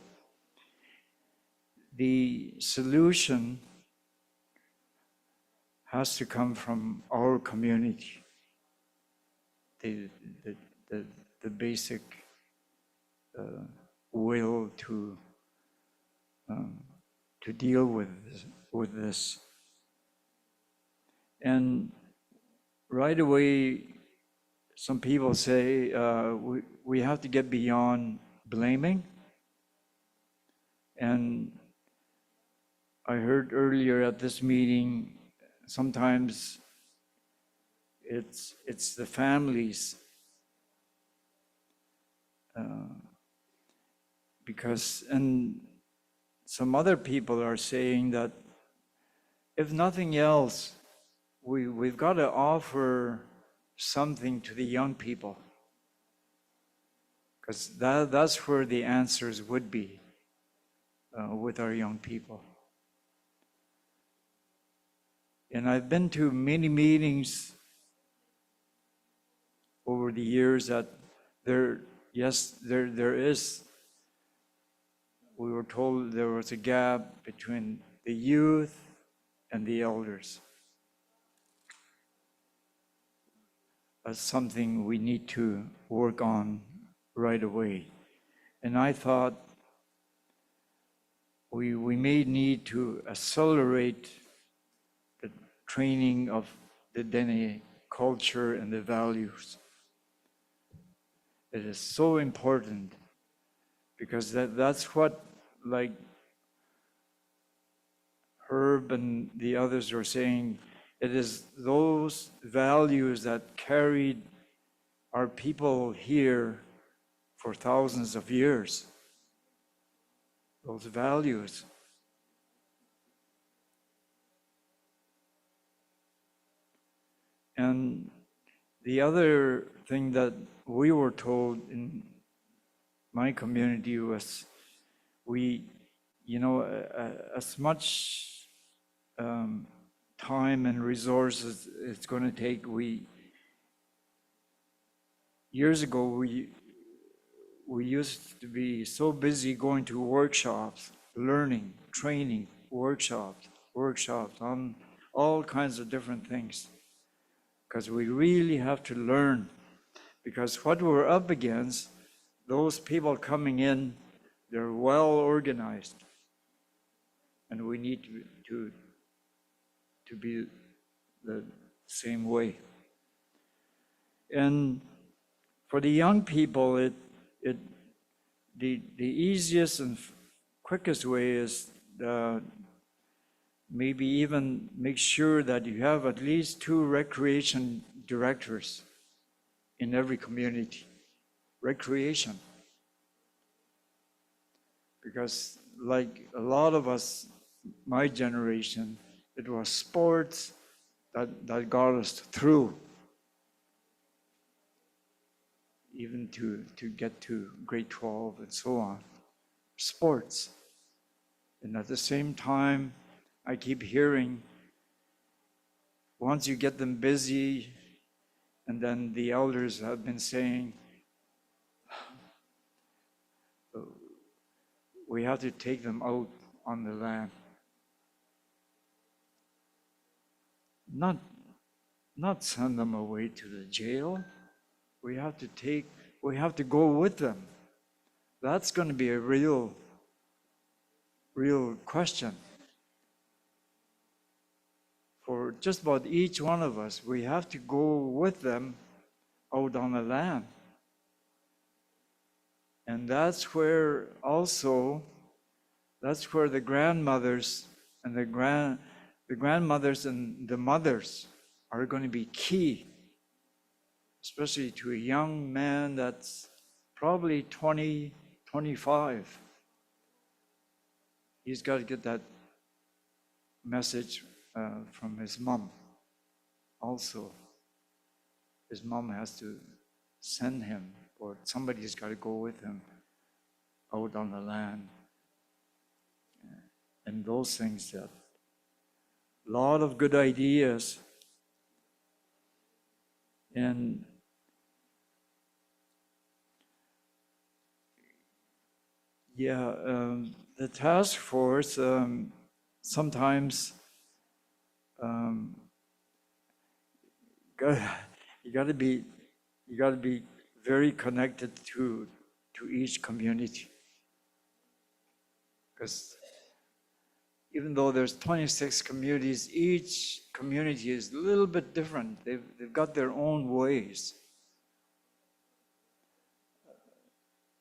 the solution has to come from our community, the basic will to deal with this. And right away, some people say we have to get beyond blaming. And I heard earlier at this meeting, sometimes it's the families, because, and some other people are saying that if nothing else, we've got to offer something to the young people, because that's where the answers would be with our young people. And I've been to many meetings over the years that there is, we were told there was a gap between the youth and the elders. That's something we need to work on right away. And I thought we may need to accelerate the training of the Dene culture and the values. It is so important, because that's what, like Herb and the others are saying, it is those values that carried our people here for thousands of years. Those values. And the other thing that we were told in my community was as much time and resources it's going to take. Years ago, we used to be so busy going to workshops, learning, training, workshops on all kinds of different things. Because we really have to learn. Because what we're up against, those people coming in, they're well organized. And we need to be the same way. And for the young people, the easiest and quickest way is maybe even make sure that you have at least 2 recreation directors in every community. Recreation. Because like a lot of us, my generation, it was sports that got us through, even to get to grade 12 and so on. Sports. And at the same time, I keep hearing, once you get them busy, and then the elders have been saying, we have to take them out on the land. Not send them away to the jail. We have to go with them. That's going to be a real question. For just about each one of us, we have to go with them out on the land. And that's where the grandmothers and the grandmothers and the mothers are going to be key, especially to a young man that's probably 20, 25. He's got to get that message from his mom. Also, his mom has to send him, or somebody's got to go with him out on the land. And those things, that a lot of good ideas. And the task force sometimes you got to be very connected to each community, because even though there's 26 communities, each community is a little bit different. They've got their own ways.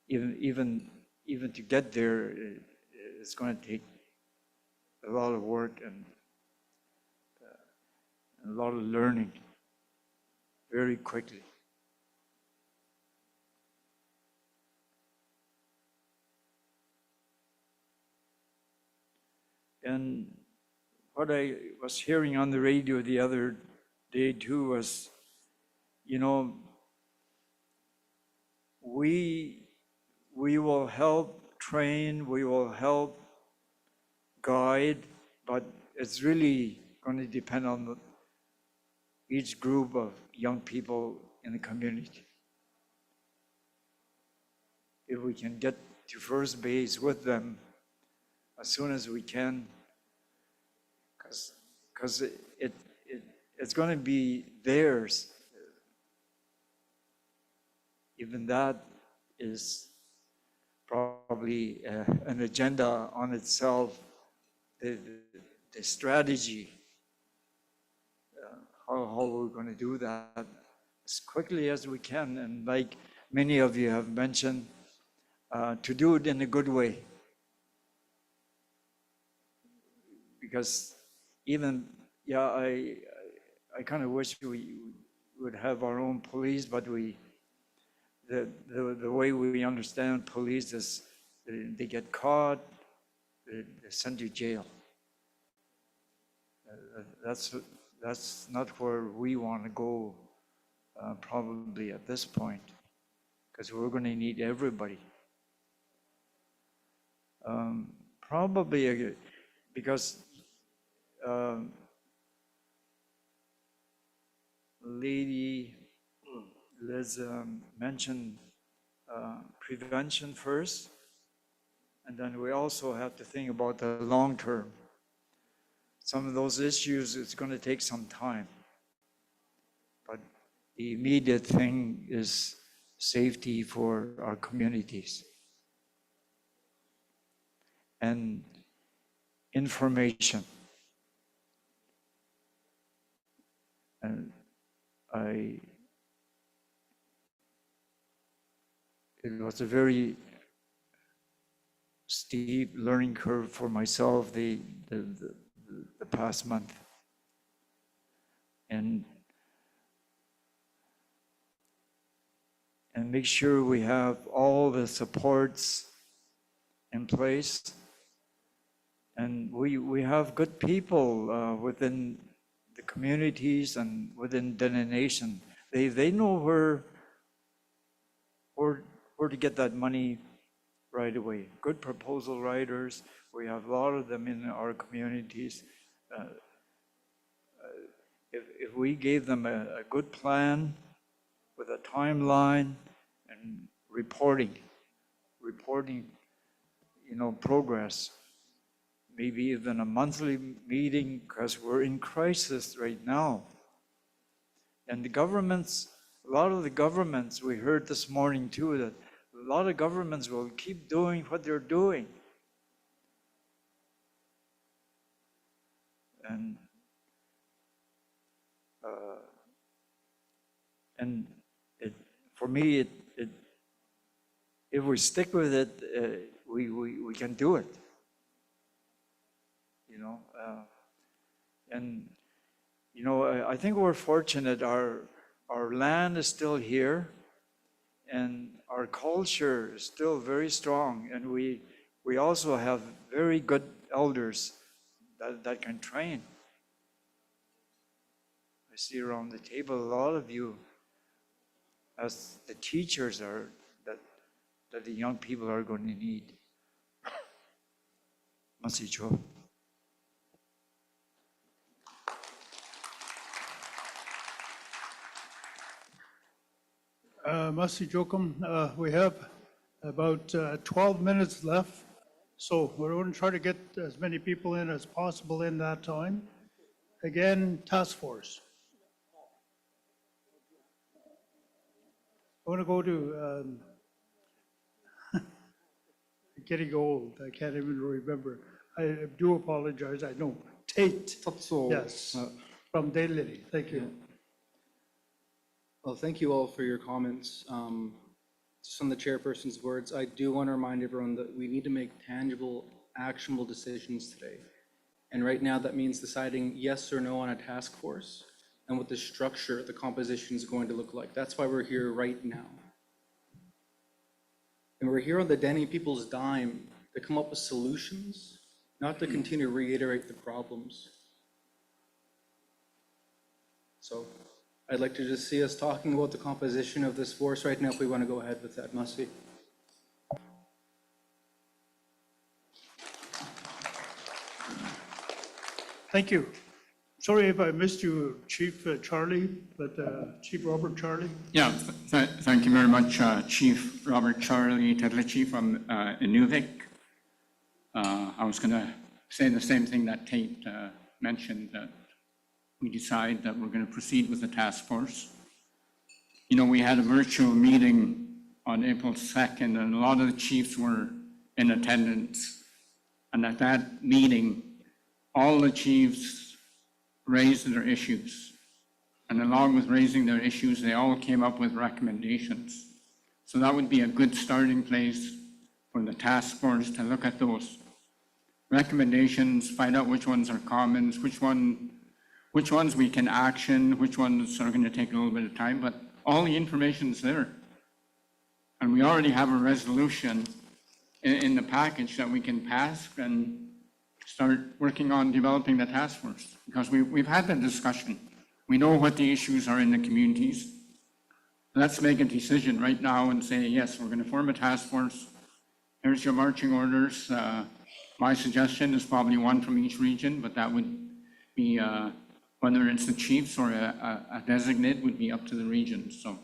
Even to get there, it's going to take a lot of work and a lot of learning very quickly. And what I was hearing on the radio the other day too was, we will help train, we will help guide, but it's really going to depend on each group of young people in the community. If we can get to first base with them as soon as we can, because it's going to be theirs. Even that is probably an agenda on itself, the strategy, how we're going to do that as quickly as we can, and like many of you have mentioned, to do it in a good way. Because even, I kind of wish we would have our own police, but the way we understand police is they get caught, they send you to jail. That's that's not where we want to go probably at this point, because we're going to need everybody. Probably because Lady Liz mentioned prevention first, and then we also have to think about the long term. Some of those issues, it's going to take some time. But the immediate thing is safety for our communities. And information. And it was a very steep learning curve for myself the past month. And make sure we have all the supports in place. And we have good people within the communities and within Dene Nation. They know where to get that money right away. Good proposal writers. We have a lot of them in our communities. If we gave them a good plan with a timeline and reporting, progress, maybe even a monthly meeting, because we're in crisis right now. And the governments, a lot of the governments, we heard this morning too, that a lot of governments will keep doing what they're doing. And for me, if we stick with it, we can do it. I think we're fortunate. Our land is still here, and our culture is still very strong, and we also have very good elders that can train. I see around the table a lot of you as the teachers are that the young people are going to need. Masicho. Masi Jokum, we have about 12 minutes left, so we're going to try to get as many people in as possible in that time. Again, task force. I want to go to, getting old, I can't even remember. I do apologize, I know. Tate. Yes, from Dene. Thank you. Well, thank you all for your comments. Just on the chairperson's words, I do want to remind everyone that we need to make tangible, actionable decisions today. And right now, that means deciding yes or no on a task force and what the structure, the composition is going to look like. That's why we're here right now. And we're here on the Dene people's dime to come up with solutions, not to continue to reiterate the problems. So I'd like to just see us talking about the composition of this force right now if we want to go ahead with that, Masi. Thank you. Sorry if I missed you, Chief Charlie, but Chief Robert Charlie. Yeah, thank you very much, Chief Robert Charlie Tedlichi from Inuvik. I was going to say the same thing that Tate mentioned, that we decide that we're going to proceed with the task force. We had a virtual meeting on April 2nd, and a lot of the chiefs were in attendance. And at that meeting, all the chiefs raised their issues. And along with raising their issues, they all came up with recommendations. So that would be a good starting place for the task force to look at those recommendations, find out which ones are commons, which ones we can action, which ones are going to take a little bit of time, but all the information is there. And we already have a resolution in the package that we can pass and start working on developing the task force, because we've had the discussion. We know what the issues are in the communities. Let's make a decision right now and say, yes, we're going to form a task force. Here's your marching orders. My suggestion is probably one from each region, but that would be, whether it's the chiefs or a designate would be up to the regions. So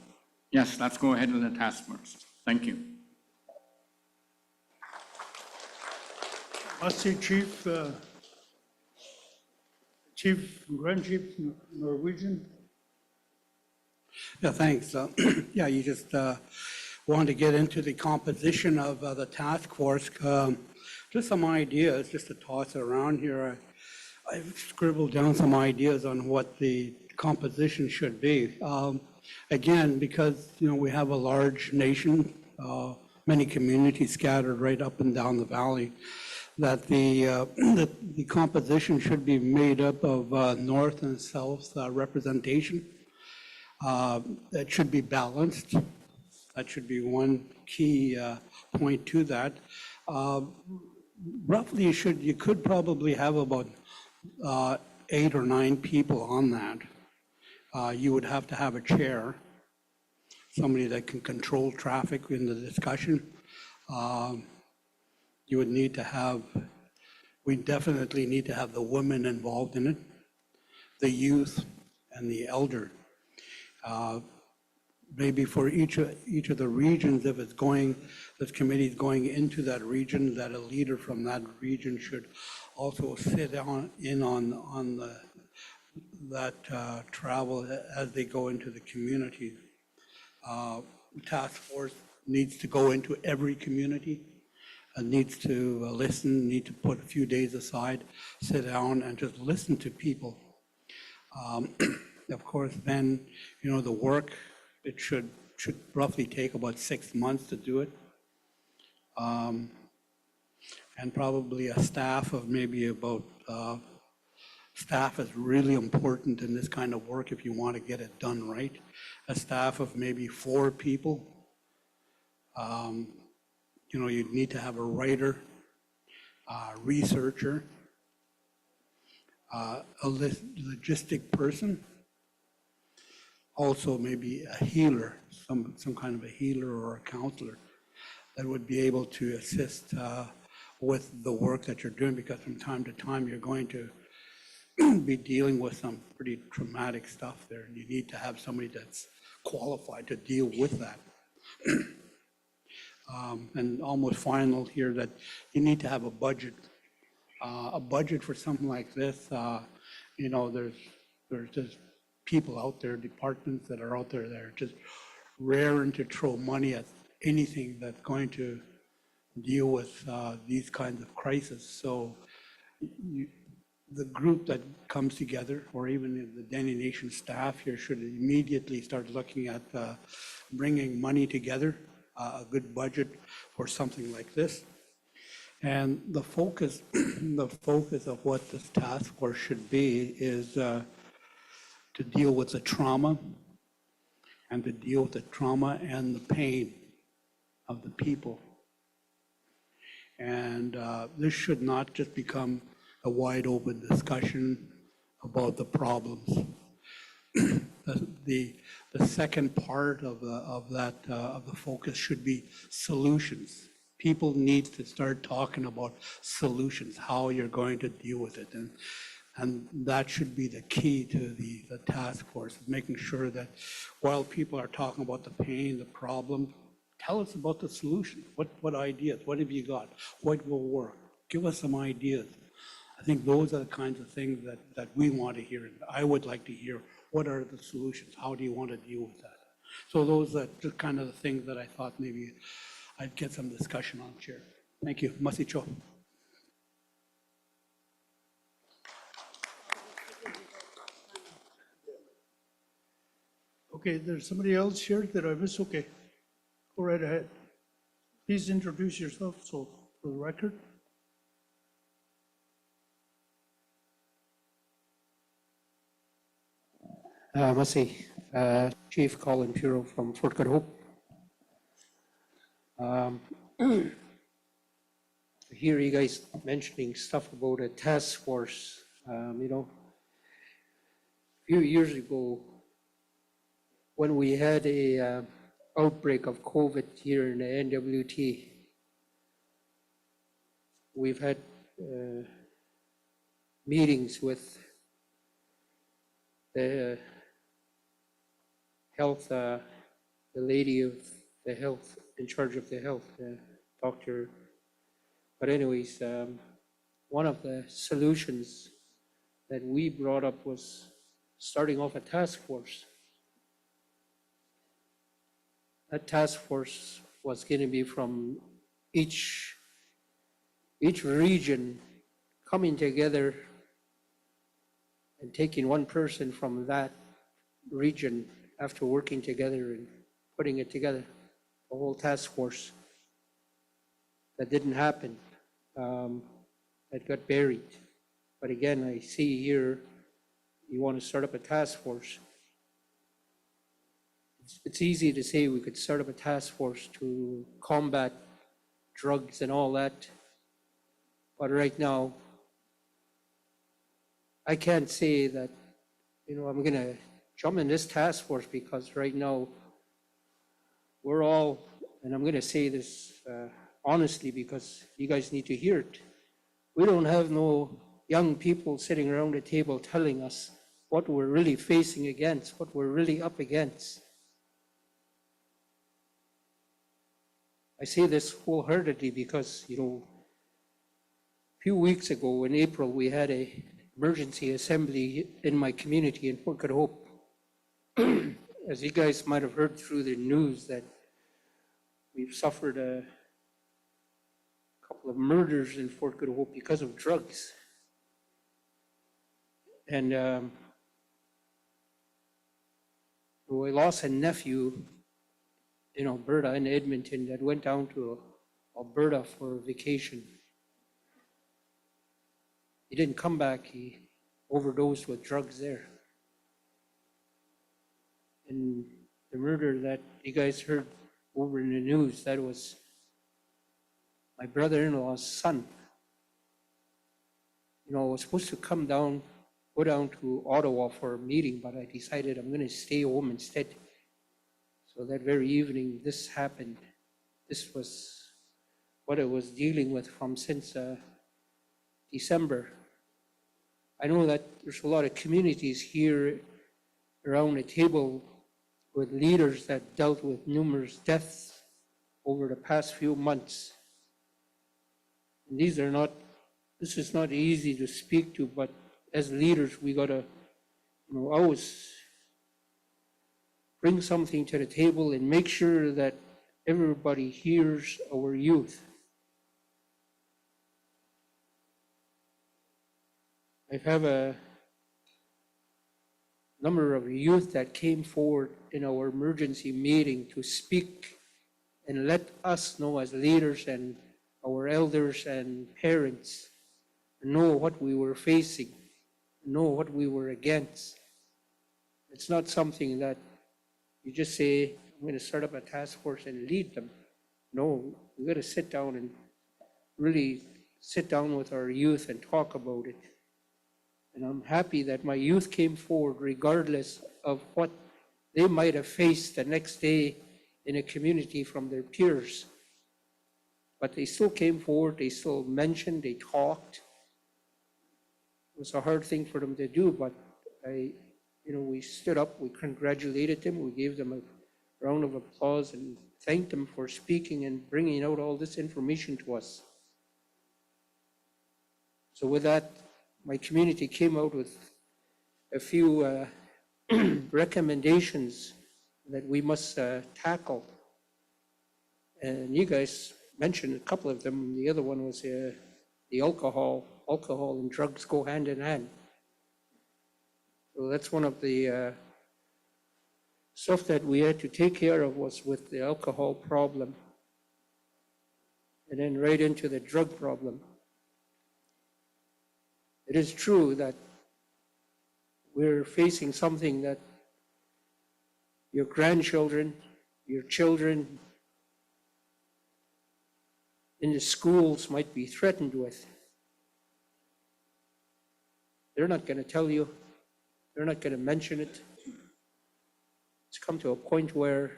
yes, let's go ahead with the task force. Thank you. Massey Chief, Grand Chief Norwegian. Yeah, thanks. Yeah, you just wanted to get into the composition of the task force. Just some ideas, just to toss it around here. I've scribbled down some ideas on what the composition should be. Again, because we have a large nation, many communities scattered right up and down the valley, that the composition should be made up of north and south representation. That should be balanced. That should be one key point to that. Roughly, you could probably have about 8 or 9 people on that. You would have to have a chair, somebody that can control traffic in the discussion. You would need to have, we definitely need to have the women involved in it, the youth, and the elder. Maybe for each of the regions, if it's going, this committee is going into that region, that a leader from that region should also sit in on that travel as they go into the community. Task force needs to go into every community, needs to listen, need to put a few days aside, sit down and just listen to people. Of course, then, the work, it should roughly take about 6 months to do it. And probably a staff of maybe about, staff is really important in this kind of work if you want to get it done right. A staff of maybe 4 people. You'd need to have a writer, a researcher, a logistic person, also maybe a healer, some kind of a healer or a counselor that would be able to assist with the work that you're doing, because from time to time you're going to be dealing with some pretty traumatic stuff there, and you need to have somebody that's qualified to deal with that. And almost final here, that you need to have a budget for something like this. There's just people out there, departments that are out there that are just raring to throw money at anything that's going to deal with these kinds of crises. So the group that comes together, or even the Dene Nation staff here, should immediately start looking at bringing money together, a good budget for something like this. And the focus of what this task force should be is to deal with the trauma, and to deal with the trauma and the pain of the people. And this should not just become a wide open discussion about the problems. The second part of the focus should be solutions. People need to start talking about solutions, how you're going to deal with it. And that should be the key to the task force, making sure that while people are talking about the pain, the problem, tell us about the solution. What ideas? What have you got? What will work? Give us some ideas. I think those are the kinds of things that we want to hear. I would like to hear, what are the solutions? How do you want to deal with that? So those are the kind of the things that I thought maybe I'd get some discussion on, Chair. Thank you. Masicho. Okay, there's somebody else here that I miss. Okay, go right ahead. Please introduce yourself, so for the record. Masi, Chief Colin Puro from Fort Good Hope. hear you guys mentioning stuff about a task force. A few years ago, when we had a outbreak of COVID here in the NWT, we've had meetings with the health, the lady of the health, in charge of the health, doctor. But anyways, one of the solutions that we brought up was starting off a task force. That task force was going to be from each region coming together and taking one person from that region after working together and putting it together, a whole task force. That didn't happen. That got buried. But again, I see here, you want to start up a task force. It's easy to say we could start up a task force to combat drugs and all that. But right now, I can't say that, I'm going to jump in this task force, because right now we're all, and I'm going to say this honestly because you guys need to hear it. We don't have no young people sitting around the table telling us what we're really facing against, what we're really up against. I say this wholeheartedly because, a few weeks ago in April, we had an emergency assembly in my community in Port Good Hope. As you guys might have heard through the news, that we've suffered a couple of murders in Fort Good Hope because of drugs. And I lost a nephew in Alberta, in Edmonton, that went down to Alberta for vacation. He didn't come back. He overdosed with drugs there. And the murder that you guys heard over in the news, that was my brother-in-law's son. I was supposed to go down to Ottawa for a meeting, but I decided I'm going to stay home instead. So that very evening, this happened. This was what I was dealing with since December. I know that there's a lot of communities here around the table with leaders that dealt with numerous deaths over the past few months. And this is not easy to speak to, but as leaders, we gotta, always bring something to the table and make sure that everybody hears our youth. I have a number of youth that came forward in our emergency meeting to speak and let us know as leaders and our elders and parents know what we were facing, know what we were against. It's not something that you just say, I'm going to start up a task force and lead them. No, we got to sit down and really sit down with our youth and talk about it. And I'm happy that my youth came forward regardless of what they might have faced the next day in a community from their peers. But they still came forward, they still mentioned, they talked. It was a hard thing for them to do, but we stood up, we congratulated them, we gave them a round of applause and thanked them for speaking and bringing out all this information to us. So with that, my community came out with a few recommendations that we must tackle. And you guys mentioned a couple of them. The other one was the alcohol. Alcohol and drugs go hand in hand. So that's one of the stuff that we had to take care of, was with the alcohol problem. And then right into the drug problem. It is true that we're facing something that your grandchildren, your children, in the schools might be threatened with. They're not going to tell you. They're not going to mention it. It's come to a point where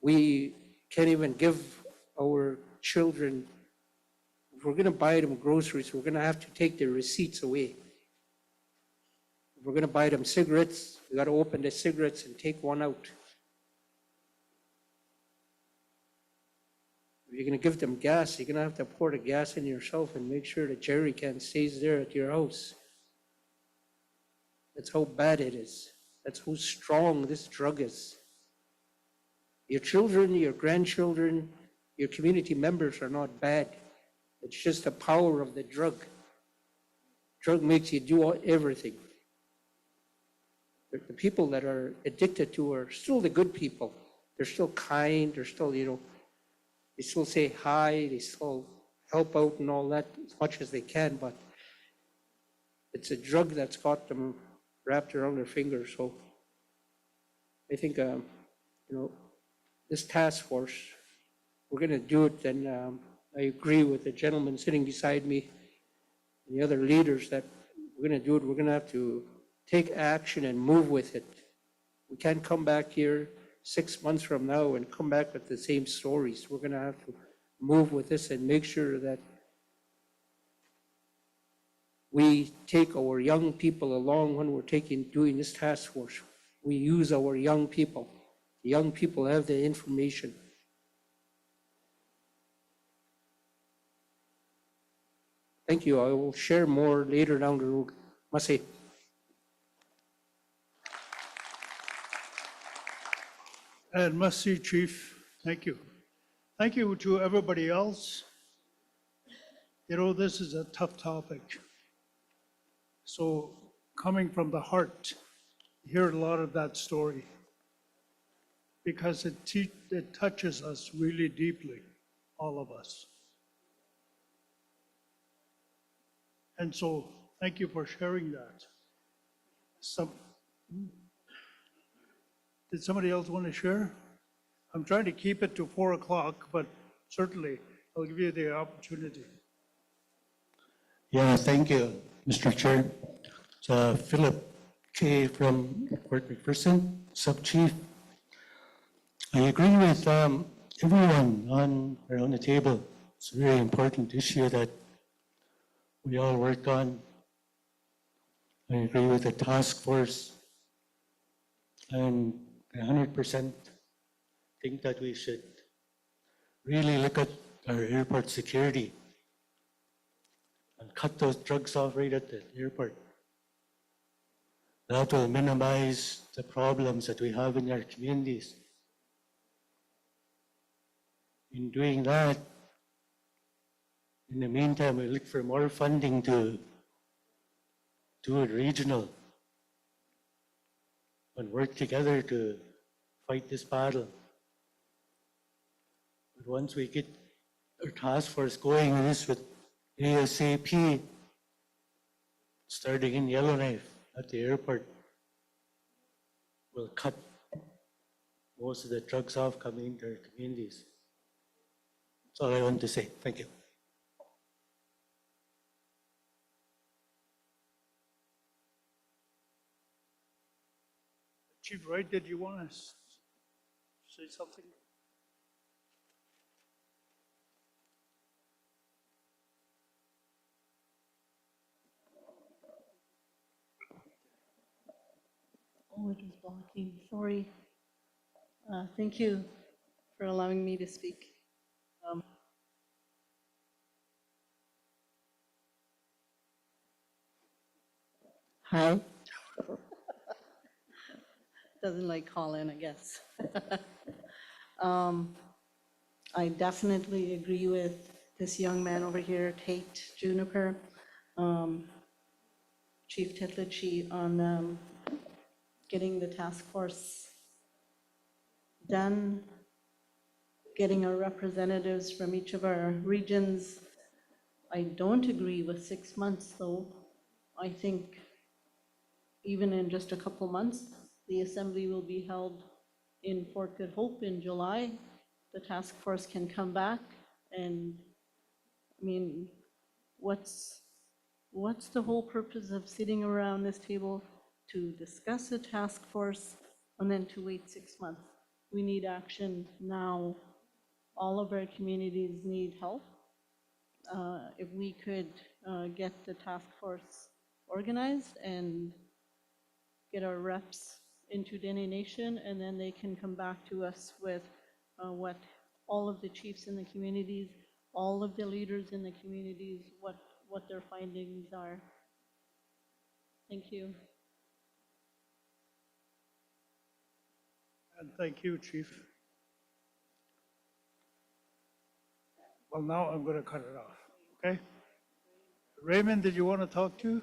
we can't even give our children, if we're going to buy them groceries, we're going to have to take their receipts away. If we're going to buy them cigarettes, we got to open the cigarettes and take one out. If you're going to give them gas, you're going to have to pour the gas in yourself and make sure the jerry can stays there at your house. That's how bad it is. That's how strong this drug is. Your children, your grandchildren, your community members are not bad. It's just the power of the drug. Drug makes you do everything. The people that are addicted to are still the good people. They're still kind. They're still, they still say hi. They still help out and all that as much as they can. But it's a drug that's got them wrapped around their fingers. So I think, this task force, we're going to do it. And I agree with the gentleman sitting beside me and the other leaders that we're going to do it. We're going to have to take action and move with it. We can't come back here 6 months from now and come back with the same stories. We're going to have to move with this and make sure that we take our young people along when we're doing this task force. We use our young people. The young people have the information. Thank you. I will share more later down the road. Masi. And must see, Chief. Thank you. Thank you to everybody else. This is a tough topic. So coming from the heart, hear a lot of that story because it touches us really deeply, all of us. And so thank you for sharing that. Did somebody else want to share? I'm trying to keep it to 4 o'clock, but certainly I'll give you the opportunity. Yeah, thank you, Mr. Chair. Philip K. from Fort McPherson, Sub-Chief. I agree with everyone around the table. It's a very important issue that we all work on. I agree with the task force, and I 100% think that we should really look at our airport security and cut those drugs off right at the airport. That will minimize the problems that we have in our communities. In doing that, in the meantime, we look for more funding to do it regional and work together to fight this battle. But once we get our task force going on this with ASAP, starting in Yellowknife at the airport, we'll cut most of the drugs off coming into our communities. That's all I want to say. Thank you. Chief Wright, did you want to say something? Oh, it was blocking. Sorry. Thank you for allowing me to speak. Hi. Doesn't like call-in, I guess. I definitely agree with this young man over here, Tate Juniper, Chief Titlichi, on getting the task force done, getting our representatives from each of our regions. I don't agree with 6 months, though. I think even in just a couple months, the assembly will be held in Fort Good Hope in July. The task force can come back And, I mean, what's the whole purpose of sitting around this table to discuss a task force and then to wait 6 months? We need action now. All of our communities need help. If we could get the task force organized and get our reps into Dene Nation, and then they can come back to us with what all of the chiefs in the communities, all of the leaders in the communities, what their findings are. Thank you. And thank you, Chief. Well, now I'm going to cut it off, okay? Raymond, did you want to talk to?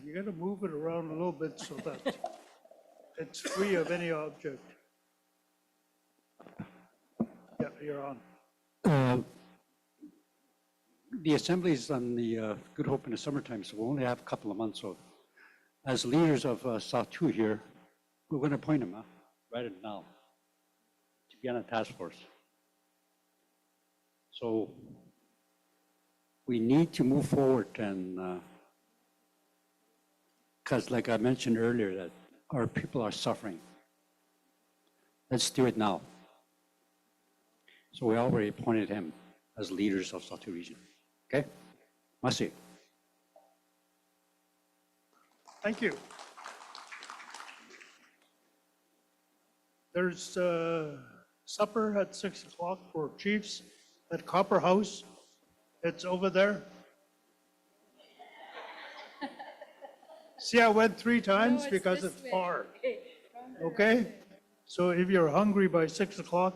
You got to move it around a little bit so that it's free of any object. Yeah, you're on. The assemblies on the Good Hope in the summertime, so we'll only have a couple of months. So as leaders of South 2 here, we're going to appoint them right now to be on a task force. So we need to move forward, and because like I mentioned earlier, that our people are suffering. Let's do it now. So we already appointed him as leaders of South 2 region. Okay? Masi. Thank you. There's supper at 6 o'clock for chiefs at Copper House. It's over there. See, I went 3 times because it's far. Okay? So if you're hungry by 6 o'clock,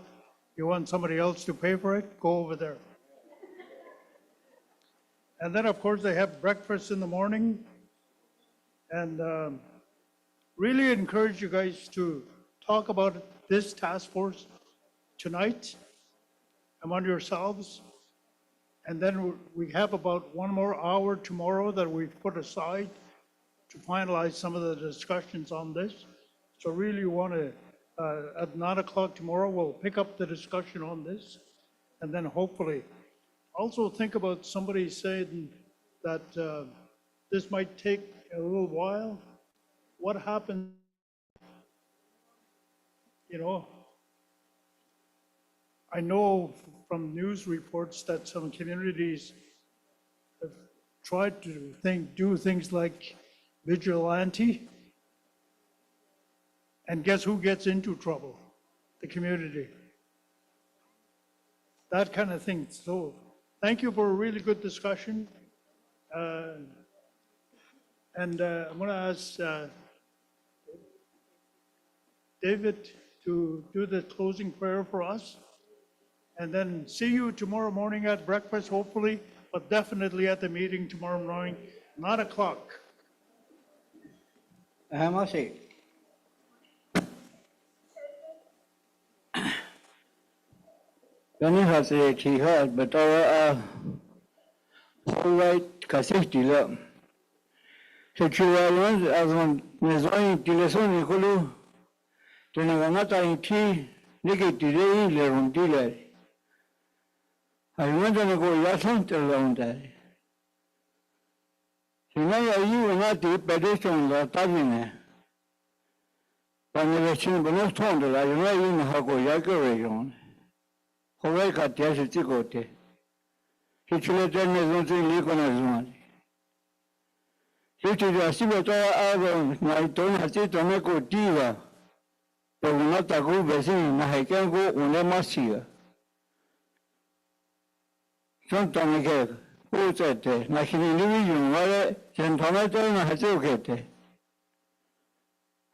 you want somebody else to pay for it, go over there. And then, of course, they have breakfast in the morning. And really encourage you guys to talk about this task force tonight among yourselves. And then we have about 1 more hour tomorrow that we've put aside to finalize some of the discussions on this. So really want to, at 9 o'clock tomorrow, we'll pick up the discussion on this. And then hopefully, also think about somebody saying that this might take a little while. What happens, you know, I know from news reports that some communities have tried to do things like vigilante, and guess who gets into trouble? The community. That kind of thing. So thank you for a really good discussion. I'm going to ask David to do the closing prayer for us. And then see you tomorrow morning at breakfast, hopefully, but definitely at the meeting tomorrow morning, 9 o'clock. Masi. Dene has a tihad, but our Oversight kasih so chualan as on mezoin teleson ikulu tenagangata inti negitire le rondile. I remember to go yasan around that. Sinai ayu na ti pedeston la tavine. Panelachin bonos tondo la ayu na hago yagorejon. Howai katia se tikote. Chile tenne zonzi likona zumani. Chile asibe to aro na itona hasito ne ko diva. Pero no taku besi na hekengo une masiga. Son tamike uzete na hinili yunware sentometo na hasukete.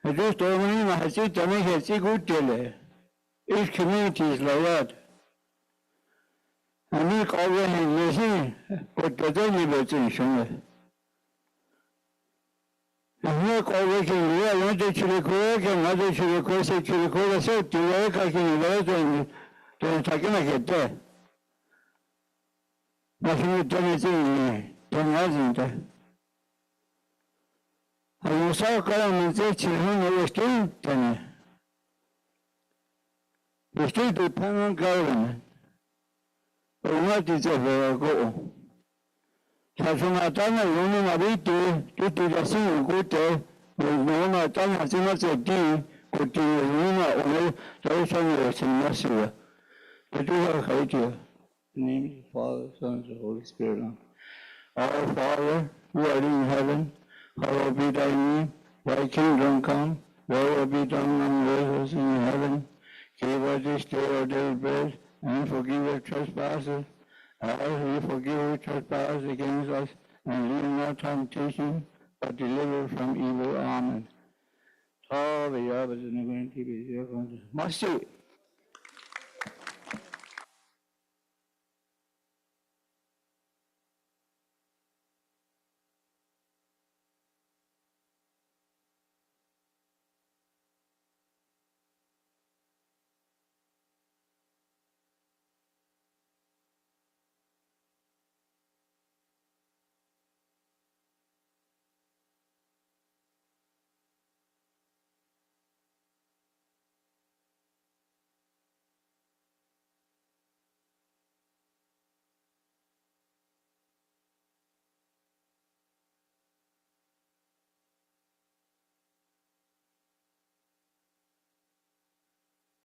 Esto todo na hasito ne hesigutele. Each community is like that. I already listen, but the daily motivation. I already wanted to record and wanted to request it to record a set to work. I can let and then taking a get there. Nothing to anything, don't wasn't. I was all calling and said, "You know, we're still We still depend on government, but not deserve go. Tasunatana yoni nabiti, tutu jasi ukute, wuna tana sima seti, kuti wuna ome, tausani wasimasiwa. Tutu wa kaitia. In the name of the Father, Son, and the Holy Spirit. Our Father, who art in heaven, hallowed be thy name. Thy kingdom come, thy will be done on earth as in heaven. Give us this day our daily bread, and forgive our trespasses, as we forgive who trespass against us, and lead us not temptation, but deliver us from evil. Amen. Mercy.